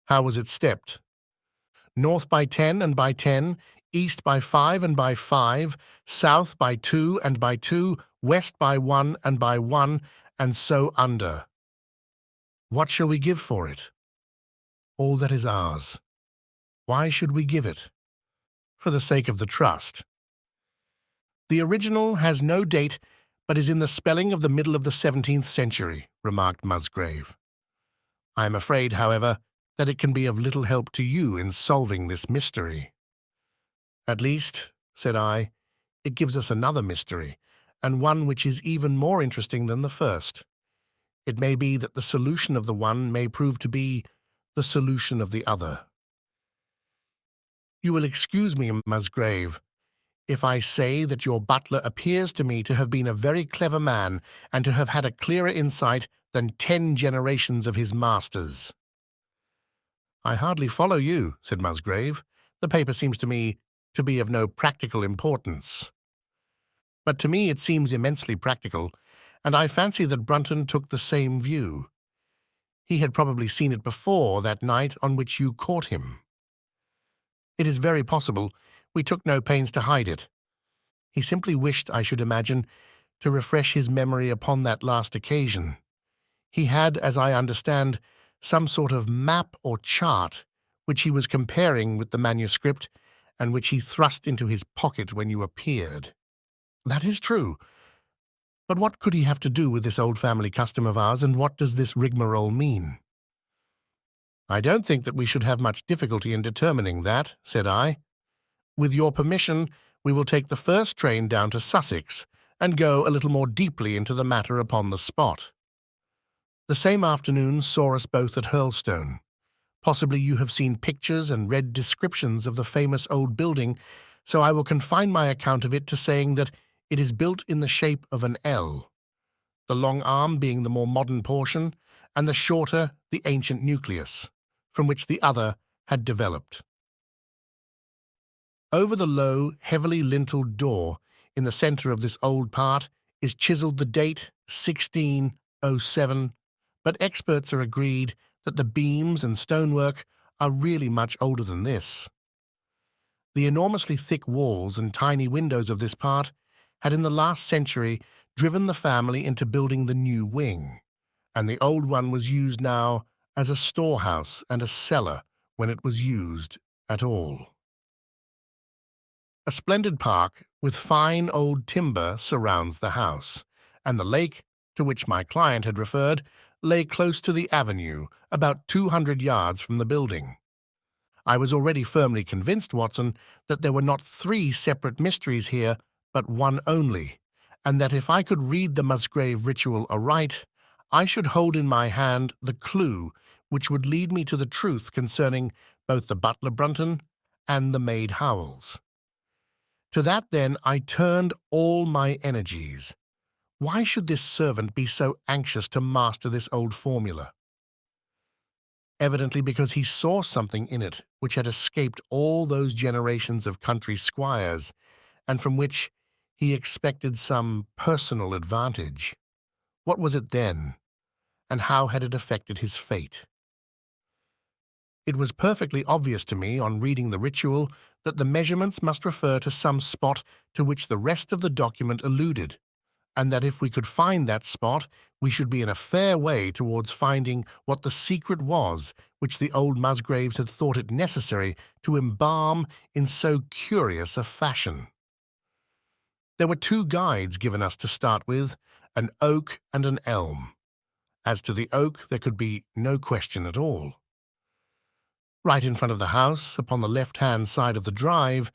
How was it stepped? North by 10 and by 10, east by 5 and by 5, south by 2 and by 2, west by 1 and by 1, and so under. What shall we give for it? All that is ours. Why should we give it? For the sake of the trust. The original has no date, but is in the spelling of the middle of the 17th century, remarked Musgrave. I am afraid, however, that it can be of little help to you in solving this mystery. At least, said I, it gives us another mystery, and one which is even more interesting than the first. It may be that the solution of the one may prove to be the solution of the other. You will excuse me, Musgrave, if I say that your butler appears to me to have been a very clever man and to have had a clearer insight than 10 generations of his masters. I hardly follow you, said Musgrave. The paper seems to me to be of no practical importance. But to me it seems immensely practical, and I fancy that Brunton took the same view. He had probably seen it before that night on which you caught him. It is very possible we took no pains to hide it. He simply wished, I should imagine, to refresh his memory upon that last occasion. He had, as I understand, some sort of map or chart which he was comparing with the manuscript and which he thrust into his pocket when you appeared. That is true. But what could he have to do with this old family custom of ours, and what does this rigmarole mean? I don't think that we should have much difficulty in determining that, said I. With your permission, we will take the first train down to Sussex and go a little more deeply into the matter upon the spot. The same afternoon saw us both at Hurlstone. Possibly you have seen pictures and read descriptions of the famous old building, so I will confine my account of it to saying that it is built in the shape of an L, the long arm being the more modern portion, and the shorter the ancient nucleus, from which the other had developed. Over the low, heavily linteled door in the centre of this old part is chiselled the date 1607, but experts are agreed that the beams and stonework are really much older than this. The enormously thick walls and tiny windows of this part had in the last century driven the family into building the new wing, and the old one was used now as a storehouse and a cellar when it was used at all. A splendid park with fine old timber surrounds the house, and the lake, to which my client had referred, lay close to the avenue, about 200 yards from the building. I was already firmly convinced, Watson, that there were not 3 separate mysteries here, but one only, and that if I could read the Musgrave ritual aright, I should hold in my hand the clue which would lead me to the truth concerning both the butler Brunton and the maid Howells. To that, then, I turned all my energies. Why should this servant be so anxious to master this old formula? Evidently because he saw something in it which had escaped all those generations of country squires, and from which he expected some personal advantage. What was it then, and how had it affected his fate? It was perfectly obvious to me, on reading the ritual, that the measurements must refer to some spot to which the rest of the document alluded, and that if we could find that spot, we should be in a fair way towards finding what the secret was which the old Musgraves had thought it necessary to embalm in so curious a fashion. There were 2 guides given us to start with, an oak and an elm. As to the oak, there could be no question at all. Right in front of the house, upon the left-hand side of the drive,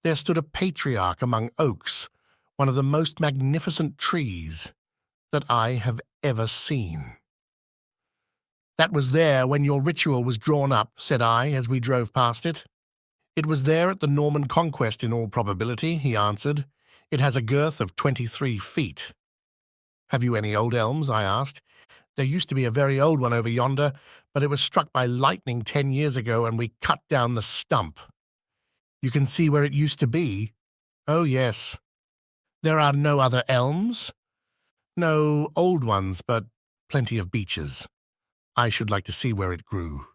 there stood a patriarch among oaks, one of the most magnificent trees that I have ever seen. "That was there when your ritual was drawn up," said I, as we drove past it. "It was there at the Norman Conquest in all probability," he answered. "It has a girth of 23 feet. "Have you any old elms?" I asked. "There used to be a very old one over yonder, but it was struck by lightning 10 years ago, and we cut down the stump." "You can see where it used to be?" "Oh, yes." "There are no other elms?" "No old ones, but plenty of beeches." "I should like to see where it grew."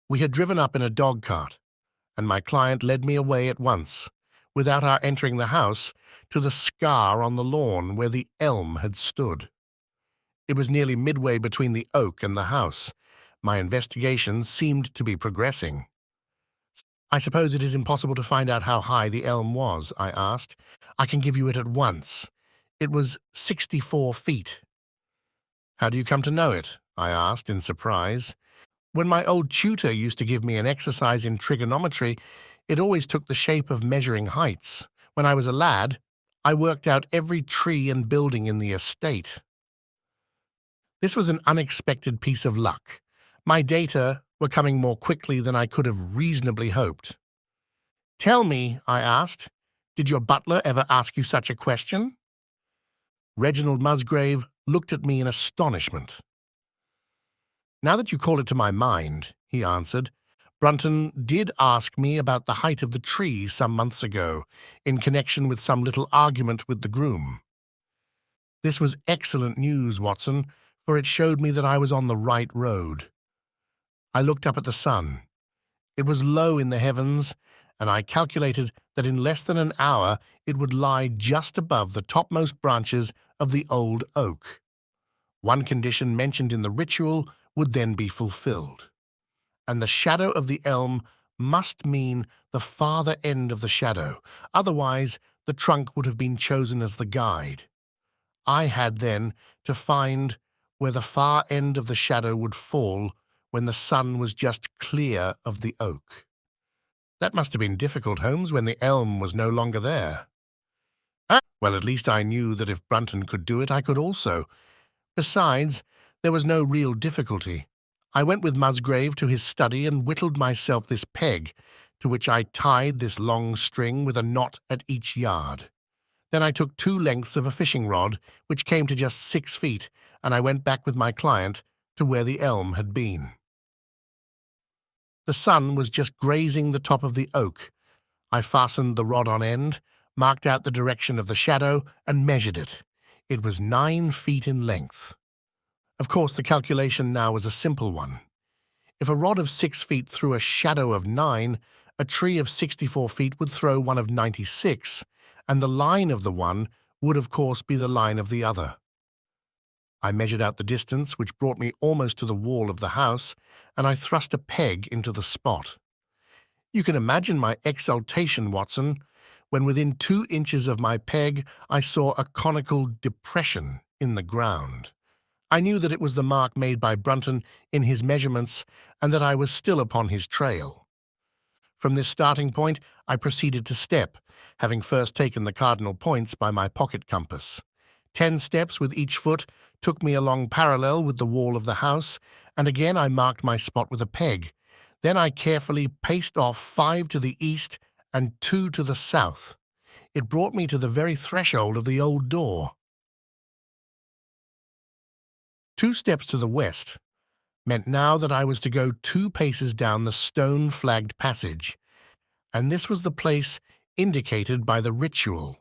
We had driven up in a dog-cart, and my client led me away at once, without our entering the house, to the scar on the lawn where the elm had stood. It was nearly midway between the oak and the house. My investigations seemed to be progressing. "I suppose it is impossible to find out how high the elm was?" I asked. "I can give you it at once. It was 64 feet. How do you come to know it? I asked in surprise. When my old tutor used to give me an exercise in trigonometry, it always took the shape of measuring heights. When I was a lad, I worked out every tree and building in the estate. This was an unexpected piece of luck. My data were coming more quickly than I could have reasonably hoped. Tell me, I asked, did your butler ever ask you such a question? Reginald Musgrave looked at me in astonishment. Now that you call it to my mind, he answered, Brunton did ask me about the height of the tree some months ago, in connection with some little argument with the groom. This was excellent news, Watson, for it showed me that I was on the right road. I looked up at the sun. It was low in the heavens, and I calculated that in less than an hour it would lie just above the topmost branches of the old oak. One condition mentioned in the ritual would then be fulfilled, and the shadow of the elm must mean the farther end of the shadow, otherwise the trunk would have been chosen as the guide. I had then to find where the far end of the shadow would fall when the sun was just clear of the oak. That must have been difficult, Holmes, when the elm was no longer there. Well, at least I knew that if Brunton could do it, I could also. Besides, there was no real difficulty. I went with Musgrave to his study and whittled myself this peg, to which I tied this long string with a knot at each yard. Then I took 2 lengths of a fishing rod, which came to just 6 feet, and I went back with my client to where the elm had been. The sun was just grazing the top of the oak. I fastened the rod on end, marked out the direction of the shadow, and measured it. It was 9 feet in length. Of course, the calculation now was a simple one. If a rod of 6 feet threw a shadow of 9, a tree of 64 feet would throw one of 96, and the line of the one would, of course, be the line of the other. I measured out the distance, which brought me almost to the wall of the house, and I thrust a peg into the spot. You can imagine my exultation, Watson, when within 2 inches of my peg I saw a conical depression in the ground. I knew that it was the mark made by Brunton in his measurements and that I was still upon his trail. From this starting point, I proceeded to step, having first taken the cardinal points by my pocket compass. 10 steps with each foot took me along parallel with the wall of the house, and again I marked my spot with a peg. Then I carefully paced off 5 to the east and 2 to the south. It brought me to the very threshold of the old door. 2 steps to the west meant now that I was to go 2 paces down the stone-flagged passage, and this was the place indicated by the ritual.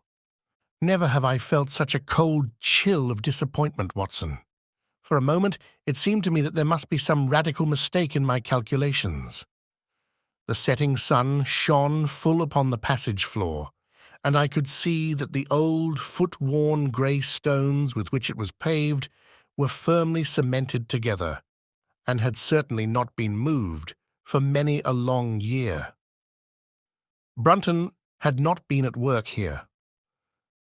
Never have I felt such a cold chill of disappointment, Watson. For a moment, it seemed to me that there must be some radical mistake in my calculations. The setting sun shone full upon the passage floor, and I could see that the old, foot-worn grey stones with which it was paved were firmly cemented together, and had certainly not been moved for many a long year. Brunton had not been at work here.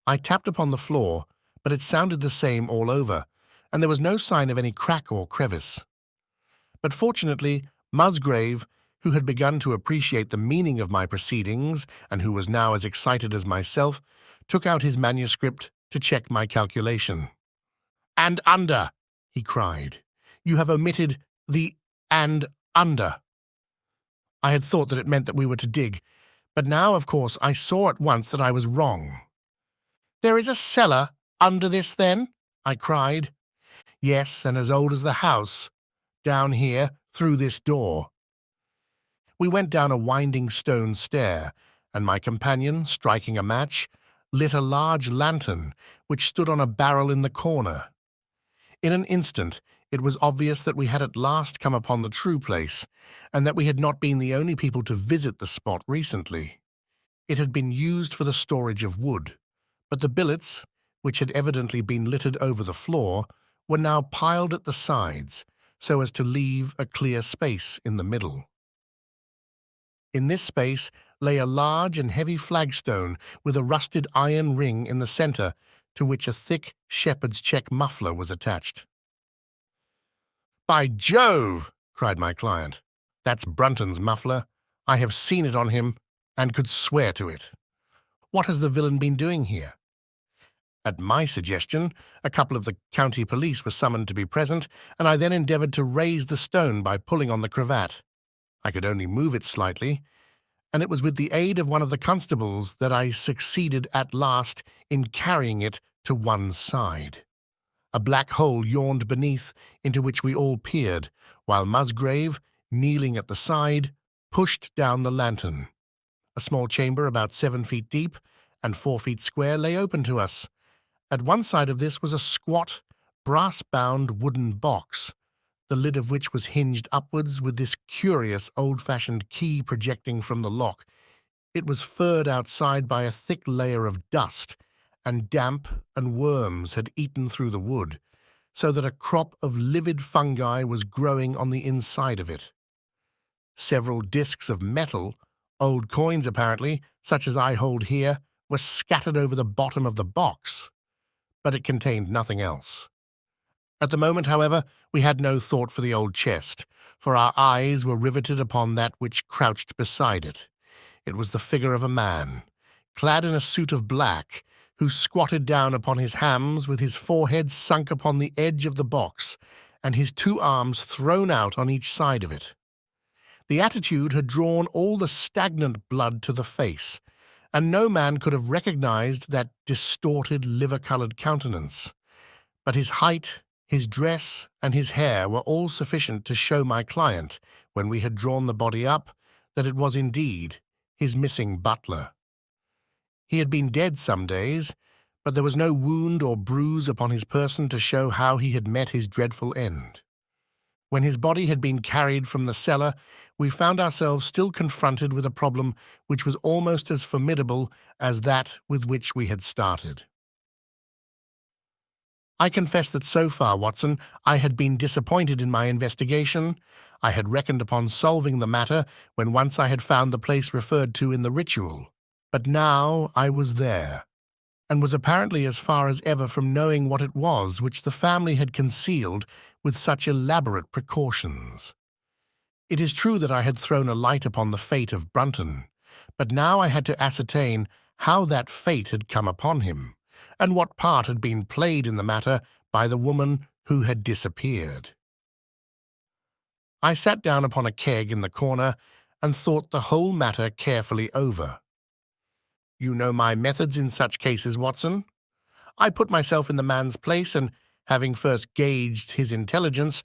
I tapped upon the floor, but it sounded the same all over, and there was no sign of any crack or crevice. But fortunately, Musgrave, who had begun to appreciate the meaning of my proceedings and who was now as excited as myself, took out his manuscript to check my calculation. "And under," he cried. "You have omitted the 'and under.'" I had thought that it meant that we were to dig, but now, of course, I saw at once that I was wrong. "There is a cellar under this, then?" I cried. "Yes, and as old as the house. Down here, through this door." We went down a winding stone stair, and my companion, striking a match, lit a large lantern which stood on a barrel in the corner. In an instant it was obvious that we had at last come upon the true place, and that we had not been the only people to visit the spot recently. It had been used for the storage of wood, but the billets, which had evidently been littered over the floor, were now piled at the sides, so as to leave a clear space in the middle. In this space lay a large and heavy flagstone with a rusted iron ring in the centre, to which a thick shepherd's check muffler was attached. "By Jove!" cried my client. "That's Brunton's muffler. I have seen it on him and could swear to it. What has the villain been doing here?" At my suggestion, a couple of the county police were summoned to be present, and I then endeavoured to raise the stone by pulling on the cravat. I could only move it slightly, and it was with the aid of one of the constables that I succeeded at last in carrying it to one side. A black hole yawned beneath, into which we all peered, while Musgrave, kneeling at the side, pushed down the lantern. A small chamber about 7 feet deep and 4 feet square lay open to us. At one side of this was a squat, brass-bound wooden box, the lid of which was hinged upwards with this curious old-fashioned key projecting from the lock. It was furred outside by a thick layer of dust, and damp and worms had eaten through the wood, so that a crop of livid fungi was growing on the inside of it. Several discs of metal, old coins apparently, such as I hold here, were scattered over the bottom of the box, but it contained nothing else. At the moment, however, we had no thought for the old chest, for our eyes were riveted upon that which crouched beside it. It was the figure of a man, clad in a suit of black, who squatted down upon his hams with his forehead sunk upon the edge of the box and his 2 arms thrown out on each side of it. The attitude had drawn all the stagnant blood to the face, and no man could have recognized that distorted, liver-colored countenance. But his height, his dress, and his hair were all sufficient to show my client, when we had drawn the body up, that it was indeed his missing butler. He had been dead some days, but there was no wound or bruise upon his person to show how he had met his dreadful end. When his body had been carried from the cellar, we found ourselves still confronted with a problem which was almost as formidable as that with which we had started. I confess that so far, Watson, I had been disappointed in my investigation. I had reckoned upon solving the matter when once I had found the place referred to in the ritual. But now I was there, and was apparently as far as ever from knowing what it was which the family had concealed with such elaborate precautions. It is true that I had thrown a light upon the fate of Brunton, but now I had to ascertain how that fate had come upon him, and what part had been played in the matter by the woman who had disappeared. I sat down upon a keg in the corner and thought the whole matter carefully over. You know my methods in such cases, Watson. I put myself in the man's place, and, having first gauged his intelligence,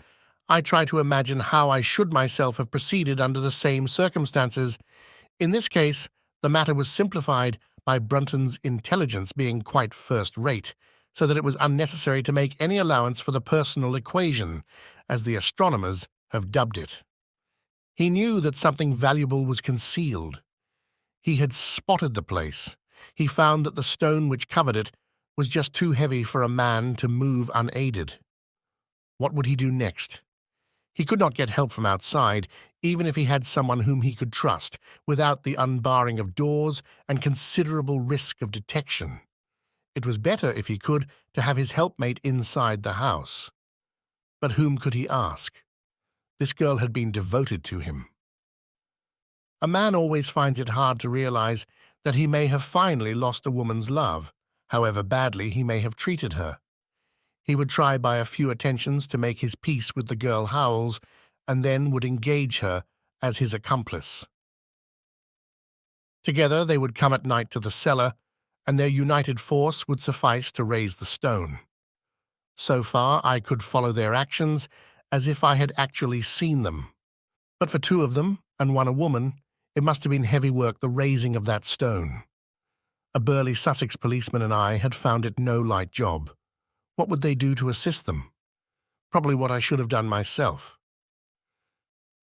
I try to imagine how I should myself have proceeded under the same circumstances. In this case, the matter was simplified by Brunton's intelligence being quite first-rate, so that it was unnecessary to make any allowance for the personal equation, as the astronomers have dubbed it. He knew that something valuable was concealed. He had spotted the place. He found that the stone which covered it was just too heavy for a man to move unaided. What would he do next? He could not get help from outside, even if he had someone whom he could trust, without the unbarring of doors and considerable risk of detection. It was better, if he could, to have his helpmate inside the house. But whom could he ask? This girl had been devoted to him. A man always finds it hard to realize that he may have finally lost a woman's love, however badly he may have treated her. He would try by a few attentions to make his peace with the girl Howells, and then would engage her as his accomplice. Together they would come at night to the cellar, and their united force would suffice to raise the stone. So far I could follow their actions as if I had actually seen them. But for 2 of them, and one a woman, it must have been heavy work, the raising of that stone. A burly Sussex policeman and I had found it no light job. What would they do to assist them? Probably what I should have done myself.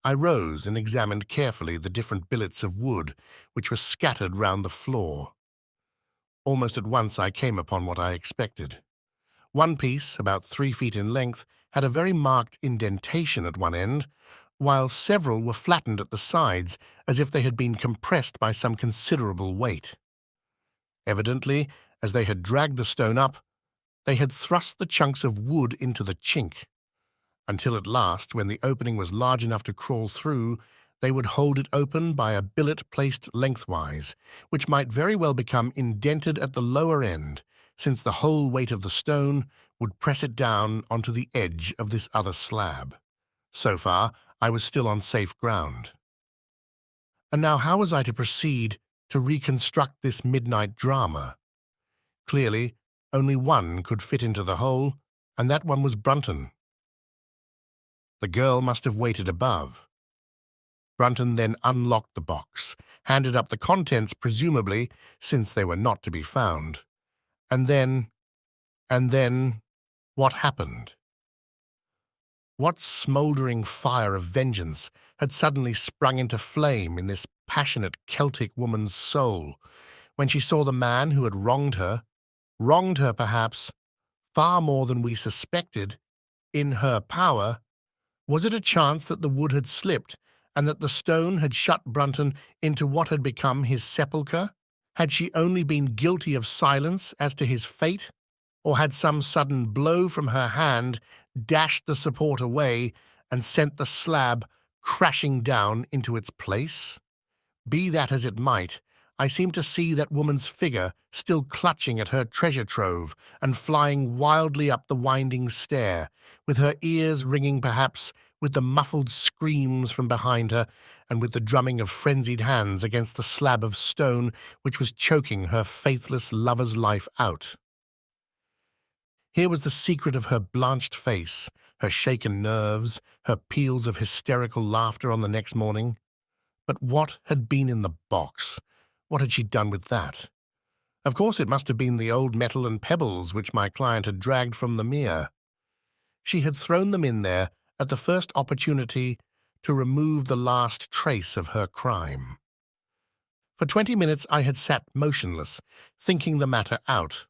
I rose and examined carefully the different billets of wood which were scattered round the floor. Almost at once I came upon what I expected. One piece, about 3 feet in length, had a very marked indentation at one end, while several were flattened at the sides, as if they had been compressed by some considerable weight. Evidently, as they had dragged the stone up, They had thrust the chunks of wood into the chink, until at last, when the opening was large enough to crawl through, they would hold it open by a billet placed lengthwise, which might very well become indented at the lower end, since the whole weight of the stone would press it down onto the edge of this other slab. So far, I was still on safe ground. And now how was I to proceed to reconstruct this midnight drama? Clearly, only one could fit into the hole, and that one was Brunton. The girl must have waited above. Brunton then unlocked the box, handed up the contents, presumably, since they were not to be found. And then, what happened? What smouldering fire of vengeance had suddenly sprung into flame in this passionate Celtic woman's soul when she saw the man who had wronged her perhaps, far more than we suspected, in her power? Was it a chance that the wood had slipped and that the stone had shut Brunton into what had become his sepulchre? Had she only been guilty of silence as to his fate, or had some sudden blow from her hand dashed the support away and sent the slab crashing down into its place? Be that as it might, I seemed to see that woman's figure still clutching at her treasure trove and flying wildly up the winding stair, with her ears ringing perhaps with the muffled screams from behind her and with the drumming of frenzied hands against the slab of stone which was choking her faithless lover's life out. Here was the secret of her blanched face, her shaken nerves, her peals of hysterical laughter on the next morning. But what had been in the box? What had she done with that? Of course it must have been the old metal and pebbles which my client had dragged from the mere. She had thrown them in there at the first opportunity to remove the last trace of her crime. For 20 minutes I had sat motionless, thinking the matter out.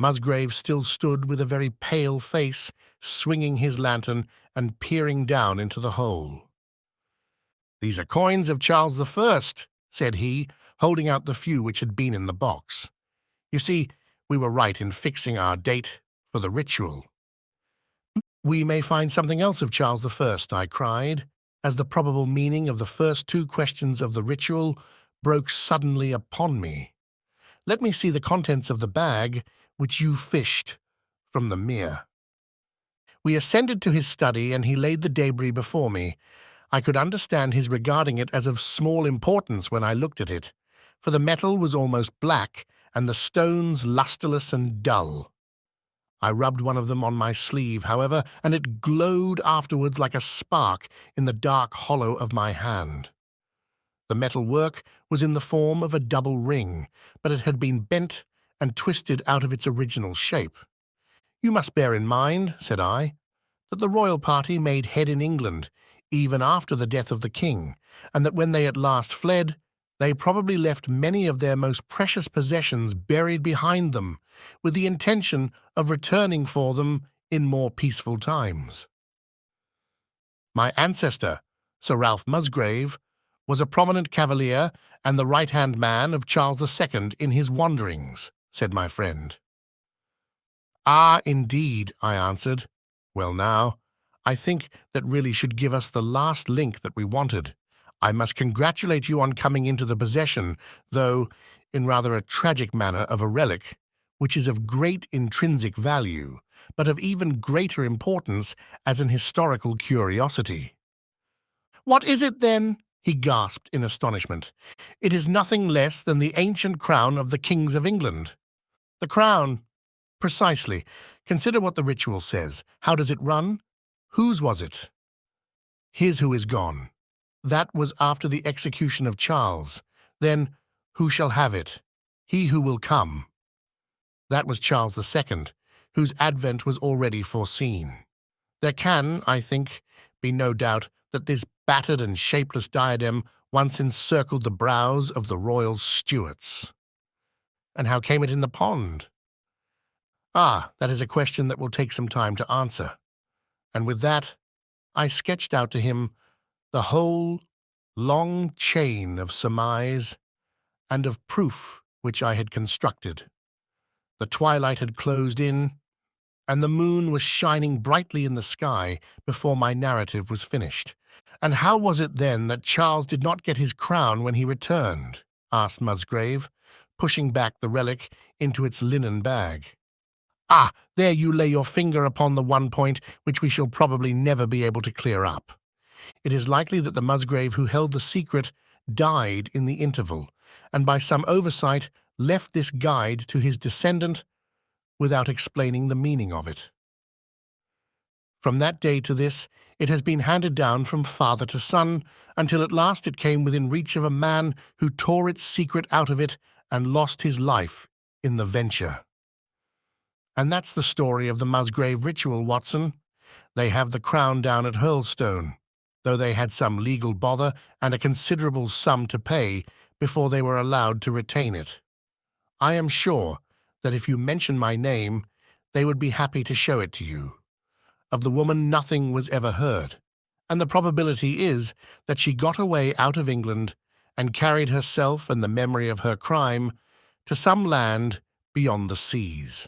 Musgrave still stood with a very pale face, swinging his lantern and peering down into the hole. "These are coins of Charles I," said he, holding out the few which had been in the box. "You see, we were right in fixing our date for the ritual." "We may find something else of Charles I," I cried, as the probable meaning of the first two questions of the ritual broke suddenly upon me. "Let me see the contents of the bag which you fished from the mere." We ascended to his study, and he laid the debris before me. I could understand his regarding it as of small importance when I looked at it, for the metal was almost black and the stones lustreless and dull. I rubbed one of them on my sleeve, however, and it glowed afterwards like a spark in the dark hollow of my hand. The metal work was in the form of a double ring, but it had been bent and twisted out of its original shape. "You must bear in mind," said I, "that the royal party made head in England, even after the death of the king, and that when they at last fled, they probably left many of their most precious possessions buried behind them, with the intention of returning for them in more peaceful times. My ancestor, Sir Ralph Musgrave, was a prominent cavalier and the right-hand man of Charles II in his wanderings," said my friend. "Ah, indeed," I answered. "Well now, I think that really should give us the last link that we wanted. I must congratulate you on coming into the possession, though in rather a tragic manner, of a relic, which is of great intrinsic value, but of even greater importance as an historical curiosity." "What is it, then?" he gasped in astonishment. "It is nothing less than the ancient crown of the kings of England." "The crown? Precisely. Consider what the ritual says. How does it run? Whose was it? His who is gone. That was after the execution of Charles. Then, who shall have it? He who will come. That was Charles II, whose advent was already foreseen. There can, I think, be no doubt that this battered and shapeless diadem once encircled the brows of the royal Stuarts. And how came it in the pond? Ah, that is a question that will take some time to answer. And with that, I sketched out to him the whole long chain of surmise and of proof which I had constructed. The twilight had closed in, and the moon was shining brightly in the sky before my narrative was finished. "And how was it then that Charles did not get his crown when he returned?" asked Musgrave, pushing back the relic into its linen bag. "Ah, there you lay your finger upon the one point which we shall probably never be able to clear up. It is likely that the Musgrave who held the secret died in the interval, and by some oversight left this guide to his descendant without explaining the meaning of it. From that day to this, it has been handed down from father to son, until at last it came within reach of a man who tore its secret out of it and lost his life in the venture. And that's the story of the Musgrave ritual, Watson. They have the crown down at Hurlstone, though they had some legal bother and a considerable sum to pay before they were allowed to retain it. I am sure that if you mention my name, they would be happy to show it to you. Of the woman nothing was ever heard, and the probability is that she got away out of England and carried herself and the memory of her crime to some land beyond the seas.